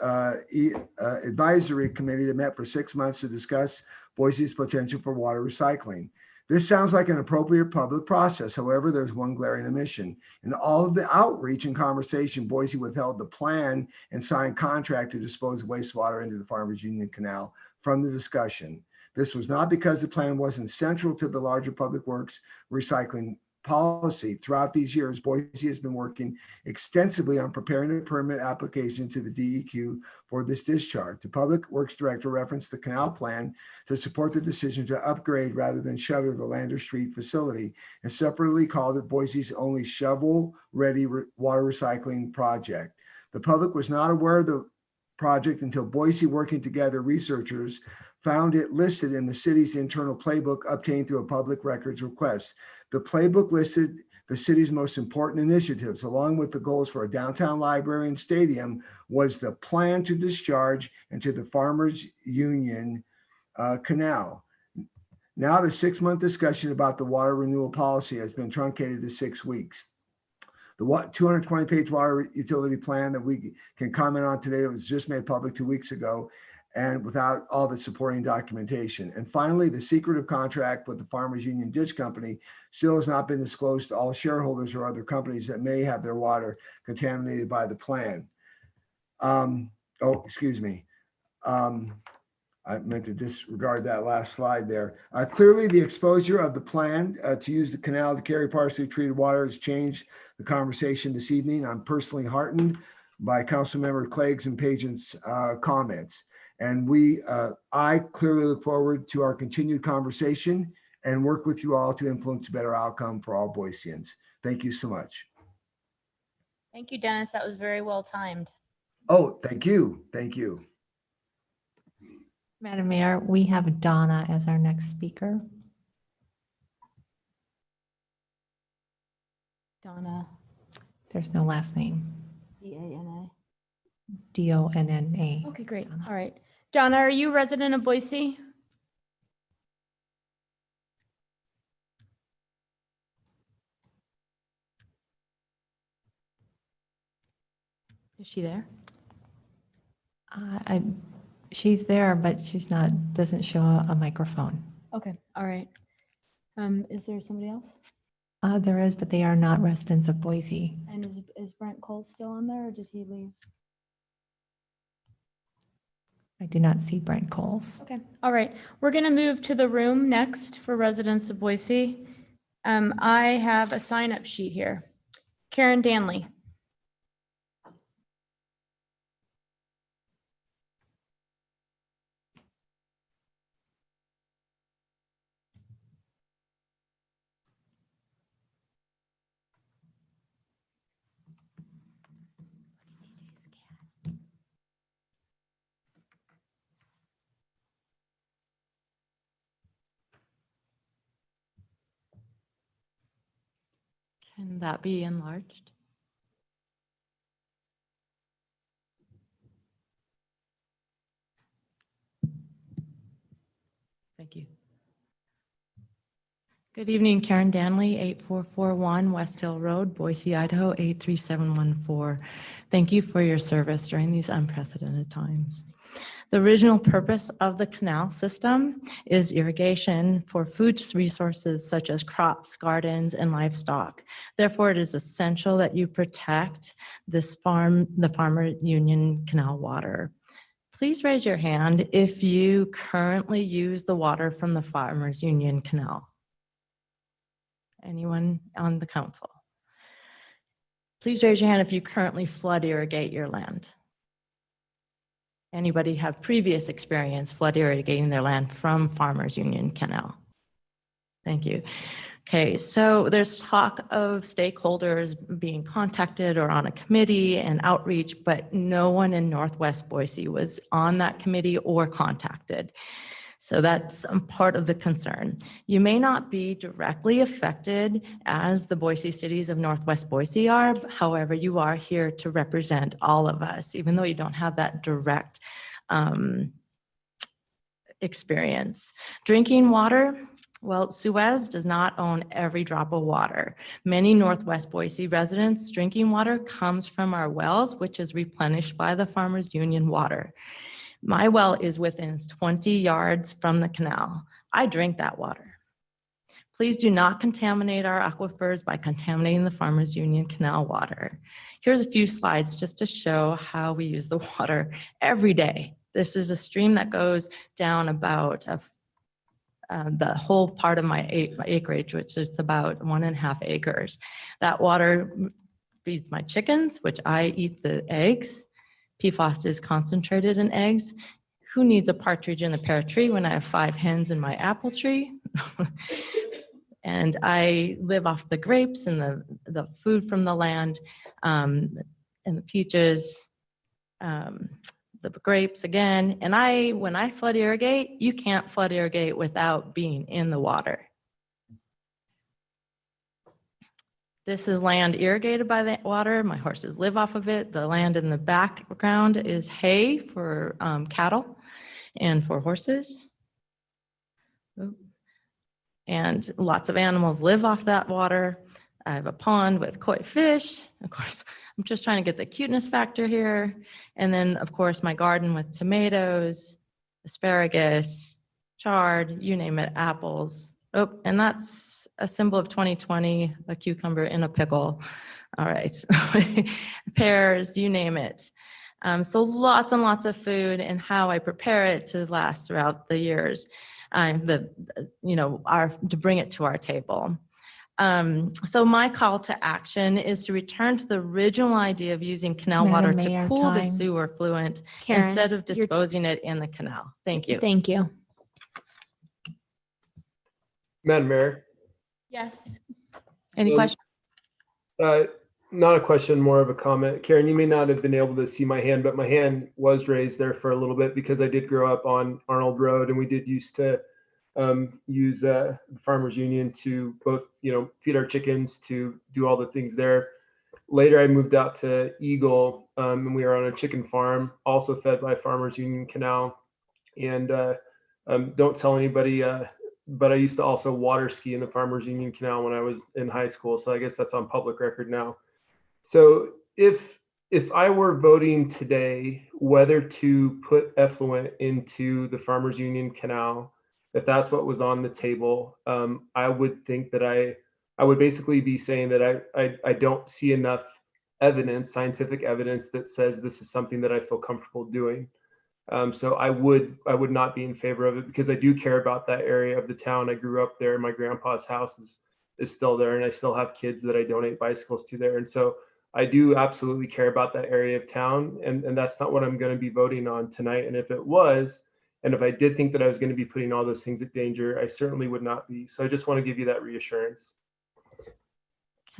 advisory committee that met for 6 months to discuss Boise's potential for water recycling. This sounds like an appropriate public process. However, there's one glaring omission. In all of the outreach and conversation, Boise withheld the plan and signed contract to dispose of wastewater into the Farmers Union Canal from the discussion. This was not because the plan wasn't central to the larger Public Works recycling policy. Throughout these years, Boise has been working extensively on preparing a permit application to the DEQ for this discharge. The Public Works Director referenced the canal plan to support the decision to upgrade rather than shutter the Lander Street facility, and separately called it Boise's only shovel-ready water recycling project. The public was not aware of the project until Boise Working Together researchers found it listed in the city's internal playbook obtained through a public records request. The playbook listed the city's most important initiatives, along with the goals for a downtown library and stadium, was the plan to discharge into the Farmers Union Canal. Now the 6-month discussion about the water renewal policy has been truncated to 6 weeks. The 220-page water utility plan that we can comment on today was just made public 2 weeks ago, and without all the supporting documentation. And finally, the secretive contract with the Farmers Union Ditch Company still has not been disclosed to all shareholders or other companies that may have their water contaminated by the plan. I meant to disregard that last slide there. Clearly, the exposure of the plan to use the canal to carry partially treated water has changed the conversation this evening. I'm personally heartened by Councilmember Clegg's and Pageant's comments. And I clearly look forward to our continued conversation and work with you all to influence a better outcome for all Boiseans. Thank you so much. Thank you, Dennis. That was very well timed. Oh, thank you. Thank you. Madam Mayor, we have Donna as our next speaker. Donna. There's no last name. D-A-N-A. D-O-N-N-A. Okay, great. All right. Donna, are you a resident of Boise? Is she there? She's there, but she's not, doesn't show a microphone. Okay, all right. Is there somebody else? There is, but they are not residents of Boise. And is Brent Cole still on there, or did he leave? I do not see Brent Coles. Okay, all right. We're going to move to the room next for residents of Boise. I have a sign-up sheet here. Karen Danley. Can that be enlarged? Thank you. Good evening, Karen Danley, 8441 West Hill Road, Boise, Idaho, 83714. Thank you for your service during these unprecedented times. The original purpose of the canal system is irrigation for food resources such as crops, gardens, and livestock. Therefore, it is essential that you protect the Farmer Union Canal water. Please raise your hand if you currently use the water from the Farmers Union Canal. Anyone on the council? Please raise your hand if you currently flood irrigate your land. Anybody have previous experience flood irrigating their land from Farmers Union Canal? Thank you. Okay, so there's talk of stakeholders being contacted or on a committee and outreach, but no one in Northwest Boise was on that committee or contacted. So that's part of the concern. You may not be directly affected as the Boise cities of Northwest Boise are. However, you are here to represent all of us, even though you don't have that direct experience. Drinking water, well, Suez does not own every drop of water. Many Northwest Boise residents' drinking water comes from our wells, which is replenished by the Farmers Union water. My well is within 20 yards from the canal. I drink that water. Please do not contaminate our aquifers by contaminating the Farmers Union Canal water. Here's a few slides just to show how we use the water every day. This is a stream that goes down about the whole part of my acreage, which is about 1.5 acres. That water feeds my chickens, which I eat the eggs. PFAS is concentrated in eggs. Who needs a partridge in the pear tree when I have 5 hens in my apple tree? And I live off the grapes and the food from the land, and the peaches, the grapes again. And when I flood irrigate, you can't flood irrigate without being in the water. This is land irrigated by the water. My horses live off of it. The land in the background is hay for cattle and for horses. And lots of animals live off that water. I have a pond with koi fish. Of course, I'm just trying to get the cuteness factor here. And then, of course, my garden with tomatoes, asparagus, chard, you name it, apples. Oh, and that's a symbol of 2020, a cucumber in a pickle. All right, pears, you name it. So lots and lots of food, and how I prepare it to last throughout the years, to bring it to our table. So my call to action is to return to the original idea of using canal Madam water Mayor, to cool the time. sewer effluent Karen, instead of you're- disposing it in the canal. Thank you. Thank you. Madam Mayor. Yes. Any questions? Not a question, more of a comment. Karen, you may not have been able to see my hand, but my hand was raised there for a little bit because I did grow up on Arnold Road, and we did used to use the Farmers Union to both, feed our chickens, to do all the things there. Later, I moved out to Eagle, and we were on a chicken farm, also fed by Farmers Union Canal. And don't tell anybody, but I used to also water ski in the Farmers Union Canal when I was in high school. So I guess that's on public record now. So if I were voting today whether to put effluent into the Farmers Union Canal, if that's what was on the table, I would think that I would basically be saying that I don't see enough evidence, scientific evidence, that says this is something that I feel comfortable doing. So I would not be in favor of it, because I do care about that area of the town. I grew up there. My grandpa's house is still there, and I still have kids that I donate bicycles to there. And so I do absolutely care about that area of town, and that's not what I'm going to be voting on tonight. And if it was, and if I did think that I was going to be putting all those things at danger, I certainly would not be. So I just want to give you that reassurance.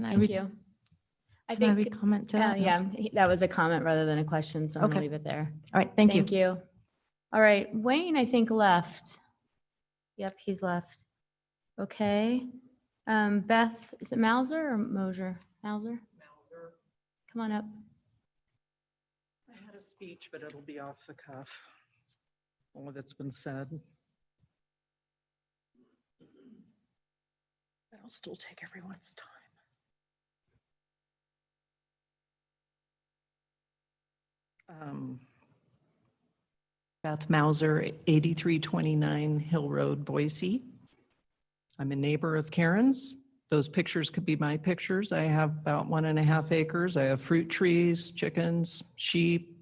Thank you. I Can I think comment to that? Yeah, that was a comment rather than a question, so I'm gonna Okay. leave it there. All right, thank you. Thank you. All right, Wayne, I think left. Yep, he's left. Okay. Beth, is it Mauser or Mosier? Mauser? Come on up. I had a speech, but it'll be off the cuff. All of it's been said. That'll still take everyone's time. Beth Mauser, 8329 Hill Road, Boise. I'm a neighbor of Karen's. Those pictures could be my pictures. I have about 1.5 acres. I have fruit trees, chickens, sheep,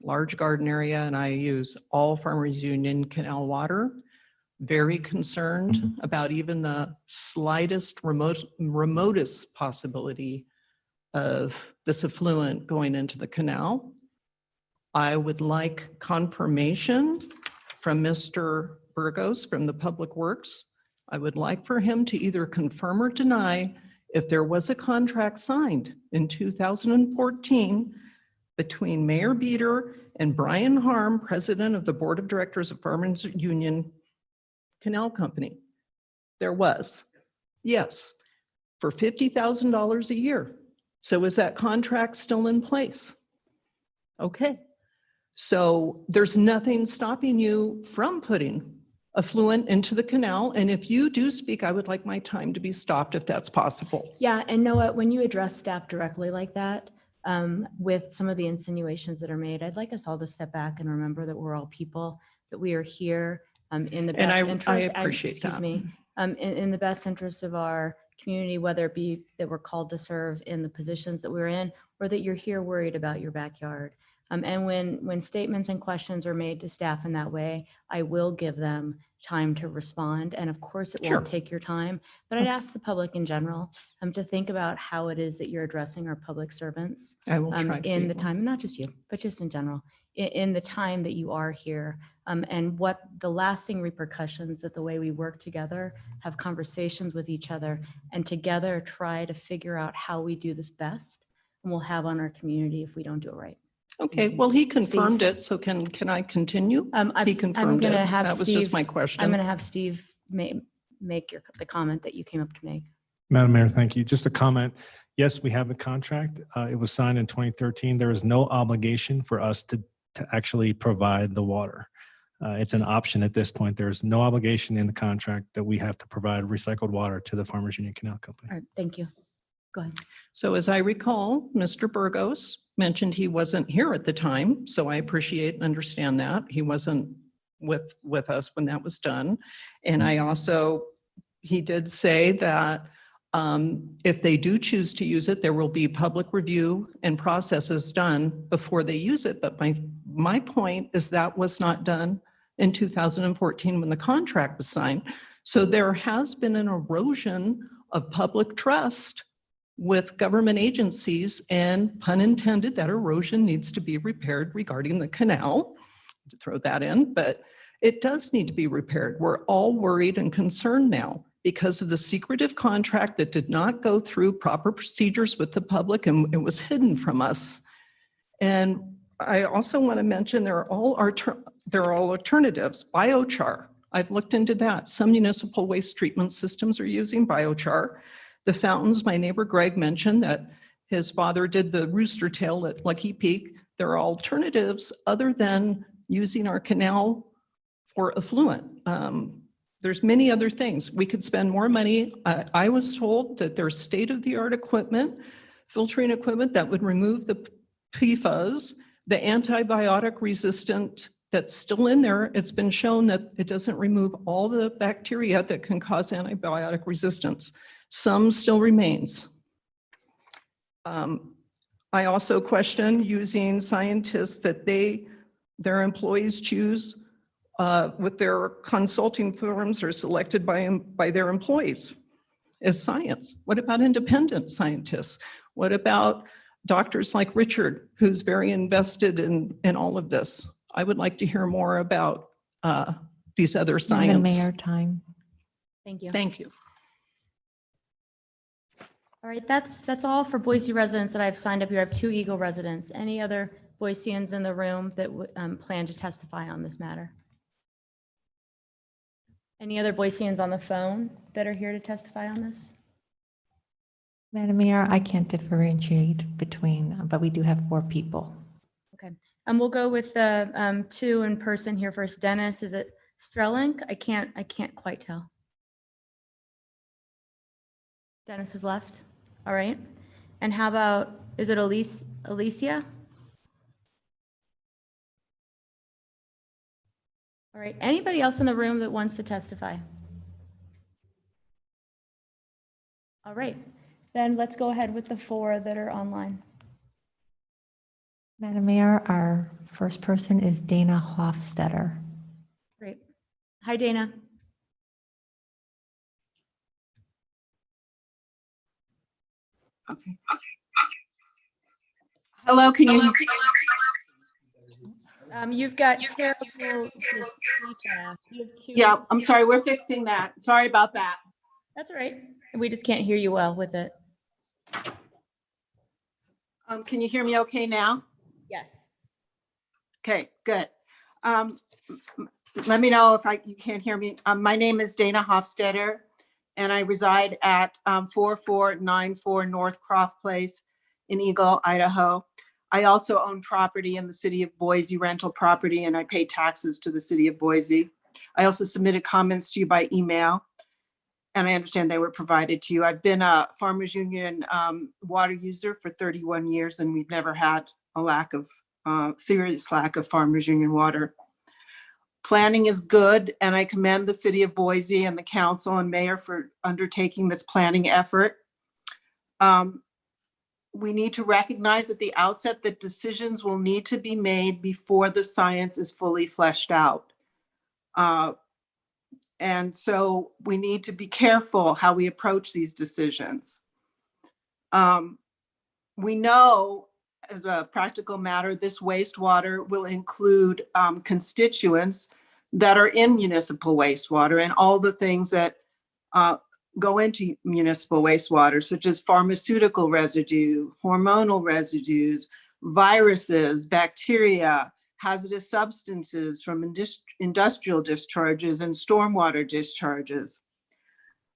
large garden area, and I use all Farmers Union Canal water. Very concerned about even the slightest remotest possibility of this effluent going into the canal. I would like confirmation from Mr. Burgos from the Public Works. I would like for him to either confirm or deny if there was a contract signed in 2014 between Mayor Beater and Brian Harm, president of the Board of Directors of Farmers Union Canal Company. There was, yes, for $50,000 a year. So is that contract still in place? Okay. So there's nothing stopping you from putting effluent into the canal. And if you do speak, I would like my time to be stopped if that's possible. Yeah, and Noah, when you address staff directly like that, with some of the insinuations that are made, I'd like us all to step back and remember that we're all people, that we are here in the best And interest. I appreciate excuse that. me, in the best interest of our community, whether it be that we're called to serve in the positions that we're in, or that you're here worried about your backyard. And when statements and questions are made to staff in that way, I will give them time to respond. And of course, it won't take your time, but I'd ask the public in general to think about how it is that you're addressing our public servants I will try to in be the more. time, not just you, but just in general, in the time that you are here, and what the lasting repercussions that the way we work together, have conversations with each other, and together try to figure out how we do this best, and we'll have on our community if we don't do it right. Okay, well, he confirmed it, so can I continue? He confirmed it. That was just my question. I'm going to have Steve make the comment that you came up to make. Madam Mayor, thank you. Just a comment. Yes, we have the contract. It was signed in 2013. There is no obligation for us to actually provide the water. It's an option at this point. There's no obligation in the contract that we have to provide recycled water to the Farmers Union Canal Company. All right, thank you. Go ahead. So as I recall, Mr. Burgos mentioned he wasn't here at the time, so I appreciate and understand that. He wasn't with us when that was done. And I also, he did say that if they do choose to use it, there will be public review and processes done before they use it. But my point is that was not done in 2014 when the contract was signed. So there has been an erosion of public trust with government agencies, and pun intended, that erosion needs to be repaired regarding the canal, to throw that in, but it does need to be repaired. We're all worried and concerned now because of the secretive contract that did not go through proper procedures with the public, and it was hidden from us. And I also want to mention there are all alternatives. Biochar, I've looked into that. Some municipal waste treatment systems are using biochar. The fountains, my neighbor Greg mentioned that his father did the rooster tail at Lucky Peak. There are alternatives other than using our canal for effluent. There's many other things. We could spend more money. I was told that there's state-of-the-art equipment, filtering equipment that would remove the PFAS, the antibiotic resistant that's still in there. It's been shown that it doesn't remove all the bacteria that can cause antibiotic resistance. Some still remains. I also question using scientists that their employees choose with their consulting firms are selected by their employees as science. What about independent scientists? What about doctors like Richard, who's very invested in all of this? I would like to hear more about these other science. Madam Mayor, time. Thank you. Thank you. All right, that's all for Boise residents that I've signed up here. I have 2 Eagle residents. Any other Boiseans in the room that plan to testify on this matter? Any other Boiseans on the phone that are here to testify on this? Madam Mayor, I can't differentiate between, but we do have 4 people. Okay, and we'll go with the 2 in person here first. Dennis, is it Strelink? I can't quite tell. Dennis is left. All right. And how about, is it Alicia? All right. Anybody else in the room that wants to testify? All right. Then let's go ahead with the 4 that are online. Madam Mayor, our first person is Dana Hofstetter. Great. Hi, Dana. Okay. Hello, can you? You've got terrible. Yeah, I'm sorry, we're fixing that. Sorry about that. That's all right. We just can't hear you well with it. Can you hear me okay now? Yes. Okay, good. Let me know if you can't hear me. My name is Dana Hofstetter, and I reside at 4494 North Croft Place in Eagle, Idaho. I also own property in the city of Boise, rental property, and I pay taxes to the city of Boise. I also submitted comments to you by email, and I understand they were provided to you. I've been a Farmers Union water user for 31 years, and we've never had a serious lack of Farmers Union water. Planning is good, and I commend the city of Boise and the council and mayor for undertaking this planning effort. we need to recognize at the outset that decisions will need to be made before the science is fully fleshed out. And so we need to be careful how we approach these decisions. We know, as a practical matter, this wastewater will include constituents that are in municipal wastewater and all the things that go into municipal wastewater, such as pharmaceutical residue, hormonal residues, viruses, bacteria, hazardous substances from industrial discharges and stormwater discharges.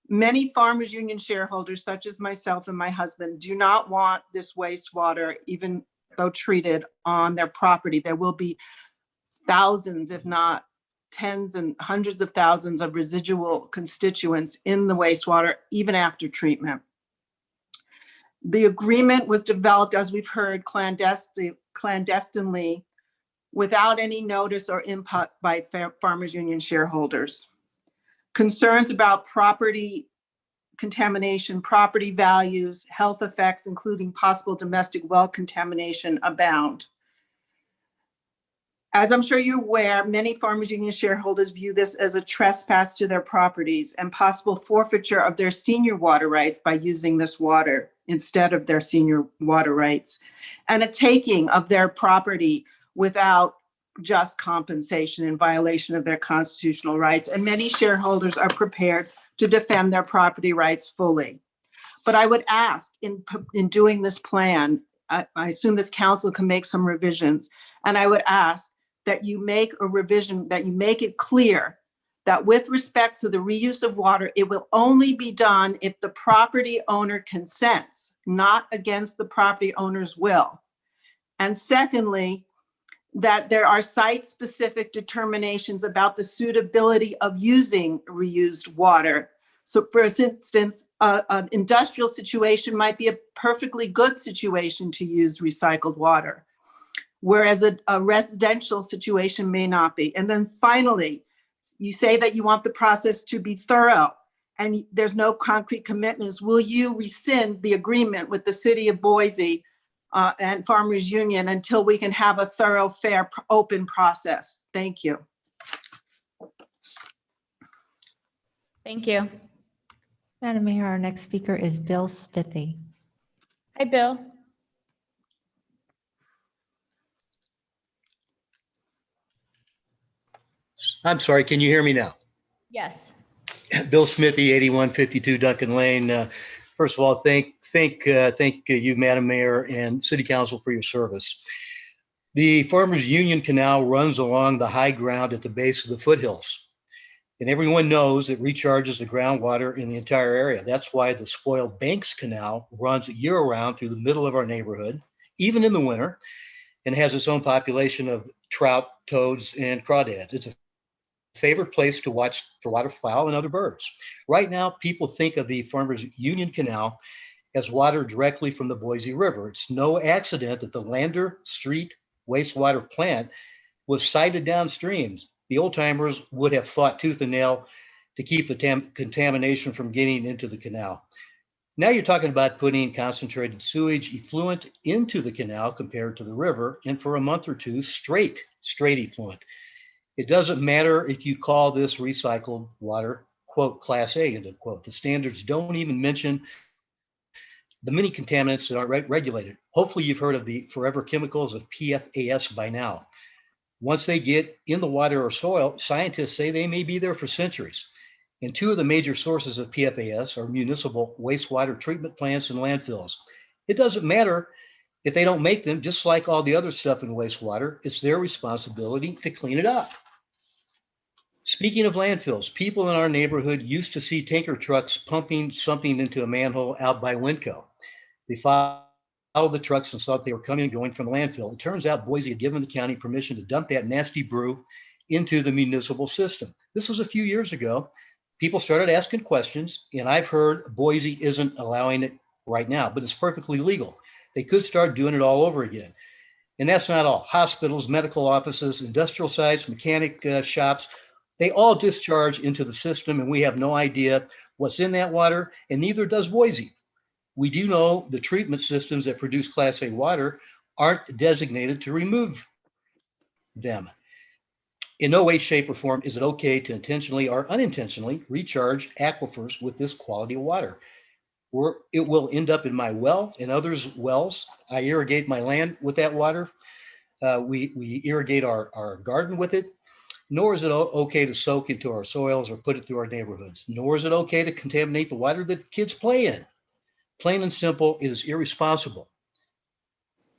Many farmers union shareholders, such as myself and my husband, do not want this wastewater, even though treated, on their property. There will be thousands, if not tens and hundreds of thousands of residual constituents in the wastewater, even after treatment. The agreement was developed, as we've heard, clandestinely, without any notice or input by farmers union shareholders. Concerns about property contamination, property values, health effects, including possible domestic well contamination, abound. As I'm sure you're aware, many farmers union shareholders view this as a trespass to their properties and possible forfeiture of their senior water rights by using this water instead of their senior water rights, and a taking of their property without just compensation in violation of their constitutional rights. And many shareholders are prepared to defend their property rights fully. But I would ask, in doing this plan, I assume this council can make some revisions, and I would ask that you make a revision, that you make it clear that with respect to the reuse of water, it will only be done if the property owner consents, not against the property owner's will. And secondly, that there are site-specific determinations about the suitability of using reused water. So for instance, an industrial situation might be a perfectly good situation to use recycled water, whereas a residential situation may not be. And then finally, you say that you want the process to be thorough and there's no concrete commitments. Will you rescind the agreement with the city of Boise and Farmers Union until we can have a thorough, fair, open process? Thank you. Thank you. Madam Mayor, our next speaker is Bill Spithy. Hi, Bill. I'm sorry, can you hear me now? Yes. Bill Smithy, 8152 Duncan Lane. First of all, thank you, Madam Mayor and City Council, for your service. The Farmers Union Canal runs along the high ground at the base of the foothills. And everyone knows it recharges the groundwater in the entire area. That's why the Spoiled Banks Canal runs year-round through the middle of our neighborhood, even in the winter, and has its own population of trout, toads, and crawdads. It's a favorite place to watch for waterfowl and other birds. Right now, people think of the Farmers Union Canal as water directly from the Boise River. It's no accident that the Lander Street wastewater plant was sited downstream. The old timers would have fought tooth and nail to keep the contamination from getting into the canal. Now you're talking about putting concentrated sewage effluent into the canal compared to the river, and for a month or two, straight effluent. It doesn't matter if you call this recycled water, quote, Class A, end of quote. The standards don't even mention the many contaminants that aren't regulated. Hopefully you've heard of the forever chemicals of PFAS by now. Once they get in the water or soil, scientists say they may be there for centuries. And two of the major sources of PFAS are municipal wastewater treatment plants and landfills. It doesn't matter if they don't make them, just like all the other stuff in wastewater, it's their responsibility to clean it up. Speaking of landfills, people in our neighborhood used to see tanker trucks pumping something into a manhole out by Winco. They followed the trucks and thought they were coming and going from the landfill. It turns out Boise had given the county permission to dump that nasty brew into the municipal system. This was a few years ago. People started asking questions, and I've heard Boise isn't allowing it right now, but it's perfectly legal. They could start doing it all over again. And that's not all. Hospitals, medical offices, industrial sites, mechanic shops, they all discharge into the system, and we have no idea what's in that water, and neither does Boise. We do know the treatment systems that produce Class A water aren't designated to remove them. In no way, shape, or form is it okay to intentionally or unintentionally recharge aquifers with this quality of water. Or it will end up in my well and others' wells. I irrigate my land with that water. We irrigate our garden with it. Nor is it okay to soak into our soils or put it through our neighborhoods. Nor is it okay to contaminate the water that kids play in. Plain and simple, it is irresponsible.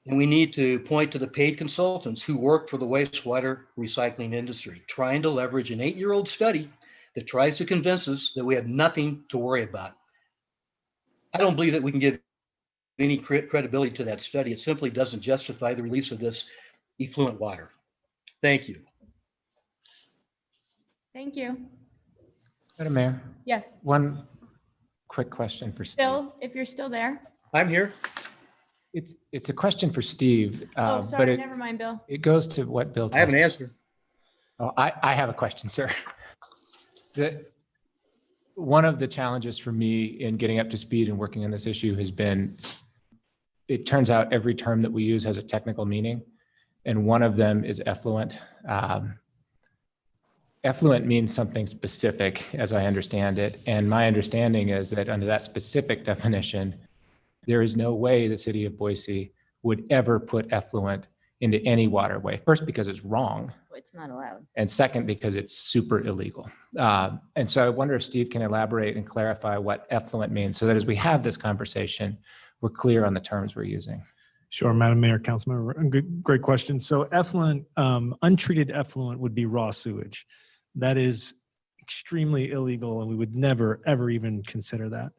And we need to point to the paid consultants who work for the wastewater recycling industry, trying to leverage an 8-year-old study that tries to convince us that we have nothing to worry about. I don't believe that we can give any credibility to that study. It simply doesn't justify the release of this effluent water. Thank you. Thank you. Madam Mayor, Yes. one quick question for Steve. Bill, if you're still there. I'm here. It's a question for Steve. Oh, but sorry. Never mind, Bill. it goes to what Bill. I have an answer. Oh, I have a question, sir. One of the challenges for me in getting up to speed and working on this issue has been, it turns out every term that we use has a technical meaning, and one of them is effluent. Effluent means something specific, as I understand it, and my understanding is that under that specific definition, there is no way the city of Boise would ever put effluent into any waterway. First, because it's wrong. It's not allowed. And second, because it's super illegal. And so I wonder if Steve can elaborate and clarify what effluent means so that as we have this conversation, we're clear on the terms we're using. Sure, Madam Mayor, Councilmember, great question. So effluent, untreated effluent would be raw sewage. That is extremely illegal, and we would never, ever even consider that.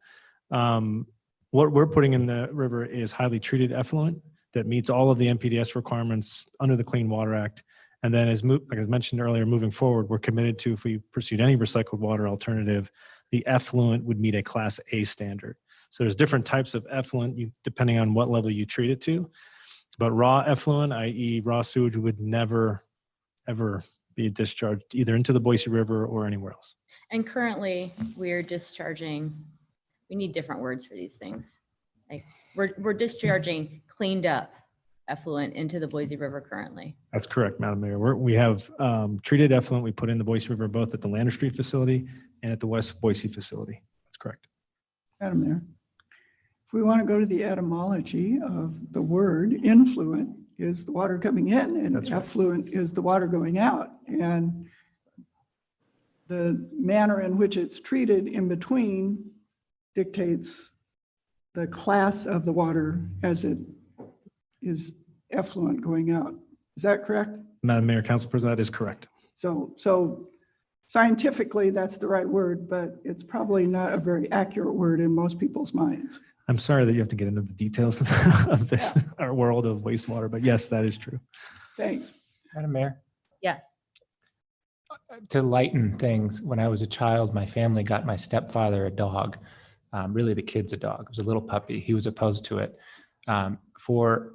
What we're putting in the river is highly treated effluent that meets all of the NPDES requirements under the Clean Water Act. And then like I mentioned earlier, moving forward, we're committed to, if we pursued any recycled water alternative, the effluent would meet a Class A standard. So there's different types of effluent depending on what level you treat it to. But raw effluent, i.e. raw sewage, would never, ever be discharged either into the Boise River or anywhere else. And currently we're discharging, we need different words for these things. Like we're discharging cleaned up effluent into the Boise River currently. That's correct, Madam Mayor. We have treated effluent we put in the Boise River, both at the Lander Street facility and at the West Boise facility. That's correct. Madam Mayor, if we want to go to the etymology of the word, influent is the water coming in, and That's right. effluent is the water going out. And the manner in which it's treated in between dictates the class of the water as it is effluent going out. Is that correct? Madam Mayor, Council President, that is correct. So scientifically, that's the right word, but it's probably not a very accurate word in most people's minds. I'm sorry that you have to get into the details of this, our world of wastewater, but yes, that is true. Thanks. Madam Mayor? Yes. To lighten things, when I was a child, my family got my stepfather a dog. Really, the kid's a dog. It was a little puppy. He was opposed to it. For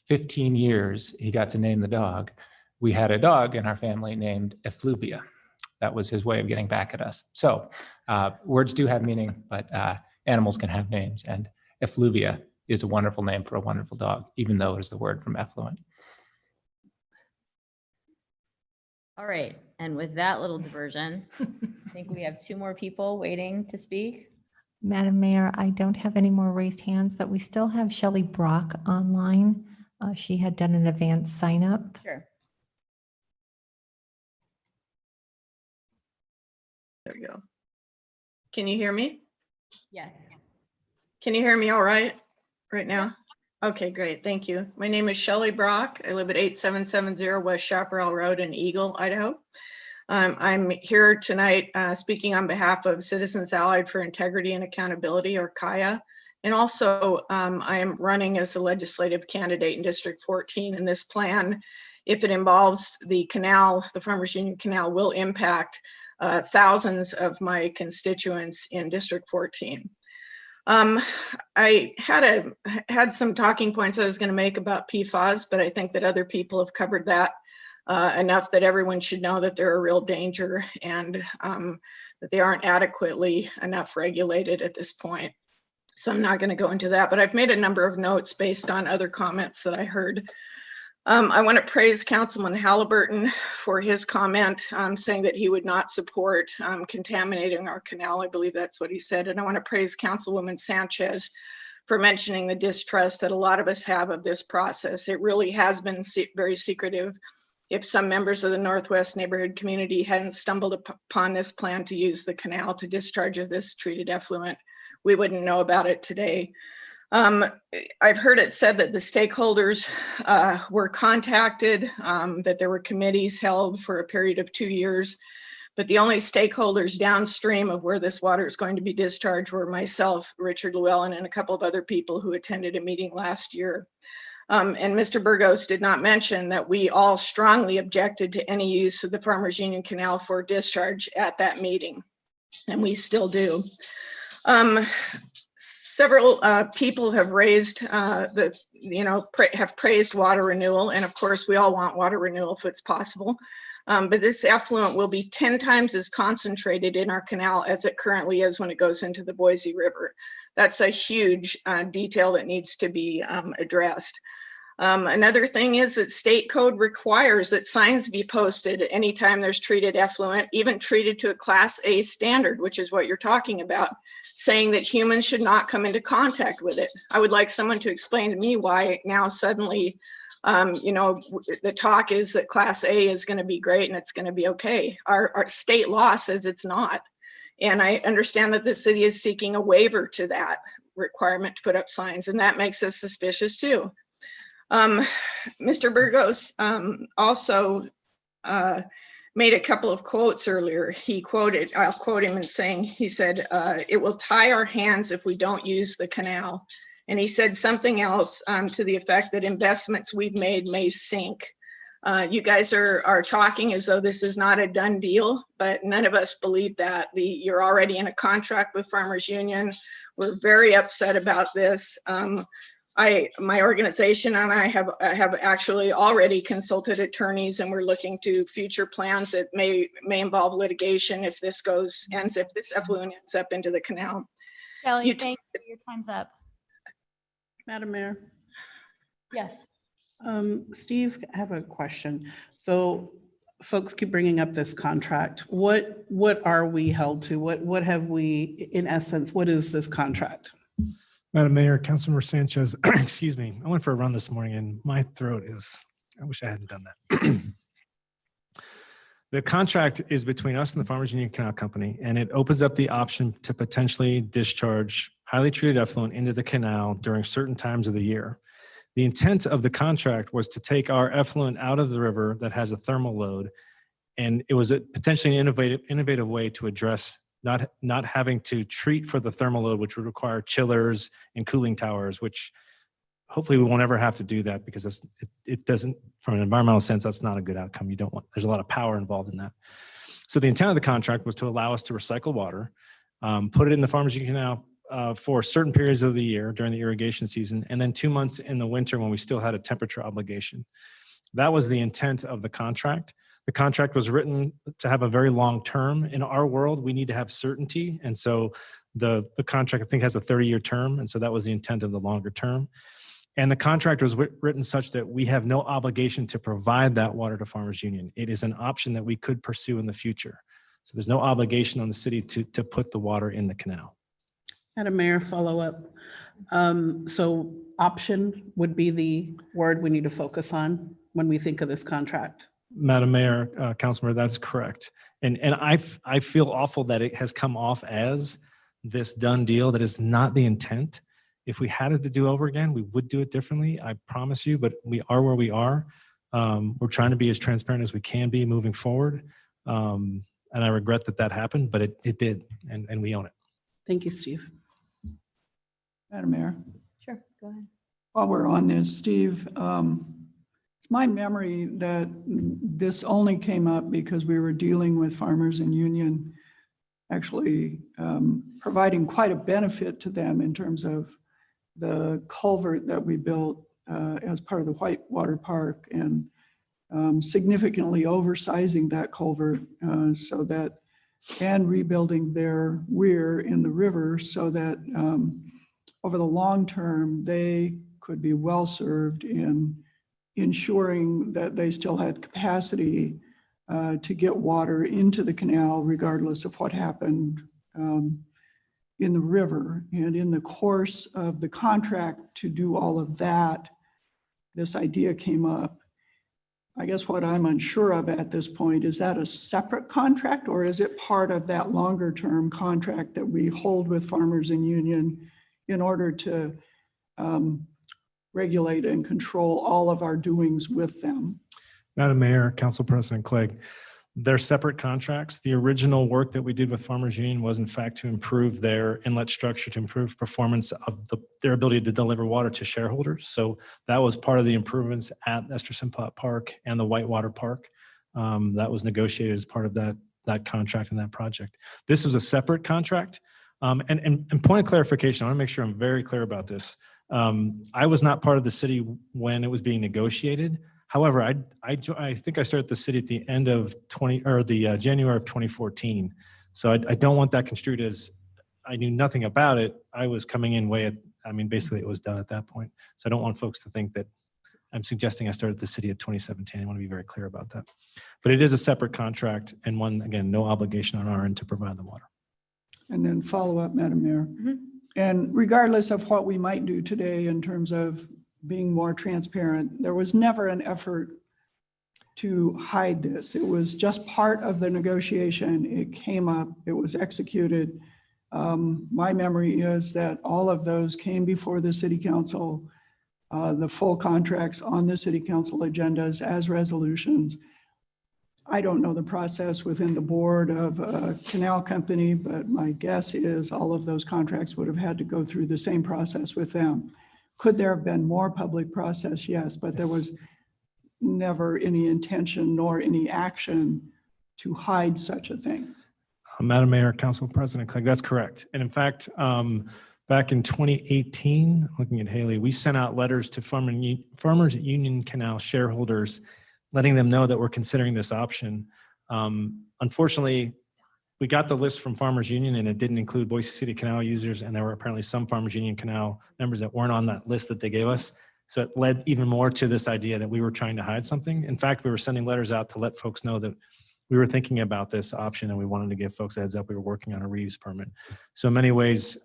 15 years, he got to name the dog. We had a dog in our family named Effluvia. That was his way of getting back at us. So words do have meaning, but animals can have names. And Effluvia is a wonderful name for a wonderful dog, even though it is the word from effluent. All right. And with that little diversion, I think we have 2 more people waiting to speak. Madam Mayor, I don't have any more raised hands, but we still have Shelley Brock online. She had done an advanced sign up. Sure. There we go. Can you hear me? Yes. Can you hear me all right now? Okay, great. Thank you. My name is Shelley Brock. I live at 8770 West Chaparral Road in Eagle, Idaho. I'm here tonight speaking on behalf of Citizens Allied for Integrity and Accountability, or CAIA. And also I am running as a legislative candidate in District 14. And this plan, if it involves the canal, the Farmers Union Canal, will impact thousands of my constituents in District 14. I had some talking points I was going to make about PFAS, but I think that other people have covered that enough that everyone should know that they're a real danger and that they aren't adequately enough regulated at this point. So I'm not going to go into that, but I've made a number of notes based on other comments that I heard. I want to praise Councilman Halliburton for his comment saying that he would not support contaminating our canal. I believe that's what he said. And I want to praise Councilwoman Sanchez for mentioning the distrust that a lot of us have of this process. It really has been very secretive. If some members of the Northwest neighborhood community hadn't stumbled upon this plan to use the canal to discharge of this treated effluent, we wouldn't know about it today. I've heard it said that the stakeholders were contacted, that there were committees held for a period of 2 years, but the only stakeholders downstream of where this water is going to be discharged were myself, Richard Llewellyn, and a couple of other people who attended a meeting last year. And Mr. Burgos did not mention that we all strongly objected to any use of the Farmers Union Canal for discharge at that meeting, and we still do. Several people have raised have praised water renewal, and of course we all want water renewal if it's possible. But this effluent will be 10 times as concentrated in our canal as it currently is when it goes into the Boise River. That's a huge detail that needs to be addressed. Another thing is that state code requires that signs be posted anytime there's treated effluent, even treated to a Class A standard, which is what you're talking about, saying that humans should not come into contact with it. I would like someone to explain to me why now suddenly, the talk is that Class A is going to be great and it's going to be okay. Our state law says it's not. And I understand that the city is seeking a waiver to that requirement to put up signs, and that makes us suspicious too. Mr. Burgos also made a couple of quotes earlier. I'll quote him in saying, he said, it will tie our hands if we don't use the canal. And he said something else to the effect that investments we've made may sink. You guys are talking as though this is not a done deal, but none of us believe that. You're already in a contract with Farmers Union. We're very upset about this. My organization and I have actually already consulted attorneys, and we're looking to future plans that may involve litigation if this if this effluent ends up into the canal. Kelly, thank you. Your time's up. Madam Mayor. Yes. Steve, I have a question. So folks keep bringing up this contract. What are we held to? What have we, in essence, what is this contract? Madam Mayor, Councilmember Sanchez, excuse me. I went for a run this morning and my throat is, I wish I hadn't done that. The contract is between us and the Farmers Union Canal Company, and it opens up the option to potentially discharge highly treated effluent into the canal during certain times of the year. The intent of the contract was to take our effluent out of the river that has a thermal load, and it was potentially an innovative way to address not having to treat for the thermal load, which would require chillers and cooling towers, which hopefully we won't ever have to do that, because it doesn't, from an environmental sense, that's not a good outcome. There's a lot of power involved in that. So the intent of the contract was to allow us to recycle water, put it in the Farmers Union Canal for certain periods of the year during the irrigation season, and then 2 months in the winter when we still had a temperature obligation. That was the intent of the contract. The contract was written to have a very long term. In our world, we need to have certainty. And so the contract, I think, has a 30-year term. And so that was the intent of the longer term. And the contract was written such that we have no obligation to provide that water to Farmers Union. It is an option that we could pursue in the future. So there's no obligation on the city to put the water in the canal. Madam Mayor, follow up. So option would be the word we need to focus on when we think of this contract. Madam Mayor, Councilmember, that's correct. And I feel awful that it has come off as this done deal. That is not the intent. If we had it to do over again, we would do it differently, I promise you, but we are where we are. We're trying to be as transparent as we can be moving forward. And I regret that happened, but it did, and we own it. Thank you, Steve. Madam Mayor. Sure, go ahead. While we're on this, Steve, it's my memory that this only came up because we were dealing with Farmers and Union actually providing quite a benefit to them in terms of the culvert that we built as part of the Whitewater Park, and significantly oversizing that culvert so that, and rebuilding their weir in the river so that over the long term, they could be well served in ensuring that they still had capacity to get water into the canal regardless of what happened in the river. And in the course of the contract to do all of that, this idea came up. I guess what I'm unsure of at this point, is that a separate contract, or is it part of that longer term contract that we hold with Farmers and Union in order to regulate and control all of our doings with them? Madam Mayor, Council President Clegg, they're separate contracts. The original work that we did with Farmers Union was in fact to improve their inlet structure, to improve performance of their ability to deliver water to shareholders. So that was part of the improvements at Esther Simplot Park and the Whitewater Park. That was negotiated as part of that contract and that project. This was a separate contract. And point of clarification, I want to make sure I'm very clear about this. I was not part of the city when it was being negotiated. However, I think I started the city at the end of January of 2014. So I don't want that construed as I knew nothing about it. I was coming in basically it was done at that point. So I don't want folks to think that I'm suggesting I started the city at 2017. I want to be very clear about that. But it is a separate contract, and one, again, no obligation on our end to provide the water. And then follow up, Madam Mayor. And regardless of what we might do today in terms of being more transparent, there was never an effort to hide this. It was just part of the negotiation. It came up, it was executed. My memory is that all of those came before the city council, the full contracts on the city council agendas as resolutions. I don't know the process within the board of a canal company, but my guess is all of those contracts would have had to go through the same process with them. Could there have been more public process? Yes, but there was never any intention nor any action to hide such a thing. Madam Mayor, Council President Clegg, that's correct. And in fact, back in 2018, looking at Haley, we sent out letters to Farmers Union Canal shareholders, letting them know that we're considering this option. Unfortunately, we got the list from Farmers Union and it didn't include Boise City Canal users, and there were apparently some Farmers Union Canal members that weren't on that list that they gave us. So it led even more to this idea that we were trying to hide something. In fact, we were sending letters out to let folks know that we were thinking about this option and we wanted to give folks a heads up we were working on a reuse permit. So in many ways,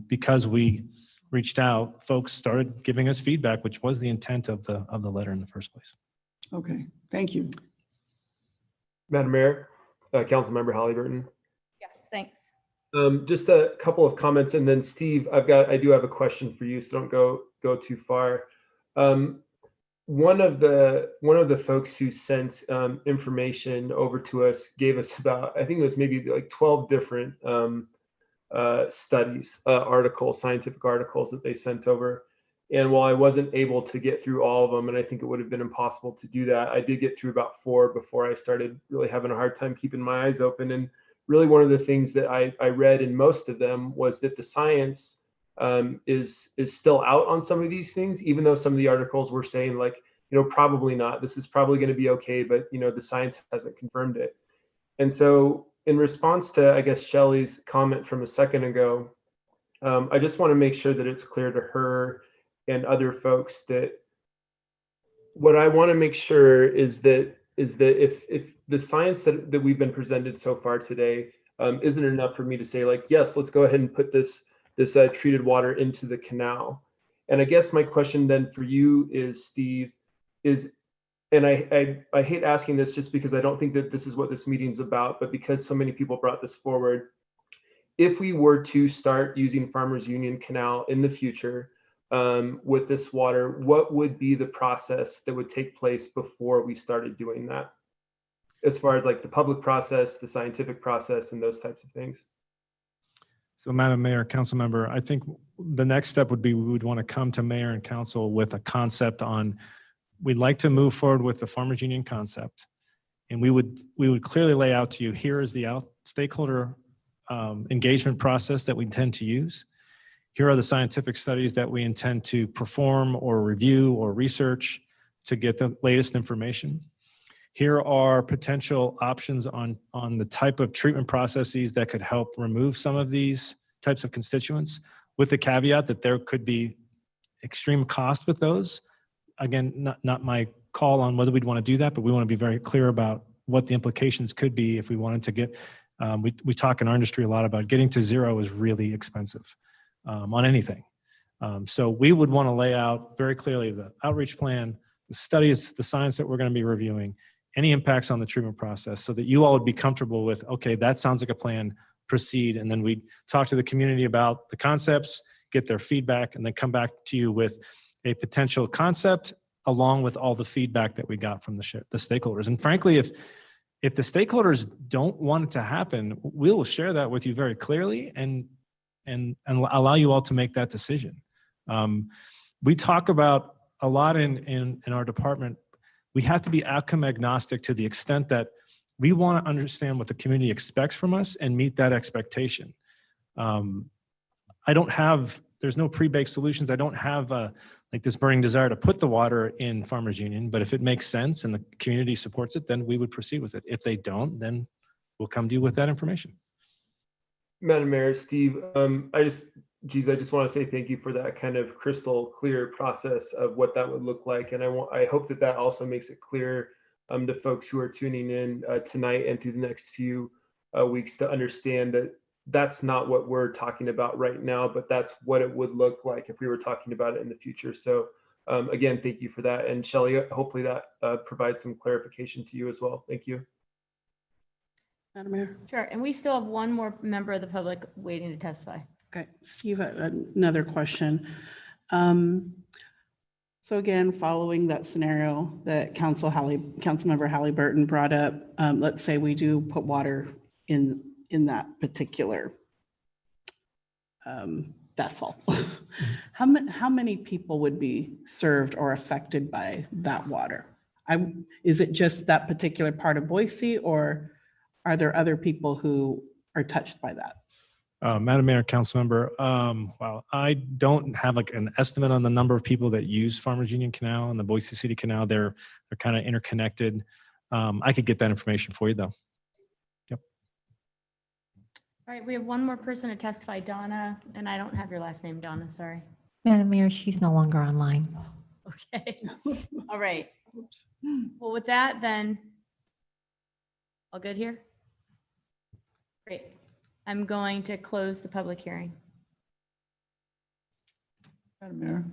because we reached out, folks started giving us feedback, which was the intent of the letter in the first place. Okay, thank you. Madam Mayor, Councilmember Halliburton. Yes, thanks. Just a couple of comments, and then Steve, I do have a question for you, so don't go too far. One of the folks who sent information over to us gave us about, I think it was maybe like 12 different studies, scientific articles that they sent over. And while I wasn't able to get through all of them, and I think it would have been impossible to do that, I did get through about 4 before I started really having a hard time keeping my eyes open. And really one of the things that I read in most of them was that the science is still out on some of these things, even though some of the articles were saying like, probably not, this is probably going to be okay, but the science hasn't confirmed it. And so in response to, I guess, Shelley's comment from a second ago, I just want to make sure that it's clear to her and other folks that what I want to make sure is that if the science that we've been presented so far today isn't enough for me to say like, yes, let's go ahead and put this treated water into the canal. And I guess my question then for you is, Steve, and I hate asking this just because I don't think that this is what this meeting's about, but because so many people brought this forward, if we were to start using Farmers Union Canal in the future with this water, what would be the process that would take place before we started doing that? As far as like the public process, the scientific process, and those types of things. So Madam Mayor, Council Member, I think the next step would be we would want to come to Mayor and Council with a concept on, we'd like to move forward with the Farmers Union concept. And we would clearly lay out to you, here is the stakeholder engagement process that we intend to use. Here are the scientific studies that we intend to perform or review or research to get the latest information. Here are potential options on the type of treatment processes that could help remove some of these types of constituents. with the caveat that there could be extreme cost with those. Again, not my call on whether we'd want to do that, but we want to be very clear about what the implications could be if we wanted to get, we talk in our industry a lot about getting to zero is really expensive on anything. So we would want to lay out very clearly the outreach plan, the studies, the science that we're going to be reviewing, any impacts on the treatment process, so that you all would be comfortable with, okay, that sounds like a plan, proceed. And then we talk to the community about the concepts, get their feedback, and then come back to you with a potential concept along with all the feedback that we got from the stakeholders. And frankly, if the stakeholders don't want it to happen, we will share that with you very clearly and allow you all to make that decision. We talk about a lot in our department. We have to be outcome agnostic to the extent that we want to understand what the community expects from us and meet that expectation. There's no pre-baked solutions. I don't have like this burning desire to put the water in Farmers Union, but if it makes sense and the community supports it, then we would proceed with it. If they don't, then we'll come to you with that information. Madam Mayor, Steve, I just want to say thank you for that kind of crystal clear process of what that would look like. And I hope that also makes it clear to folks who are tuning in tonight and through the next few weeks to understand that that's not what we're talking about right now, but that's what it would look like if we were talking about it in the future. So again, thank you for that. And Shelley, hopefully that provides some clarification to you as well. Thank you. Madam Mayor. Sure, and we still have one more member of the public waiting to testify. Okay, Steve, another question. So again, following that scenario that Councilmember Halliburton brought up, let's say we do put water in that particular vessel. How many people would be served or affected by that water? Is it just that particular part of Boise, or are there other people who are touched by that? Madam Mayor, Councilmember, well, I don't have like an estimate on the number of people that use Farmers Union Canal and the Boise City Canal. They're kind of interconnected. I could get that information for you though. Yep. All right, we have one more person to testify, Donna, and I don't have your last name, Donna, sorry. Madam Mayor, she's no longer online. Okay, all right. Oops. Well, with that, then, all good here? Great. I'm going to close the public hearing. Madam Mayor,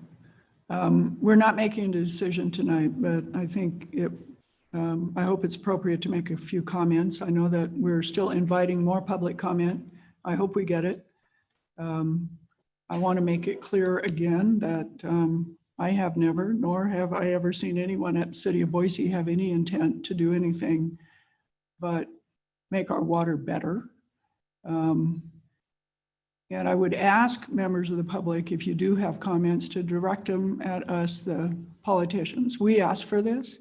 we're not making a decision tonight, but I think I hope it's appropriate to make a few comments. I know that we're still inviting more public comment. I hope we get it. I want to make it clear again that I have never, nor have I ever seen anyone at the City of Boise have any intent to do anything but make our water better. And I would ask members of the public, if you do have comments, to direct them at us, the politicians. We asked for this.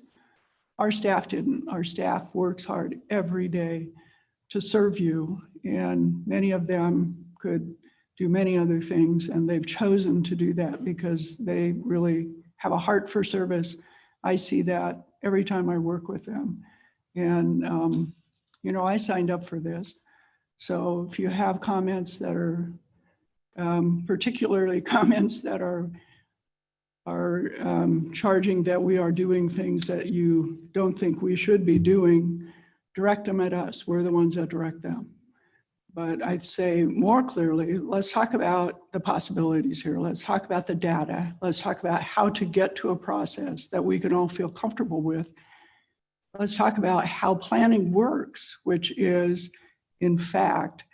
Our staff didn't. Our staff works hard every day to serve you, and many of them could do many other things, and they've chosen to do that because they really have a heart for service. I see that every time I work with them. And, you know, I signed up for this. So if you have comments that are, particularly comments that are charging that we are doing things that you don't think we should be doing, direct them at us. We're the ones that direct them. But I'd say more clearly, let's talk about the possibilities here. Let's talk about the data. Let's talk about how to get to a process that we can all feel comfortable with. Let's talk about how planning works, which is, in fact,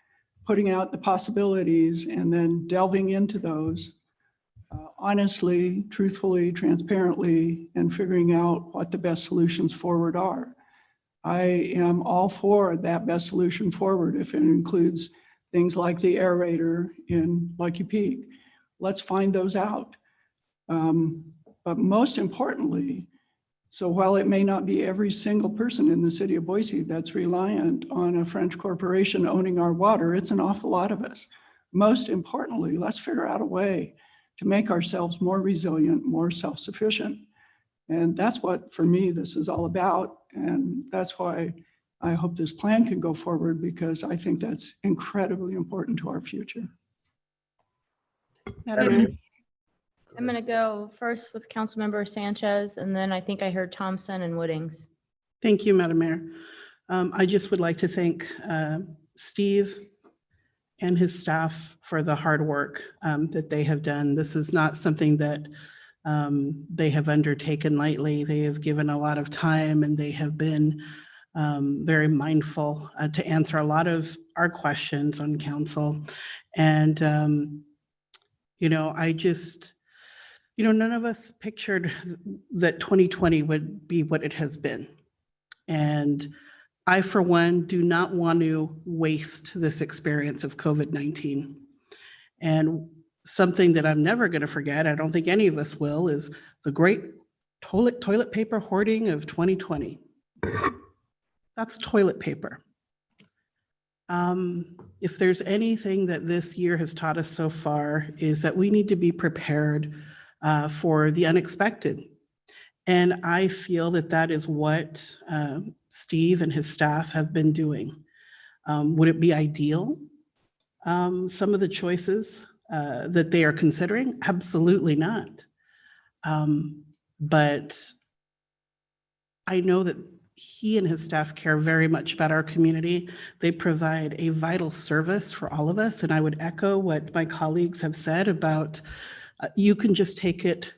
putting out the possibilities and then delving into those honestly, truthfully, transparently, and figuring out what the best solutions forward are. I am all for that best solution forward if it includes things like the aerator in Lucky Peak. Let's find those out. But most importantly, so while it may not be every single person in the City of Boise that's reliant on a French corporation owning our water, it's an awful lot of us. Most importantly, let's figure out a way to make ourselves more resilient, more self-sufficient. And that's what, for me, this is all about. And that's why I hope this plan can go forward, because I think that's incredibly important to our future. Madam Mayor. I'm going to go first with Councilmember Sanchez, and then I think I heard Thompson and Woodings. Thank you, Madam Mayor. I just would like to thank Steve and his staff for the hard work that they have done. This is not something that they have undertaken lightly. They have given a lot of time, and they have been very mindful to answer a lot of our questions on council. And, I just, none of us pictured that 2020 would be what it has been. And I, for one, do not want to waste this experience of COVID-19. And something that I'm never going to forget, I don't think any of us will, is the great toilet paper hoarding of 2020. That's toilet paper. If there's anything that this year has taught us so far, is that we need to be prepared for the unexpected. And I feel that that is what Steve and his staff have been doing. Would it be ideal? Some of the choices that they are considering? Absolutely not. But I know that he and his staff care very much about our community. They provide a vital service for all of us. And I would echo what my colleagues have said about you can just take it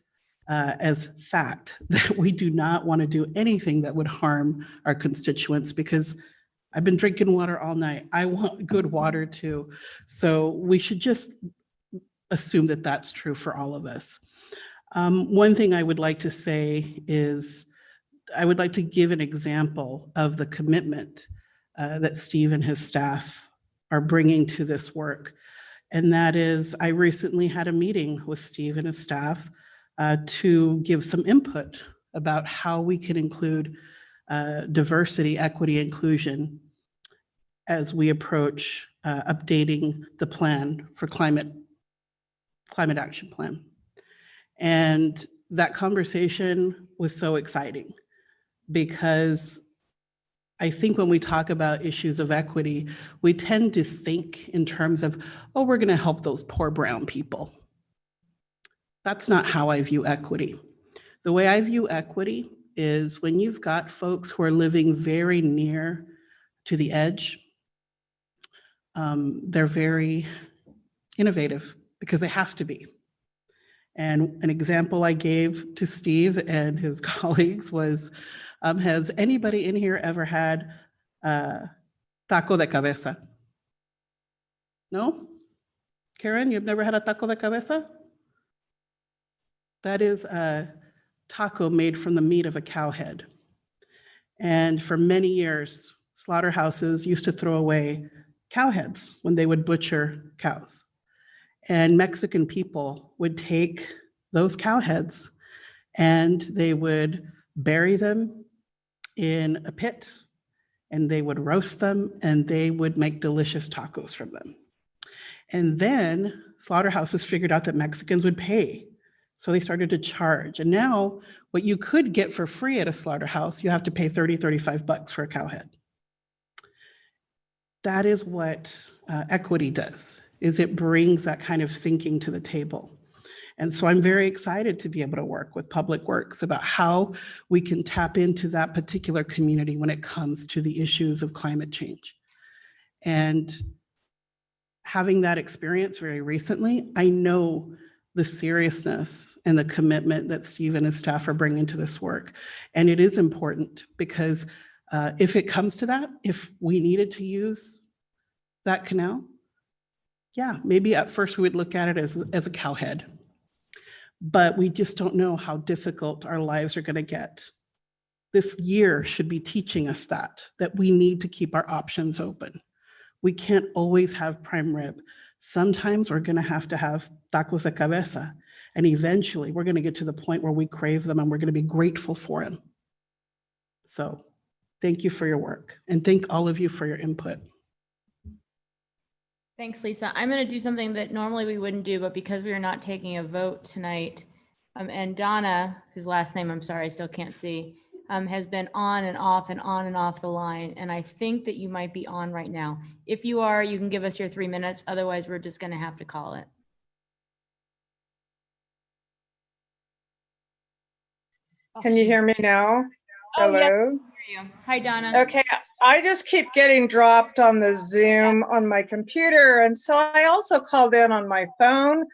as fact that we do not want to do anything that would harm our constituents, because I've been drinking water all night. I want good water too. So we should just assume that that's true for all of us. One thing I would like to say is I would like to give an example of the commitment that Steve and his staff are bringing to this work. And that is, I recently had a meeting with Steve and his staff to give some input about how we can include diversity, equity, inclusion as we approach updating the plan for climate action plan. And that conversation was so exciting, because I think when we talk about issues of equity, we tend to think in terms of, oh, we're going to help those poor brown people. That's not how I view equity. The way I view equity is when you've got folks who are living very near to the edge, they're very innovative because they have to be. And an example I gave to Steve and his colleagues was, has anybody in here ever had taco de cabeza? No? Karen, you've never had a taco de cabeza? That is a taco made from the meat of a cow head. And for many years, slaughterhouses used to throw away cow heads when they would butcher cows. And Mexican people would take those cow heads and they would bury them in a pit, and they would roast them, and they would make delicious tacos from them. And then slaughterhouses figured out that Mexicans would pay. So they started to charge. And now what you could get for free at a slaughterhouse, you have to pay 30, 35 bucks for a cow head. That is what equity does, is it brings that kind of thinking to the table. And so I'm very excited to be able to work with Public Works about how we can tap into that particular community when it comes to the issues of climate change. And having that experience very recently, I know the seriousness and the commitment that Steve and his staff are bringing to this work. And it is important because if it comes to that, if we needed to use that canal, yeah, maybe at first we would look at it as a cow head. But we just don't know how difficult our lives are going to get. This year should be teaching us that we need to keep our options open. We can't always have prime rib. Sometimes we're going to have tacos de cabeza. And eventually we're going to get to the point where we crave them and we're going to be grateful for them. So thank you for your work, and thank all of you for your input. Thanks, Lisa. I'm going to do something that normally we wouldn't do, but because we are not taking a vote tonight, and Donna, whose last name I'm sorry, I still can't see, has been on and off and on and off the line. And I think that you might be on right now. If you are, you can give us your 3 minutes. Otherwise, we're just going to have to call it. Can you hear me now? Oh, yeah. Hello? Hear you. Hi, Donna. Okay, I just keep getting dropped on the Zoom on my computer, and so I also called in on my phone.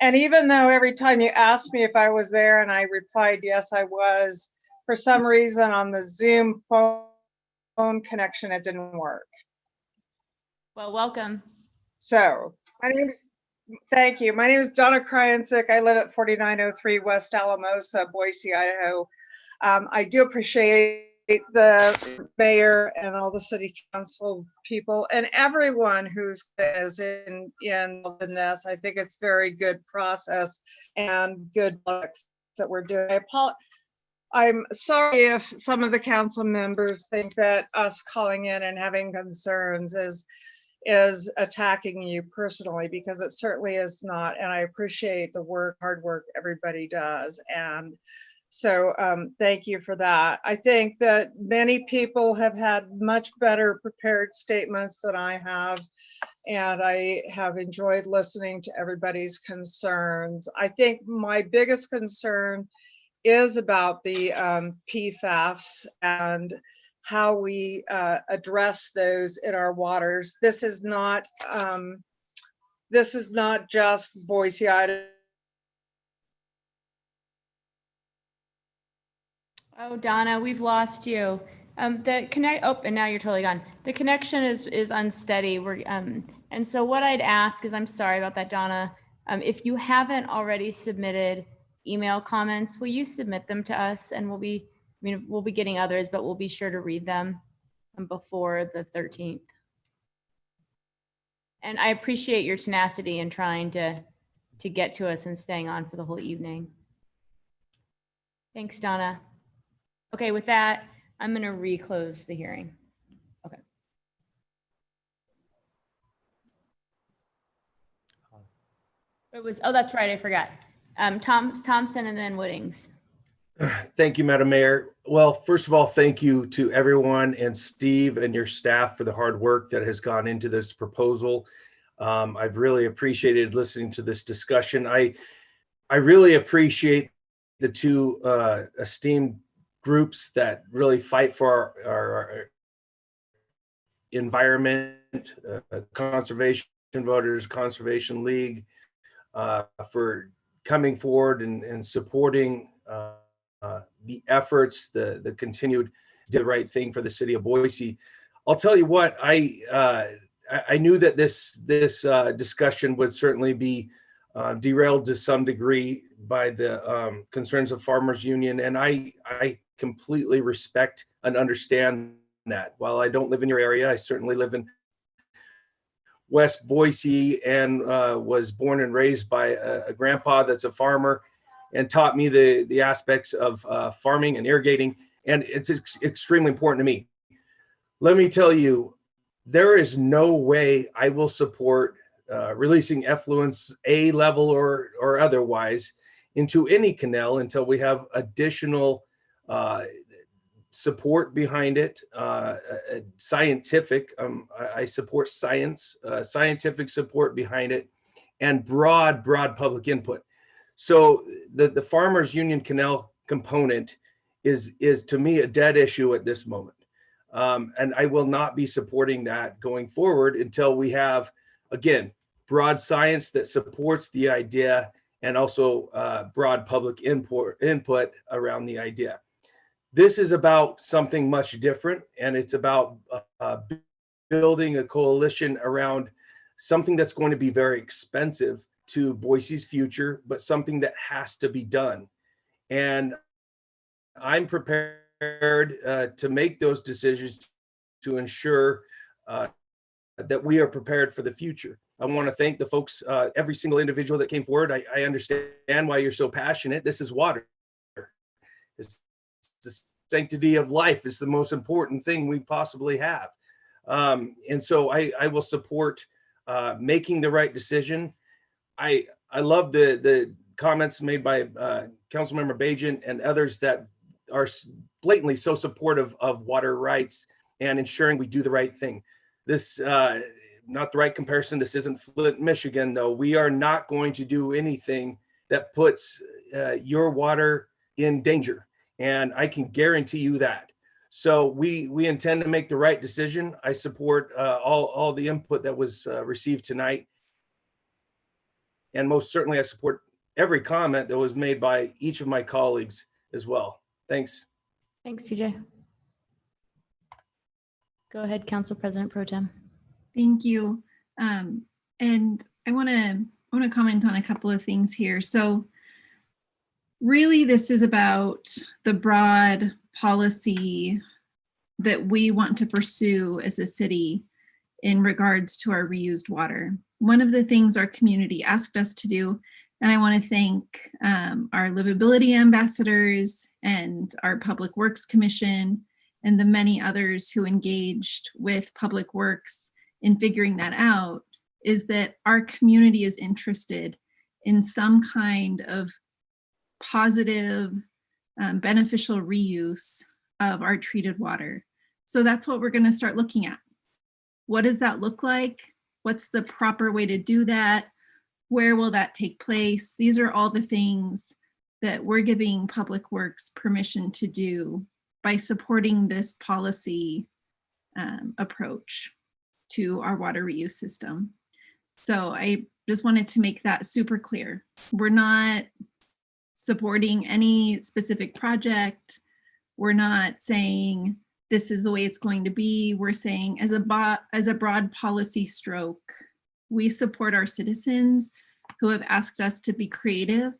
And even though every time you asked me if I was there and I replied, yes, I was, for some reason on the Zoom phone connection, it didn't work. Well, welcome. So, thank you. My name is Donna Kryanczyk. I live at 4903 West Alamosa, Boise, Idaho. I do appreciate the mayor and all the city council people and everyone who's in this. I think it's very good process and good luck that we're doing. I'm sorry if some of the council members think that us calling in and having concerns is attacking you personally, because it certainly is not. And I appreciate the hard work everybody does. And so thank you for that. I think that many people have had much better prepared statements than I have, and I have enjoyed listening to everybody's concerns. I think my biggest concern is about the PFAS and how we address those in our waters. This is not just Boise, Idaho. Oh, Donna, we've lost you. And now you're totally gone. The connection is unsteady. And so what I'd ask is, I'm sorry about that, Donna. If you haven't already submitted email comments, will you submit them to us? And we'll be getting others, but we'll be sure to read them before the 13th. And I appreciate your tenacity in trying to get to us and staying on for the whole evening. Thanks, Donna. Okay, with that, I'm going to reclose the hearing. Okay. Oh, that's right, I forgot. Thompson and then Woodings. Thank you, Madam Mayor. Well, first of all, thank you to everyone and Steve and your staff for the hard work that has gone into this proposal. I've really appreciated listening to this discussion. I really appreciate the two esteemed groups that really fight for our environment, conservation voters, Conservation League, for coming forward and supporting the efforts, the continued do the right thing for the city of Boise. I'll tell you what, I knew that this discussion would certainly be derailed to some degree by the concerns of Farmers Union, and I completely respect and understand that. While I don't live in your area, I certainly live in West Boise and was born and raised by a grandpa that's a farmer and taught me the aspects of farming and irrigating, and it's extremely important to me. Let me tell you, there is no way I will support releasing effluents, A level or otherwise, into any canal until we have additional support behind it, scientific. I support science, scientific support behind it, and broad public input. So the Farmers Union Canal component is to me a dead issue at this moment. And I will not be supporting that going forward until we have, again, broad science that supports the idea and also broad public input around the idea. This is about something much different, and it's about building a coalition around something that's going to be very expensive to Boise's future, but something that has to be done. And I'm prepared to make those decisions to ensure that we are prepared for the future. I want to thank the folks, every single individual that came forward. I understand why you're so passionate. This is water. It's the sanctity of life. It's the most important thing we possibly have. And so I will support making the right decision. I love the comments made by Councilmember Bajent and others that are blatantly so supportive of water rights and ensuring we do the right thing. This, not the right comparison. This isn't Flint, Michigan, though. We are not going to do anything that puts your water in danger. And I can guarantee you that. So we intend to make the right decision. I support all the input that was received tonight. And most certainly I support every comment that was made by each of my colleagues as well. Thanks. Thanks, CJ. Go ahead, Council President Pro Tem. Thank you. And I want to comment on a couple of things here. So really, this is about the broad policy that we want to pursue as a city in regards to our reused water. One of the things our community asked us to do, and I want to thank our livability ambassadors and our Public Works Commission and the many others who engaged with Public Works in figuring that out, is that our community is interested in some kind of positive, beneficial reuse of our treated water. So that's what we're going to start looking at. What does that look like? What's the proper way to do that? Where will that take place? These are all the things that we're giving Public Works permission to do by supporting this policy approach to our water reuse system. So I just wanted to make that super clear. We're not supporting any specific project. We're not saying this is the way it's going to be. We're saying as a broad policy stroke, we support our citizens who have asked us to be creative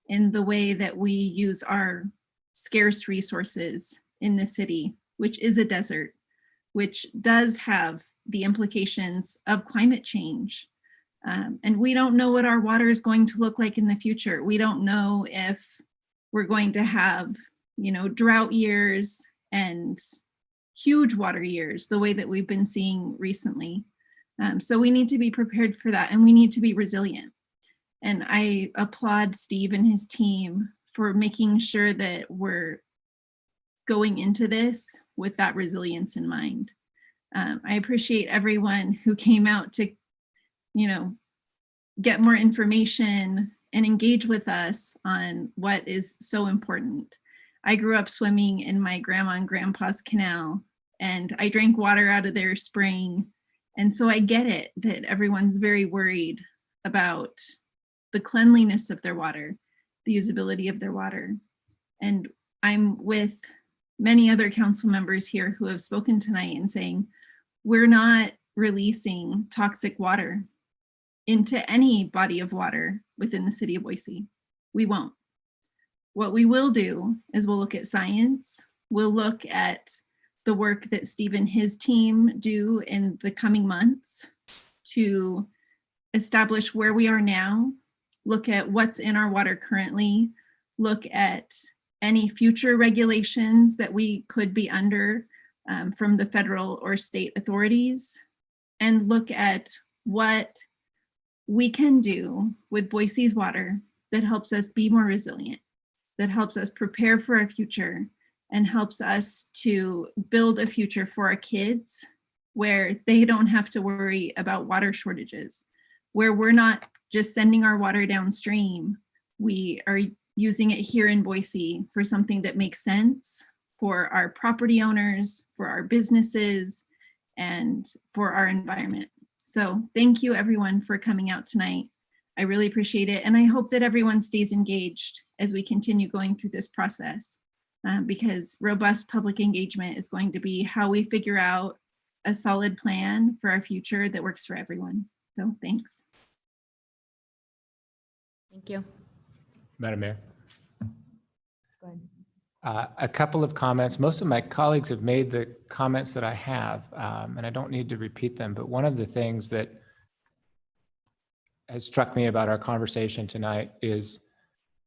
in the way that we use our scarce resources in the city, which is a desert, which does have the implications of climate change. And we don't know what our water is going to look like in the future. We don't know if we're going to have, drought years and huge water years, the way that we've been seeing recently. So we need to be prepared for that, and we need to be resilient. And I applaud Steve and his team for making sure that we're going into this with that resilience in mind. I appreciate everyone who came out to, get more information and engage with us on what is so important. I grew up swimming in my grandma and grandpa's canal, and I drank water out of their spring. And so I get it that everyone's very worried about the cleanliness of their water, the usability of their water. And I'm with many other council members here who have spoken tonight and saying, we're not releasing toxic water into any body of water within the city of Boise. We won't. What we will do is we'll look at science. We'll look at the work that Steve and his team do in the coming months to establish where we are now, look at what's in our water currently, look at any future regulations that we could be under from the federal or state authorities, and look at what we can do with Boise's water that helps us be more resilient, that helps us prepare for our future, and helps us to build a future for our kids where they don't have to worry about water shortages, where we're not just sending our water downstream. We are using it here in Boise for something that makes sense for our property owners, for our businesses, and for our environment. So thank you everyone for coming out tonight. I really appreciate it. And I hope that everyone stays engaged as we continue going through this process, because robust public engagement is going to be how we figure out a solid plan for our future that works for everyone. So thanks. Thank you. Madam Mayor. Go ahead. A couple of comments. Most of my colleagues have made the comments that I have, and I don't need to repeat them, but one of the things that has struck me about our conversation tonight is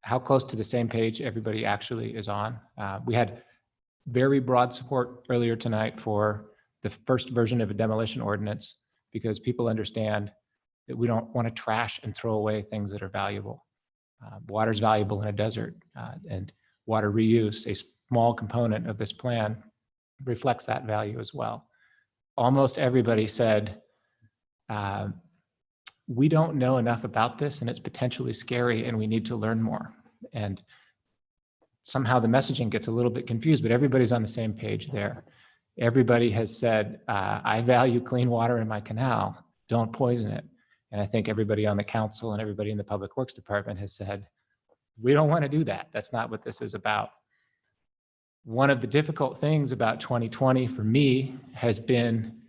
how close to the same page everybody actually is on. We had very broad support earlier tonight for the first version of a demolition ordinance, because people understand that we don't want to trash and throw away things that are valuable. Water is valuable in a desert, and water reuse, a small component of this plan, reflects that value as well. Almost everybody said, we don't know enough about this and it's potentially scary and we need to learn more. And somehow the messaging gets a little bit confused, but everybody's on the same page there. Everybody has said, I value clean water in my canal, don't poison it. And I think everybody on the council and everybody in the Public Works Department has said, we don't want to do that. That's not what this is about. One of the difficult things about 2020 for me has been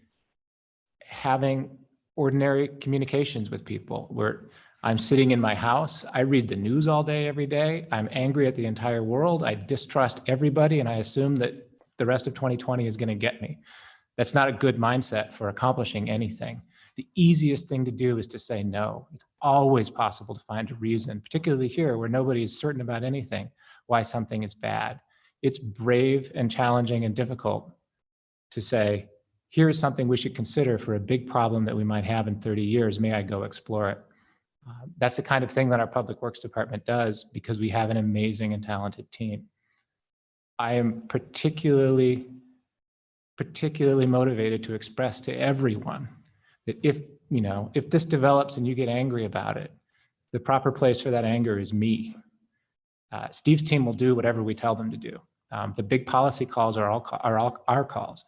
having ordinary communications with people where I'm sitting in my house, I read the news all day, every day. I'm angry at the entire world. I distrust everybody, and I assume that the rest of 2020 is going to get me. That's not a good mindset for accomplishing anything. The easiest thing to do is to say no. It's always possible to find a reason, particularly here where nobody is certain about anything, why something is bad. It's brave and challenging and difficult to say, here's something we should consider for a big problem that we might have in 30 years. May I go explore it? That's the kind of thing that our Public Works Department does because we have an amazing and talented team. I am particularly motivated to express to everyone that if this develops and you get angry about it, the proper place for that anger is me. Steve's team will do whatever we tell them to do. The big policy calls are all our calls.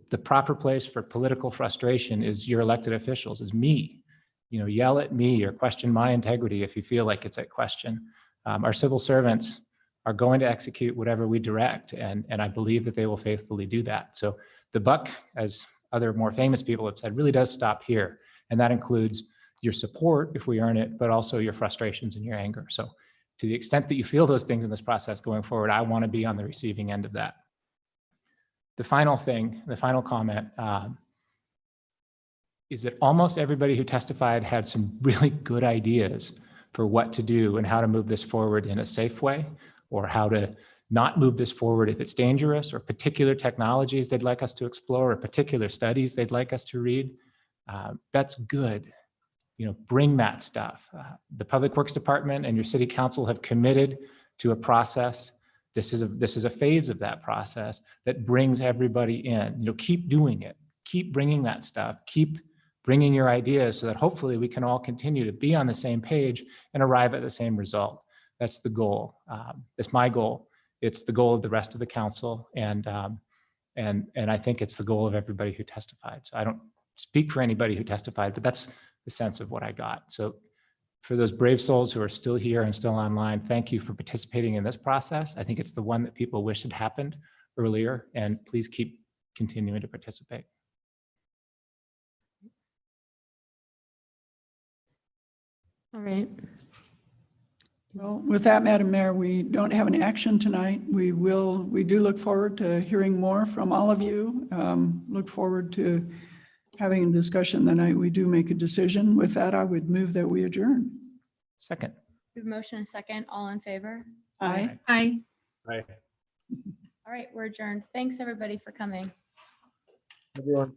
The proper place for political frustration is your elected officials, is me. Yell at me or question my integrity if you feel like it's at question. Our civil servants are going to execute whatever we direct, and I believe that they will faithfully do that. So the buck, as other more famous people have said, really does stop here. And that includes your support if we earn it, but also your frustrations and your anger. So to the extent that you feel those things in this process going forward, I want to be on the receiving end of that. The final comment is that almost everybody who testified had some really good ideas for what to do and how to move this forward in a safe way, or how to not move this forward if it's dangerous, or particular technologies they'd like us to explore, or particular studies they'd like us to read. That's good. Bring that stuff. The Public Works Department and your city council have committed to a process. This is a phase of that process that brings everybody in. Keep doing it. Keep bringing that stuff. Keep bringing your ideas so that hopefully we can all continue to be on the same page and arrive at the same result. That's the goal. It's my goal. It's the goal of the rest of the council, and I think it's the goal of everybody who testified. So I don't speak for anybody who testified, but that's the sense of what I got. So for those brave souls who are still here and still online, thank you for participating in this process. I think it's the one that people wish had happened earlier, and please keep continuing to participate. All right. Well, with that, Madam Mayor, we don't have an action tonight. We do look forward to hearing more from all of you. Look forward to having a discussion the night we do make a decision. With that, I would move that we adjourn. Second. We have a motion and a second. All in favor? Aye. Aye. All right, we're adjourned. Thanks, everybody, for coming. Everyone.